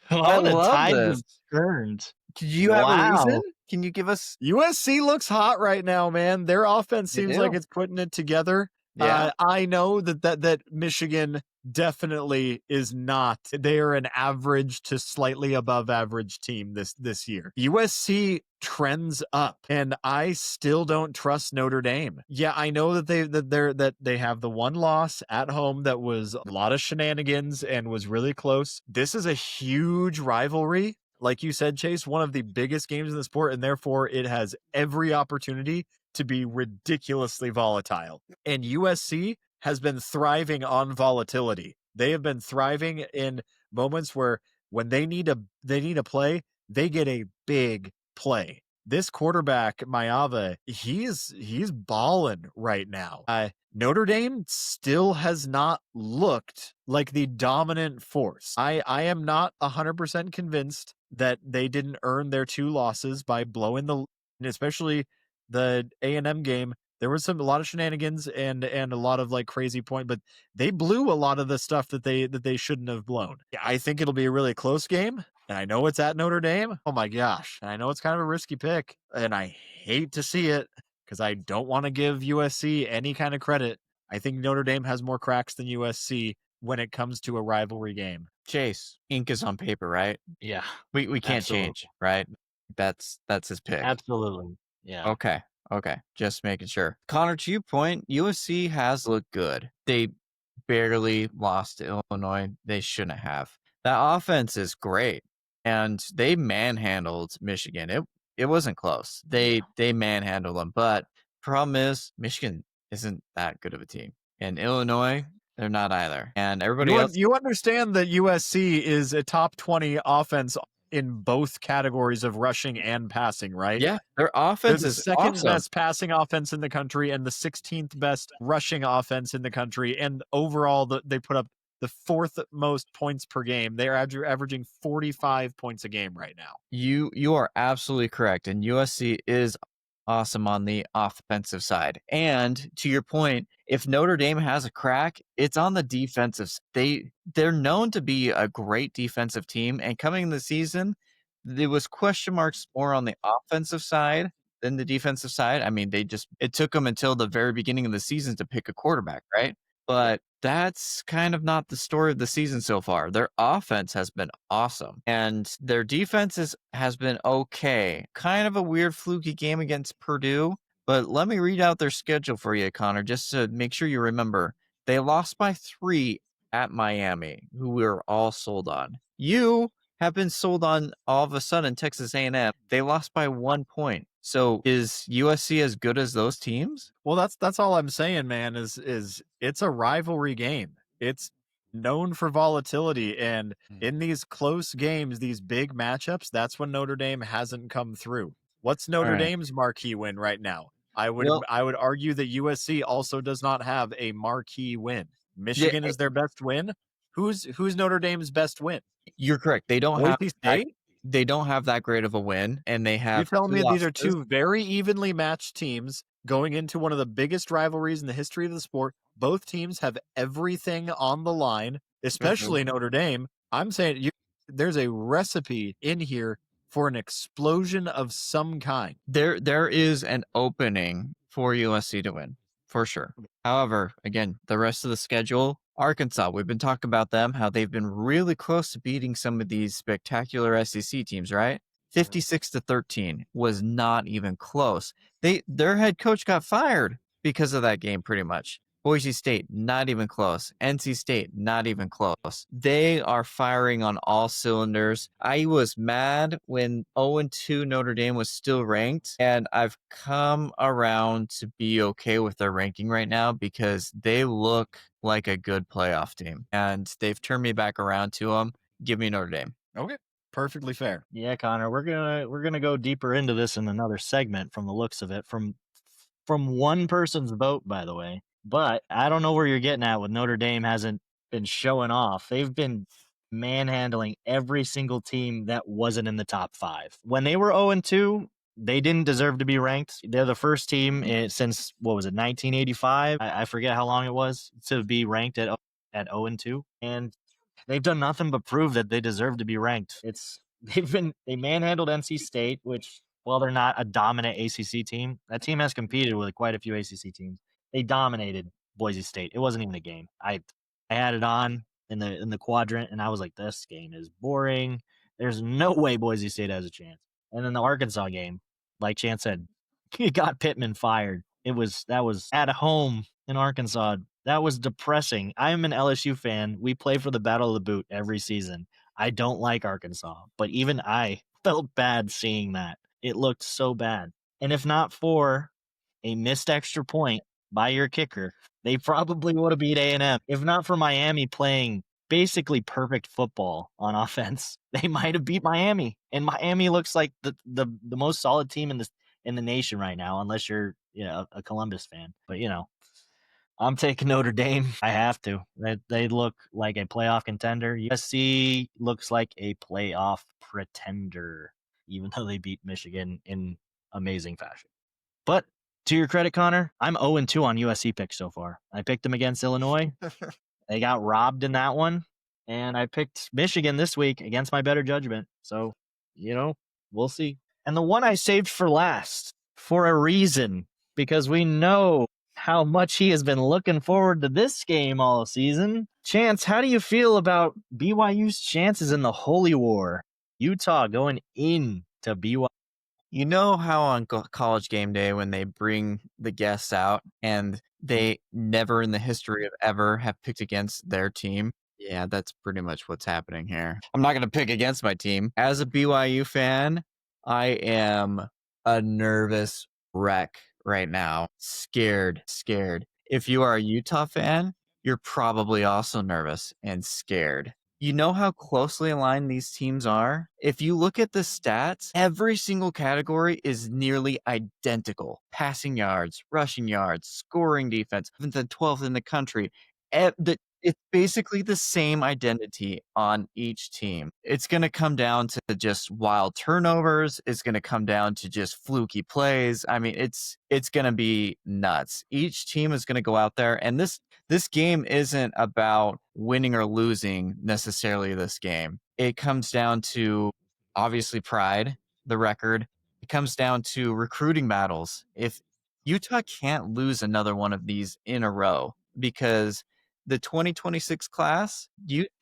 How the love tide this. was turned. Do you have a reason? Can you give us? USC looks hot right now, man. Their offense seems like it's putting it together. Yeah. I know that Michigan definitely is not. They are an average to slightly above average team this year. USC trends up, and I still don't trust Notre Dame. Yeah, I know that they have the one loss at home that was a lot of shenanigans and was really close. This is a huge rivalry. Like you said, Chase, one of the biggest games in the sport, and therefore it has every opportunity to be ridiculously volatile. And USC has been thriving on volatility. They have been thriving in moments where when they need a play, they get a big play. This quarterback, Maava, he's balling right now. Notre Dame still has not looked like the dominant force. I am not 100% convinced that they didn't earn their 2 losses by blowing especially the A&M game. There was a lot of shenanigans and a lot of like crazy point, but they blew a lot of the stuff that they shouldn't have blown. I think it'll be a really close game, and I know it's at Notre Dame. Oh my gosh. And I know it's kind of a risky pick, and I hate to see it because I don't want to give USC any kind of credit. I think Notre Dame has more cracks than USC when it comes to a rivalry game. Chase, ink is on paper, right? Yeah. We can't change, right? That's his pick. Absolutely. Yeah. Okay. Just making sure. Connor, to your point, USC has looked good. They barely lost to Illinois. They shouldn't have. That offense is great. And they manhandled Michigan. It wasn't close. They manhandled them. But problem is Michigan isn't that good of a team. And Illinois, they're not either. And everybody else. You understand that USC is a top 20 offense in both categories of rushing and passing, right? Yeah, their offense They're the is second awesome. best passing offense in the country and the 16th best rushing offense in the country. And overall, they put up the 4th most points per game. They're averaging 45 points a game right now. You are absolutely correct. And USC is awesome on the offensive side. And to your point, if Notre Dame has a crack, it's on the defensive. They're known to be a great defensive team. And coming in the season, there was question marks more on the offensive side than the defensive side. I mean, it took them until the very beginning of the season to pick a quarterback, right? But that's kind of not the story of the season so far. Their offense has been awesome, and their defense has been okay. Kind of a weird fluky game against Purdue, but let me read out their schedule for you, Connor, just to make sure you remember. They lost by 3 at Miami, who we were all sold on. You have been sold on all of a sudden Texas A&M. They lost by 1 point. So is USC as good as those teams? Well, that's all I'm saying, man, is it's a rivalry game. It's known for volatility, and in these close games, these big matchups, that's when Notre Dame hasn't come through. What's Notre right. Dame's marquee win right now? Well, I would argue that USC also does not have a marquee win. yeah, Michigan is their best win. Who's Notre Dame's best win? you're correct. They don't have Boise that, State? they don't have that great of a win, and they You're have telling 2 me these are losses. two very evenly matched teams going into one of the biggest rivalries in the history of the sport. Both teams have everything on the line, especially Notre Dame. I'm saying there's a recipe in here for an explosion of some kind. There is an opening for USC to win, for sure. However, again, the rest of the schedule, Arkansas, we've been talking about them, how they've been really close to beating some of these spectacular SEC teams, right? 56-13 was not even close. Their head coach got fired because of that game, pretty much. Boise State, not even close. NC State, not even close. They are firing on all cylinders. I was mad when 0-2 Notre Dame was still ranked, and I've come around to be okay with their ranking right now because they look like a good playoff team, and they've turned me back around to them. Give me Notre Dame. Okay. Perfectly fair. Yeah, Connor, we're gonna go deeper into this in another segment from the looks of it, from one person's vote, by the way. But I don't know where you're getting at with Notre Dame hasn't been showing off. They've been manhandling every single team that wasn't in the top 5. When they were 0-2, they didn't deserve to be ranked. They're the first team since, what was it, 1985? I forget how long it was to be ranked at 0-2, and they've done nothing but prove that they deserve to be ranked. They manhandled NC State, which, while they're not a dominant ACC team, that team has competed with quite a few ACC teams. They dominated Boise State. It wasn't even a game. I had it on in the quadrant, and I was like, this game is boring. There's no way Boise State has a chance. And then the Arkansas game, like Chance said, it got Pittman fired. That was at home in Arkansas. That was depressing. I am an LSU fan. We play for the Battle of the Boot every season. I don't like Arkansas, but even I felt bad seeing that. It looked so bad. And if not for a missed extra point by your kicker, they probably would have beat A&M. If not for Miami playing basically perfect football on offense, they might have beat Miami. And Miami looks like the most solid team in the nation right now, unless you're a Columbus fan. But I'm taking Notre Dame. I have to. They look like a playoff contender. USC looks like a playoff pretender, even though they beat Michigan in amazing fashion. But to your credit, Connor, I'm 0-2 on USC picks so far. I picked them against Illinois. They got robbed in that one. And I picked Michigan this week against my better judgment. So, we'll see. And the one I saved for last for a reason, because we know how much he has been looking forward to this game all season. Chance, how do you feel about BYU's chances in the Holy War? Utah going into BYU. You know how on College Game Day when they bring the guests out and they never in the history of ever have picked against their team? Yeah, that's pretty much what's happening here. I'm not going to pick against my team. As a BYU fan, I am a nervous wreck right now. Scared. If you are a Utah fan, you're probably also nervous and scared. You know how closely aligned these teams are? If you look at the stats, every single category is nearly identical. Passing yards, rushing yards, scoring defense, 7th and 12th in the country. It's basically the same identity on each team. It's going to come down to just wild turnovers. It's going to come down to just fluky plays. I mean, it's going to be nuts. Each team is going to go out there, and this game isn't about winning or losing necessarily this game. It comes down to, obviously, pride, the record. It comes down to recruiting battles. If Utah can't lose another one of these in a row, because the 2026 class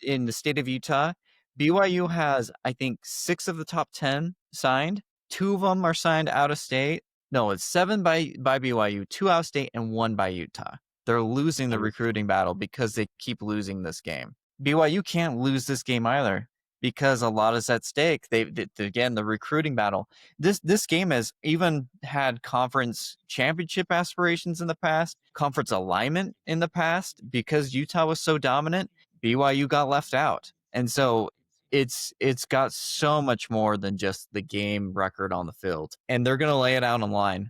in the state of Utah, BYU has, I think, 6 of the top 10 signed. 2 of them are signed out of state. No, it's 7 by BYU, 2 out of state, and 1 by Utah. They're losing the recruiting battle because they keep losing this game. BYU can't lose this game either. because a lot is at stake. Again, the recruiting battle. This game has even had conference championship aspirations in the past, conference alignment in the past, because Utah was so dominant. BYU got left out, and so it's got so much more than just the game record on the field, and they're gonna lay it out on line.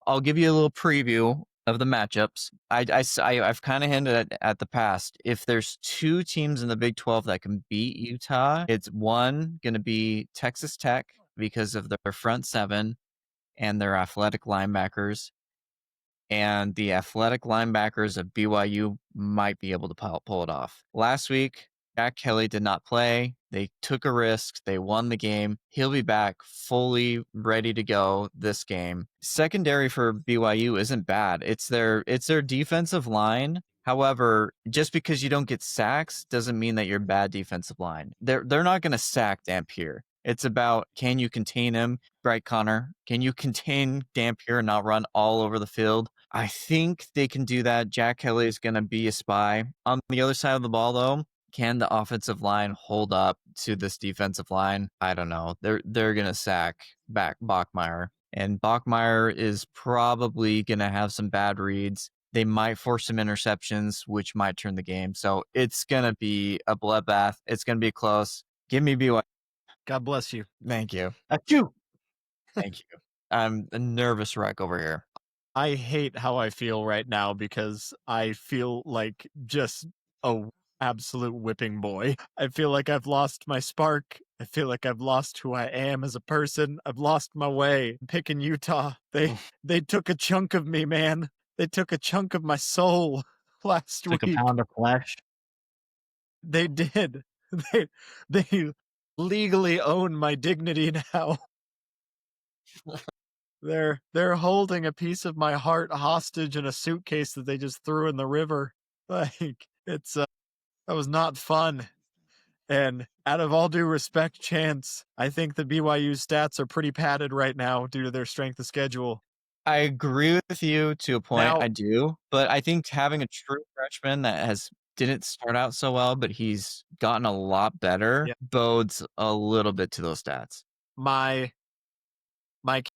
I'll give you a little preview of the matchups. I've kind of hinted at the past. If there's two teams in the Big 12 that can beat Utah, it's one going to be Texas Tech because of their front seven and their athletic linebackers. And the athletic linebackers of BYU might be able to pull it off. Last week, Jack Kelly did not play. They took a risk. They won the game. He'll be back fully ready to go this game. Secondary for BYU isn't bad. It's their defensive line. However, just because you don't get sacks doesn't mean that you're bad defensive line. They're not going to sack Dampier. It's about, can you contain him, right, Connor? Can you contain Dampier and not run all over the field? I think they can do that. Jack Kelly is going to be a spy. On the other side of the ball, though, can the offensive line hold up to this defensive line? I don't know. They're going to sack back Bachmeier. And Bachmeier is probably going to have some bad reads. They might force some interceptions, which might turn the game. So it's going to be a bloodbath. It's going to be close. Give me BYU. God bless you. Thank you. Achoo! Thank you. I'm a nervous wreck over here. I hate how I feel right now because I feel like just a absolute whipping boy. I feel like I've lost my spark. I feel like I've lost who I am as a person. I've lost my way. Picking Utah. They took a chunk of me, man. They took a chunk of my soul last Took week. a pound of flesh. They did. They legally own my dignity now. They're holding a piece of my heart hostage in a suitcase that they just threw in the river. Like, it's that was not fun. And out of all due respect, Chance, I think the BYU stats are pretty padded right now due to their strength of schedule. I agree with you to a point. Now- I do, but I think having a true freshman that didn't start out so well, but he's gotten a lot better, Yeah. bodes a little bit to those stats. My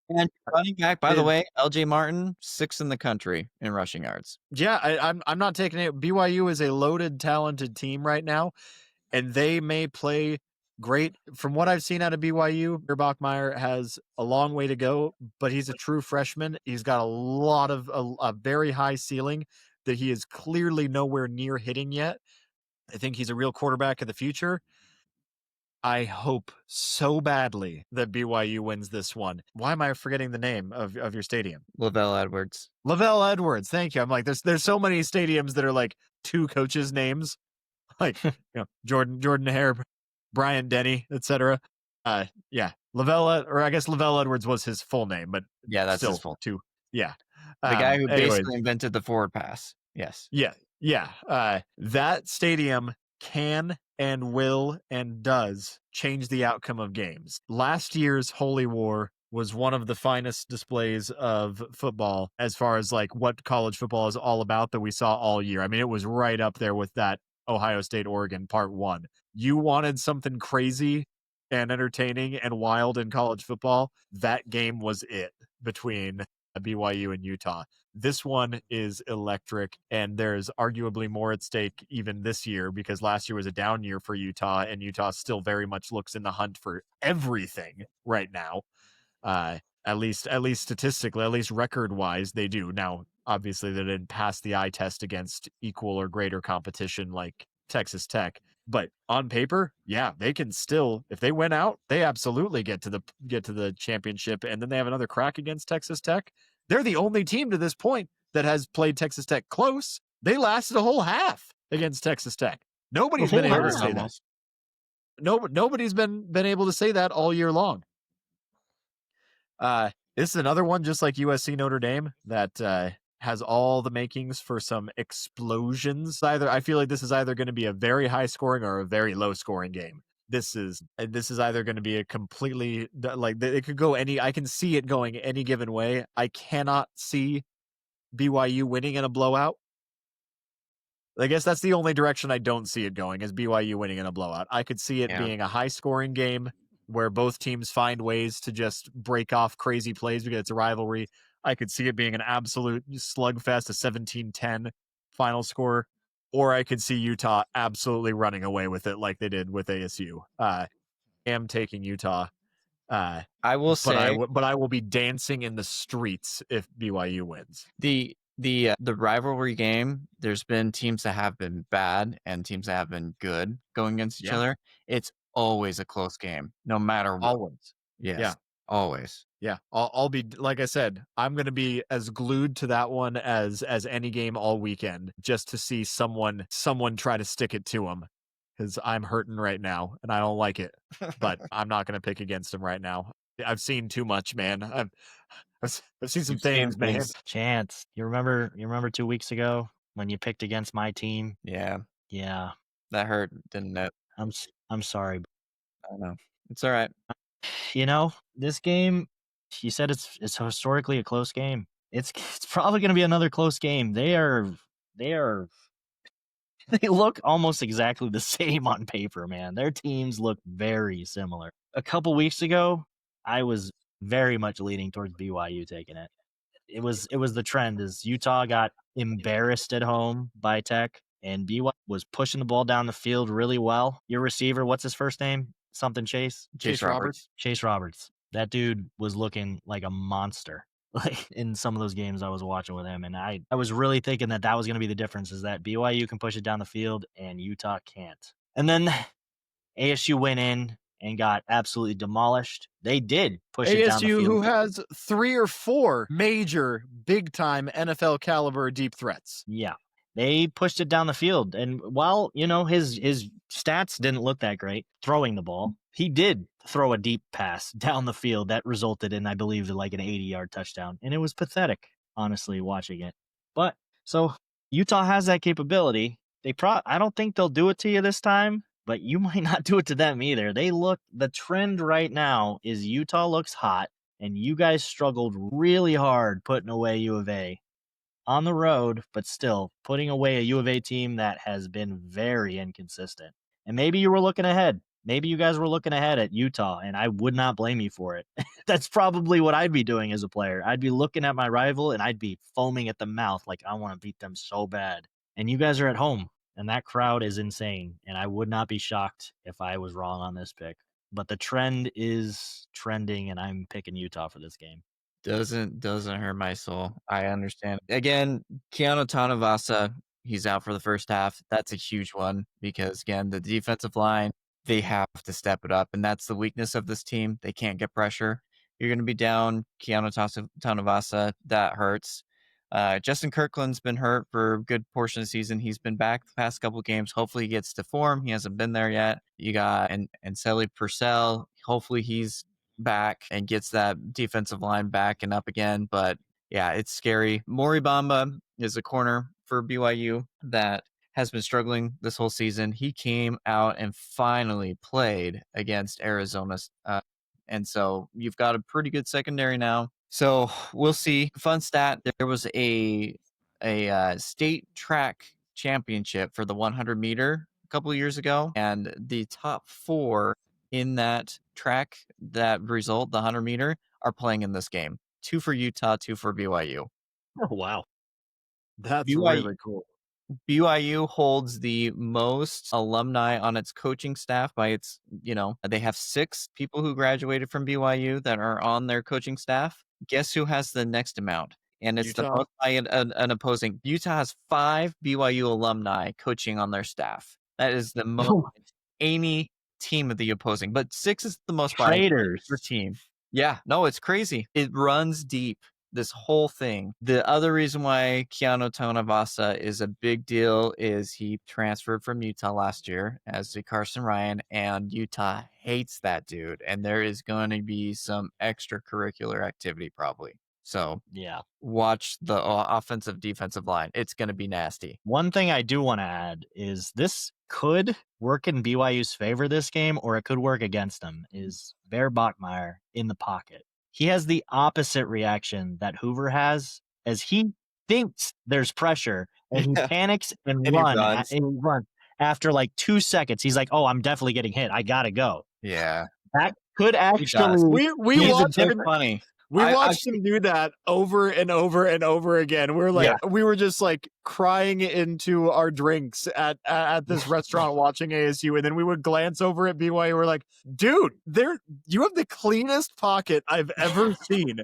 And running back, by the Is- way, LJ Martin, 6th in the country in rushing yards. yeah, I'm not taking it. BYU is a loaded, talented team right now, and they may play great. From what I've seen out of BYU, Bachmeier has a long way to go, but he's a true freshman. He's got a lot of a very high ceiling that he is clearly nowhere near hitting yet. I think he's a real quarterback of the future. I hope so badly that BYU wins this one. Why am I forgetting the name of your stadium? Lavelle Edwards. Lavelle Edwards. Thank you. I'm like, there's so many stadiums that are like two coaches' names, like Jordan Hare, Brian Denny, etc. Yeah, or I guess Lavelle Edwards was his full name, but Yeah, that's still his full. two. Yeah, The guy who anyways. basically invented the forward pass. Yes. Yeah. That stadium can and will and does change the outcome of games. Last year's Holy War was one of the finest displays of football as far as like what college football is all about that we saw all year. I mean, it was right up there with that Ohio State, Oregon part 1. You wanted something crazy and entertaining and wild in college football. That game was it between BYU and Utah. This one is electric, and there's arguably more at stake even this year because last year was a down year for Utah, and Utah still very much looks in the hunt for everything right now. At least statistically, at least record-wise, they do. Now, obviously, they didn't pass the eye test against equal or greater competition like Texas Tech. But on paper, yeah, they can still, if they win out, they absolutely get to the championship, and then they have another crack against Texas Tech. They're the only team to this point that has played Texas Tech close. They lasted a whole half against Texas Tech. Nobody's been able to say that. Nobody's been able to say that all year long. This is another one just like USC Notre Dame that has all the makings for some explosions. I feel like this is either going to be a very high scoring or a very low scoring game. This is either going to be a completely, like, it could go I can see it going any given way. I cannot see BYU winning in a blowout. I guess that's the only direction I don't see it going is BYU winning in a blowout. I could see it being a high scoring game where both teams find ways to just break off crazy plays because it's a rivalry. I could see it being an absolute slugfest, a 17-10 final score, or I could see Utah absolutely running away with it like they did with ASU. I am taking Utah. I will say, but I will be dancing in the streets if BYU wins. The rivalry game, there's been teams that have been bad and teams that have been good going against each other. It's always a close game, no matter what. Always. Yes. Yeah. Always. Yeah. I'll be, like I said, I'm going to be as glued to that one as any game all weekend just to see someone try to stick it to them because I'm hurting right now and I don't like it, but I'm not going to pick against them right now. I've seen too much, man. I've seen some things, man. Chance, you remember 2 weeks ago when you picked against my team? Yeah. Yeah. That hurt, didn't it? I'm sorry. I know. It's all right. This game, you said it's historically a close game. It's probably going to be another close game. They look almost exactly the same on paper, man. Their teams look very similar. A couple weeks ago, I was very much leaning towards BYU taking it. It was the trend as Utah got embarrassed at home by Tech, and BYU was pushing the ball down the field really well. Your receiver, what's his first name? Something Chase? Chase Roberts. Chase Roberts. That dude was looking like a monster. Like in some of those games I was watching with him, and I was really thinking that was going to be the difference, is that BYU can push it down the field and Utah can't. And then ASU went in and got absolutely demolished. They did push it down the field. ASU, who has 3 or 4 major, big-time NFL caliber deep threats. Yeah, they pushed it down the field, and while his stats didn't look that great throwing the ball, he did throw a deep pass down the field that resulted in, I believe, like an 80-yard touchdown. And it was pathetic, honestly, watching it. But so Utah has that capability. I don't think they'll do it to you this time, but you might not do it to them either. The trend right now is Utah looks hot, and you guys struggled really hard putting away U of A on the road, but still putting away a U of A team that has been very inconsistent. And maybe you were looking ahead. Maybe you guys were looking ahead at Utah, and I would not blame you for it. That's probably what I'd be doing as a player. I'd be looking at my rival, and I'd be foaming at the mouth like I want to beat them so bad. And you guys are at home, and that crowd is insane, and I would not be shocked if I was wrong on this pick. But the trend is trending, and I'm picking Utah for this game. Doesn't hurt my soul. I understand. Again, Keanu Tanavasa, he's out for the first half. That's a huge one because, again, the defensive line, they have to step it up, and that's the weakness of this team. They can't get pressure. You're going to be down Keanu Tanavasa. That hurts. Justin Kirkland's been hurt for a good portion of the season. He's been back the past couple of games. Hopefully he gets to form. He hasn't been there yet. You got and Sally Purcell. Hopefully he's back and gets that defensive line back and up again. But yeah, it's scary. Maury Bamba is a corner for BYU that has been struggling this whole season. He came out and finally played against Arizona. And so you've got a pretty good secondary now. So we'll see. Fun stat, there was a state track championship for the 100 meter a couple of years ago. And the top 4 in that track, that result, the 100 meter, are playing in this game. 2 for Utah, 2 for BYU. Oh, wow. That's really cool. BYU holds the most alumni on its coaching staff by its, they have 6 people who graduated from BYU that are on their coaching staff. Guess who has the next amount? And it's Utah. The most by an opposing. Utah has 5 BYU alumni coaching on their staff. That is the most any team of the opposing, but 6 is the most by Traitors per team. Yeah, no, it's crazy. It runs deep. This whole thing. The other reason why Keanu Tanavasa is a big deal is he transferred from Utah last year, as did Carson Ryan, and Utah hates that dude. And there is going to be some extracurricular activity probably. So yeah, watch the offensive defensive line. It's going to be nasty. One thing I do want to add is this could work in BYU's favor this game, or it could work against them, is Bear Bachmeier in the pocket. He has the opposite reaction that Hoover has, as he thinks there's pressure and he panics and And he runs. runs. After like 2 seconds. He's like, "Oh, I'm definitely getting hit. I gotta go." Yeah. That could He does. actually. We He's a watched dick him. funny. We I've watched him do that over and over and over again. We're like, we were just like crying into our drinks at this restaurant watching ASU, and then we would glance over at BYU. We're like, dude, you have the cleanest pocket I've ever seen,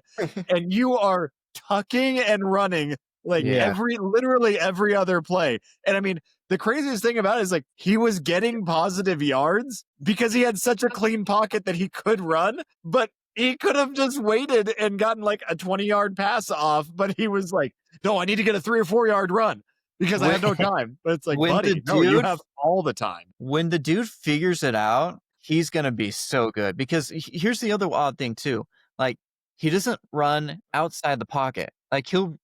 and you are tucking and running like Yeah. literally every other play. And I mean, the craziest thing about it is like he was getting positive yards because he had such a clean pocket that he could run, but he could have just waited and gotten like a 20-yard pass off, but he was like, no, I need to get a 3 or 4 yard run because I have no time. But it's like, buddy, no, you have all the time. When the dude figures it out, he's going to be so good because here's the other odd thing too. Like he doesn't run outside the pocket. Like he'll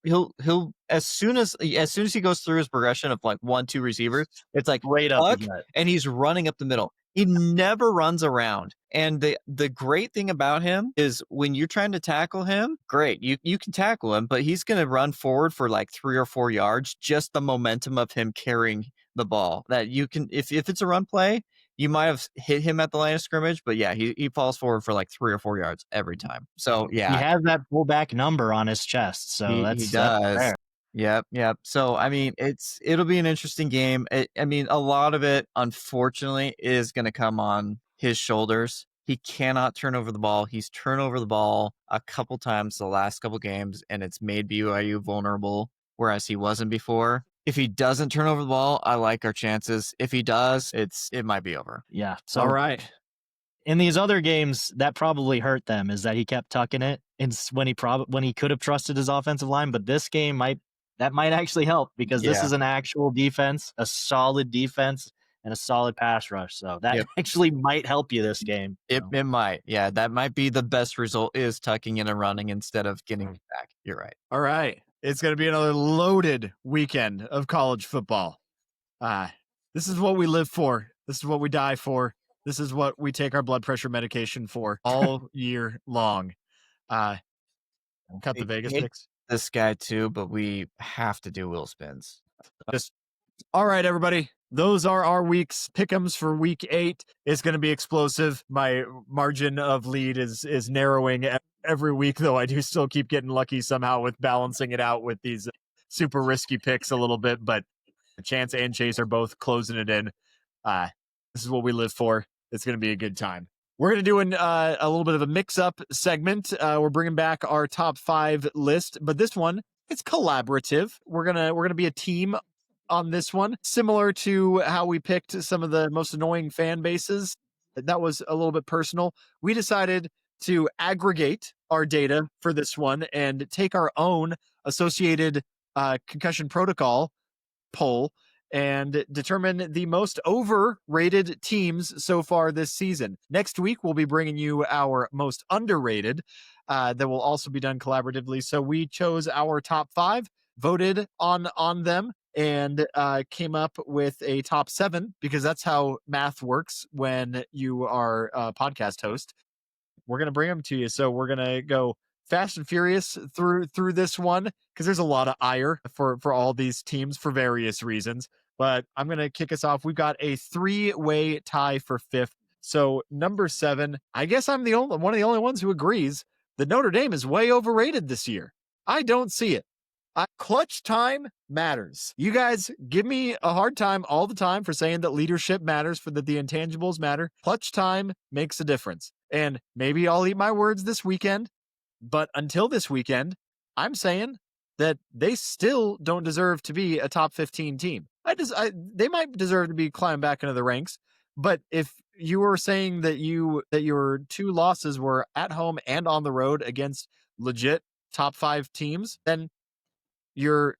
as soon as he goes through his progression of like 1-2 receivers, it's like Right up his tuck, gut. and he's running up the middle. He never runs around. And the great thing about him is when you're trying to tackle him, great, you can tackle him, but he's going to run forward for like 3 or 4 yards, just the momentum of him carrying the ball. That you can, if it's a run play, you might have hit him at the line of scrimmage, but yeah, he falls forward for like 3 or 4 yards every time. So yeah, he has that fullback number on his chest. So he that's does. fair. Yep. So I mean, it'll be an interesting game. I mean, a lot of it, unfortunately, is going to come on his shoulders. He cannot turn over the ball. He's turned over the ball a couple times the last couple games, and it's made BYU vulnerable, whereas he wasn't before. If he doesn't turn over the ball, I like our chances. If he does, it might be over. Yeah. So All right. in these other games, that probably hurt them is that he kept tucking it, and when he could have trusted his offensive line. But this game might actually help because this is an actual defense, a solid defense, and a solid pass rush. So that actually might help you this game. It might. Yeah, that might be the best result is tucking in and running instead of getting back. You're right. All right. It's going to be another loaded weekend of college football. This is what we live for. This is what we die for. This is what we take our blood pressure medication for all year long. Cut the Vegas picks. This guy too, but we have to do wheel spins. All right, everybody. Those are our week's pick'ems for week 8. It's going to be explosive. My margin of lead is narrowing every week, though I do still keep getting lucky somehow with balancing it out with these super risky picks a little bit. But Chance and Chase are both closing it in. This is what we live for. It's going to be a good time. We're going to do a little bit of a mix-up segment. We're bringing back our top 5 list, but this one, it's collaborative. We're gonna be a team on this one, similar to how we picked some of the most annoying fan bases. That was a little bit personal. We decided to aggregate our data for this one and take our own associated concussion protocol poll and determine the most overrated teams so far this season. Next week, we'll be bringing you our most underrated that will also be done collaboratively. So we chose our top 5, voted on them, and came up with a top 7 because that's how math works when you are a podcast host. We're going to bring them to you. So we're going to go fast and furious through this one because there's a lot of ire for all these teams for various reasons. But I'm going to kick us off. We've got a 3-way tie for 5th. So number 7, I guess I'm one of the only ones who agrees that Notre Dame is way overrated this year. I don't see it. Clutch time matters. You guys give me a hard time all the time for saying that leadership matters, that the intangibles matter. Clutch time makes a difference. And maybe I'll eat my words this weekend, but until this weekend, I'm saying that they still don't deserve to be a top 15 team. They might deserve to be climbed back into the ranks, but if you were saying that your 2 losses were at home and on the road against legit top 5 teams, then you're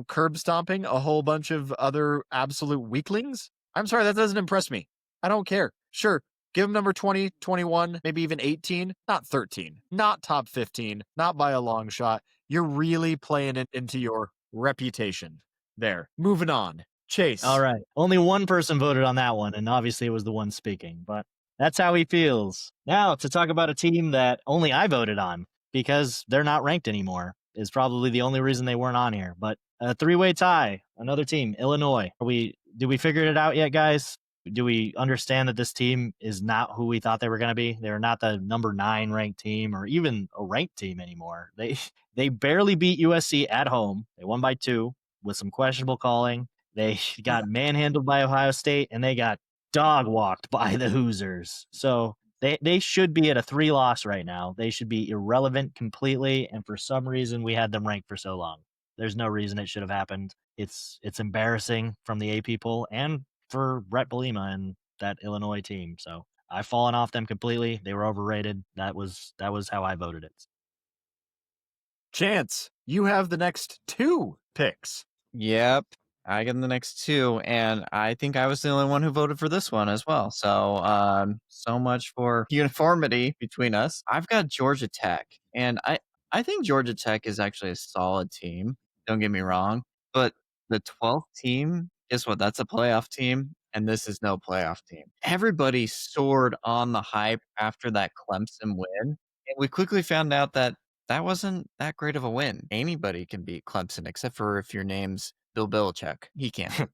curb stomping a whole bunch of other absolute weaklings. I'm sorry, that doesn't impress me. I don't care. Sure, give them number 20, 21, maybe even 18, not 13, not top 15, not by a long shot. You're really playing it into your reputation there. Moving on. Chase. All right. Only one person voted on that one, and obviously it was the one speaking, but that's how he feels. Now, to talk about a team that only I voted on because they're not ranked anymore is probably the only reason they weren't on here. But a 3-way tie. another team, Illinois. Did we figure it out yet, guys? Do we understand that this team is not who we thought they were going to be? They're not the number 9 ranked team or even a ranked team anymore. They barely beat USC at home. They won by 2 with some questionable calling. They got manhandled by Ohio State, and they got dog walked by the Hoosiers. So they should be at a 3 loss right now. They should be irrelevant completely. And for some reason, we had them ranked for so long. There's no reason it should have happened. It's embarrassing from the AP poll and for Brett Bielema and that Illinois team. So I've fallen off them completely. They were overrated. That was how I voted it. Chance, you have the next 2 picks. Yep. I get the next 2, and I think I was the only one who voted for this one as well. So, so much for uniformity between us. I've got Georgia Tech, and I think Georgia Tech is actually a solid team. Don't get me wrong, but the 12th team, guess what? That's a playoff team, and this is no playoff team. Everybody soared on the hype after that Clemson win, and we quickly found out that that wasn't that great of a win. Anybody can beat Clemson, except for if your name's Bill Belichick. He can't beat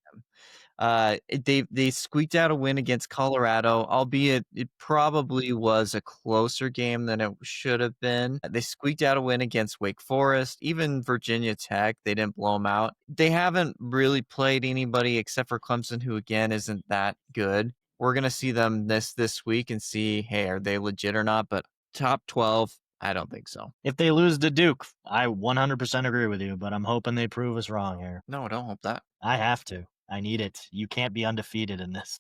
them. They squeaked out a win against Colorado, albeit it probably was a closer game than it should have been. They squeaked out a win against Wake Forest. Even Virginia Tech, they didn't blow them out. They haven't really played anybody except for Clemson, who again isn't that good. We're gonna see them this week and see, hey, are they legit or not? But top 12. I don't think so. If they lose to Duke, I 100% agree with you, but I'm hoping they prove us wrong here. No, don't hope that. I have to. I need it. You can't be undefeated in this.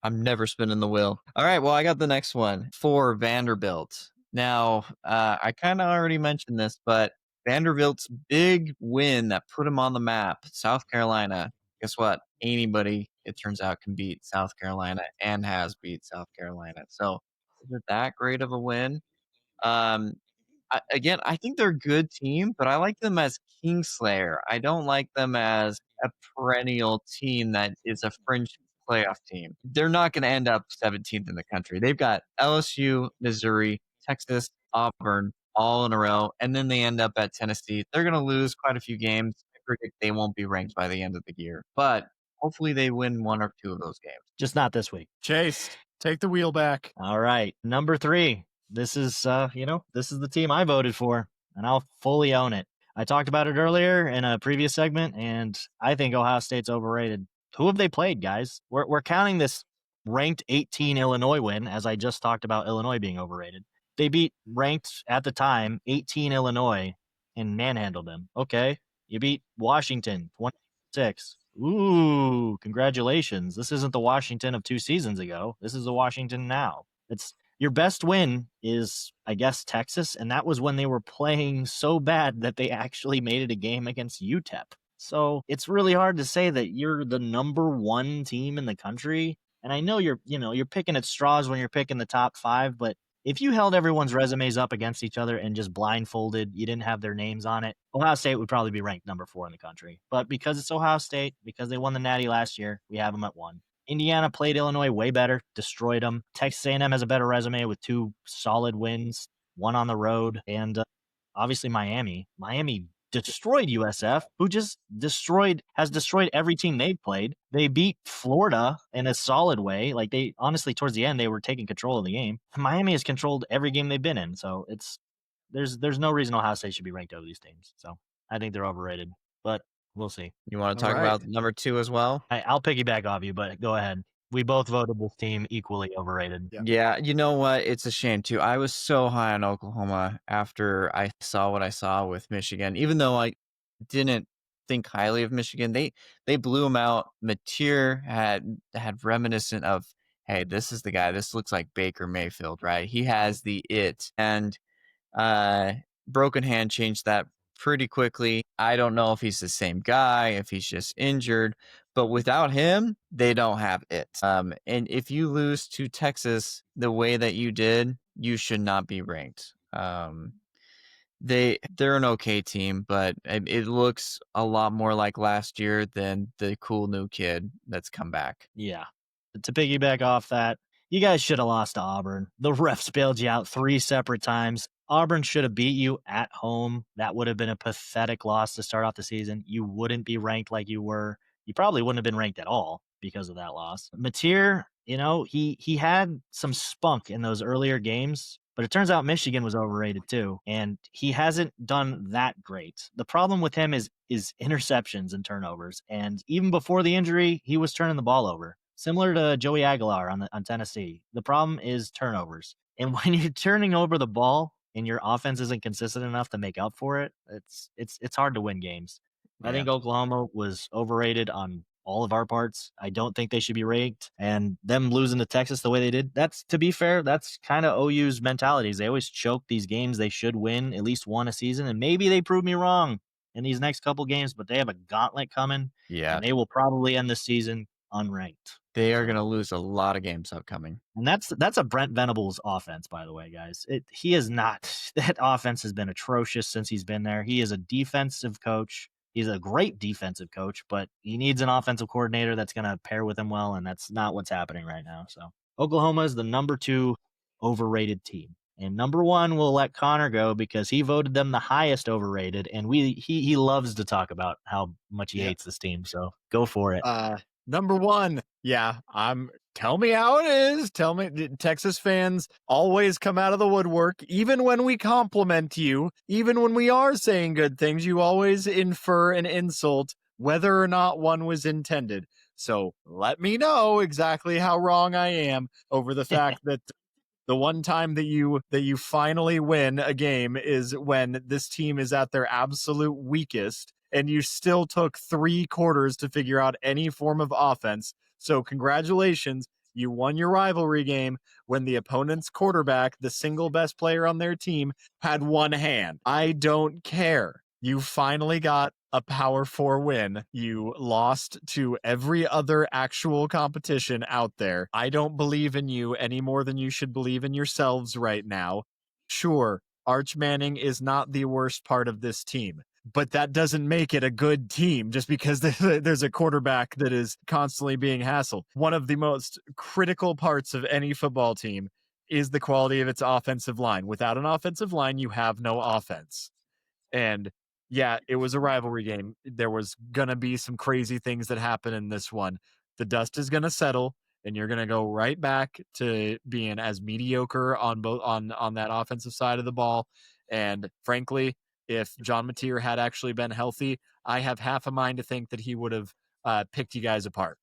I'm never spinning the wheel. All right, well, I got the next one for Vanderbilt. Now, I kind of already mentioned this, but Vanderbilt's big win that put them on the map, South Carolina. Guess what? Anybody, it turns out, can beat South Carolina and has beat South Carolina. So, is it that great of a win? I think they're a good team, but I like them as Kingslayer. I don't like them as a perennial team that is a fringe playoff team. They're not going to end up 17th in the country. They've got LSU, Missouri, Texas, Auburn all in a row, and then they end up at Tennessee. They're going to lose quite a few games. I predict they won't be ranked by the end of the year, but hopefully they win 1 or 2 of those games. Just not this week. Chase, take the wheel back. All right. Number 3. This is, this is the team I voted for, and I'll fully own it. I talked about it earlier in a previous segment, and I think Ohio State's overrated. Who have they played, guys? We're counting this ranked 18 Illinois win, as I just talked about Illinois being overrated. They beat ranked, at the time, 18 Illinois and manhandled them. Okay. You beat Washington 26. Ooh, congratulations. This isn't the Washington of 2 seasons ago. This is the Washington now. Your best win is, I guess, Texas, and that was when they were playing so bad that they actually made it a game against UTEP. So it's really hard to say that you're the number 1 team in the country. And I know you're picking at straws when you're picking the top 5, but if you held everyone's resumes up against each other and just blindfolded, you didn't have their names on it, Ohio State would probably be ranked number 4 in the country. But because it's Ohio State, because they won the Natty last year, we have them at 1. Indiana played Illinois way better, destroyed them. Texas A&M has a better resume with 2 solid wins, 1 on the road, and obviously Miami. Miami destroyed USF, who just has destroyed every team they've played. They beat Florida in a solid way. Like, they honestly, towards the end, they were taking control of the game. Miami has controlled every game they've been in, so there's no reason Ohio State should be ranked over these teams. So I think they're overrated, but we'll see. You want to talk about number 2 as well? I'll piggyback off you, but go ahead. We both voted this team equally overrated. Yeah, you know what? It's a shame, too. I was so high on Oklahoma after I saw what I saw with Michigan. Even though I didn't think highly of Michigan, they blew them out. Mateer had reminiscent of, hey, this is the guy. This looks like Baker Mayfield, right? He has the it. And Broken Hand changed that pretty quickly. I don't know if he's the same guy, if he's just injured, but without him, they don't have it. And if you lose to Texas the way that you did, you should not be ranked. They're an okay team, but it looks a lot more like last year than the cool new kid that's come back. Yeah. To piggyback off that, you guys should have lost to Auburn. The refs bailed you out 3 separate times. Auburn should have beat you at home. That would have been a pathetic loss to start off the season. You wouldn't be ranked like you were. he probably wouldn't have been ranked at all because of that loss. Mateer, he had some spunk in those earlier games, but it turns out Michigan was overrated too, and he hasn't done that great. The problem with him is interceptions and turnovers, and even before the injury, he was turning the ball over, similar to Joey Aguilar on Tennessee. The problem is turnovers, and when you're turning over the ball and your offense isn't consistent enough to make up for it, it's hard to win games. I think Oklahoma was overrated on all of our parts. I don't think they should be ranked, and them losing to Texas the way they did, that's, to be fair, that's kind of OU's mentalities. They always choke these games they should win at least one a season, and maybe they prove me wrong in these next couple games, but they have a gauntlet coming, and they will probably end the season unranked. They are going to lose a lot of games upcoming. And that's a Brent Venables offense, by the way, guys. He is not. That offense has been atrocious since he's been there. He is a defensive coach. He's a great defensive coach, but he needs an offensive coordinator that's going to pair with him well, and that's not what's happening right now. So Oklahoma is the number 2 overrated team. And number 1, we'll let Connor go because he voted them the highest overrated, and he loves to talk about how much he hates this team. So go for it. Number 1. Yeah, tell me how it is. Tell me, Texas fans always come out of the woodwork, even when we compliment you, even when we are saying good things, you always infer an insult, whether or not one was intended. So let me know exactly how wrong I am over the fact that the one time that you finally win a game is when this team is at their absolute weakest, and you still took 3 quarters to figure out any form of offense. So congratulations, you won your rivalry game when the opponent's quarterback, the single best player on their team, had one hand. I don't care. You finally got a Power 4 win. You lost to every other actual competition out there. I don't believe in you any more than you should believe in yourselves right now. Sure, Arch Manning is not the worst part of this team, but that doesn't make it a good team just because there's a quarterback that is constantly being hassled. One of the most critical parts of any football team is the quality of its offensive line. Without an offensive line, you have no offense. And yeah, it was a rivalry game. There was going to be some crazy things that happen in this one. The dust is going to settle, and you're going to go right back to being as mediocre on that offensive side of the ball. And frankly, if John Mateer had actually been healthy, I have half a mind to think that he would have picked you guys apart.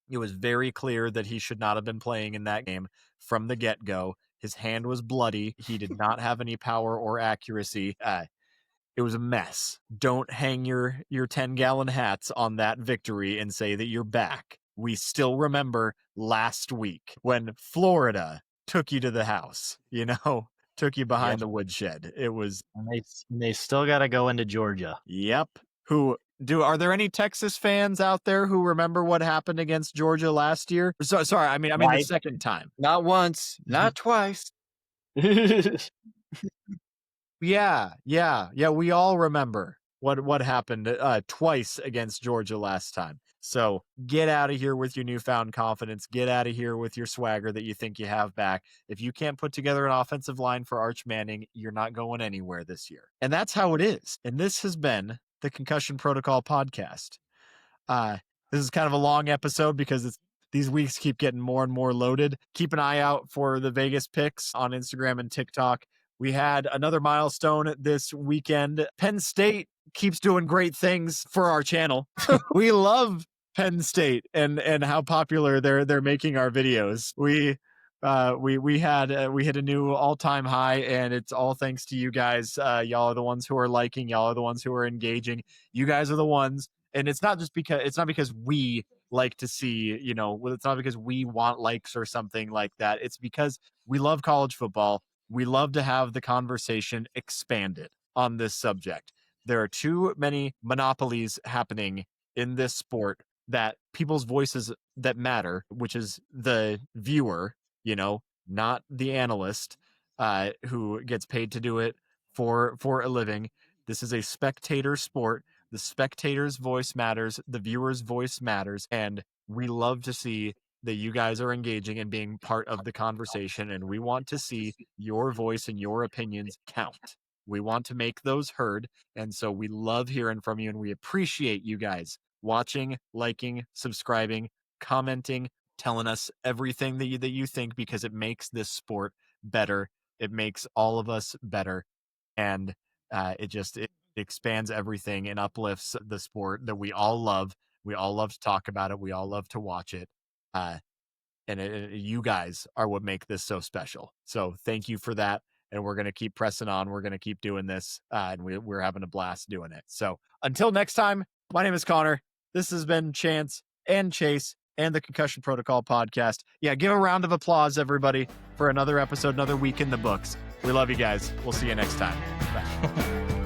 It was very clear that he should not have been playing in that game from the get-go. His hand was bloody. He did not have any power or accuracy. It was a mess. Don't hang your 10-gallon hats on that victory and say that you're back. We still remember last week when Florida took you to the house, took you behind the woodshed. It was... And they still got to go into Georgia. Yep. Are there any Texas fans out there who remember what happened against Georgia last year? Sorry, I mean the second time. Not once, not twice. Yeah. We all remember what happened twice against Georgia last time. So get out of here with your newfound confidence. Get out of here with your swagger that you think you have back. If you can't put together an offensive line for Arch Manning, you're not going anywhere this year. And that's how it is. And this has been the Concussion Protocol Podcast. This is kind of a long episode because these weeks keep getting more and more loaded. Keep an eye out for the Vegas picks on Instagram and TikTok. We had another milestone this weekend. Penn State keeps doing great things for our channel. We love Penn State and how popular they're making our videos. We hit a new all-time high, and it's all thanks to you guys. Y'all are the ones who are liking. Y'all are the ones who are engaging. You guys are the ones, and it's not because we like to see, it's not because we want likes or something like that. It's because we love college football. We love to have the conversation expanded on this subject. There are too many monopolies happening in this sport that people's voices that matter, which is the viewer, not the analyst who gets paid to do it for a living. This is a spectator sport. The spectator's voice matters. The viewer's voice matters. And we love to see that you guys are engaging and being part of the conversation, and we want to see your voice and your opinions count. We want to make those heard, and so we love hearing from you, and we appreciate you guys watching, liking, subscribing, commenting, telling us everything that you think, because it makes this sport better. It makes all of us better. And it expands everything and uplifts the sport that we all love. We all love to talk about it. We all love to watch it. You guys are what make this so special. So thank you for that. And we're going to keep pressing on. We're going to keep doing this. And we're having a blast doing it. So until next time, my name is Connor. This has been Chance and Chase and the Concussion Protocol Podcast. Yeah, give a round of applause, everybody, for another episode, another week in the books. We love you guys. We'll see you next time. Bye.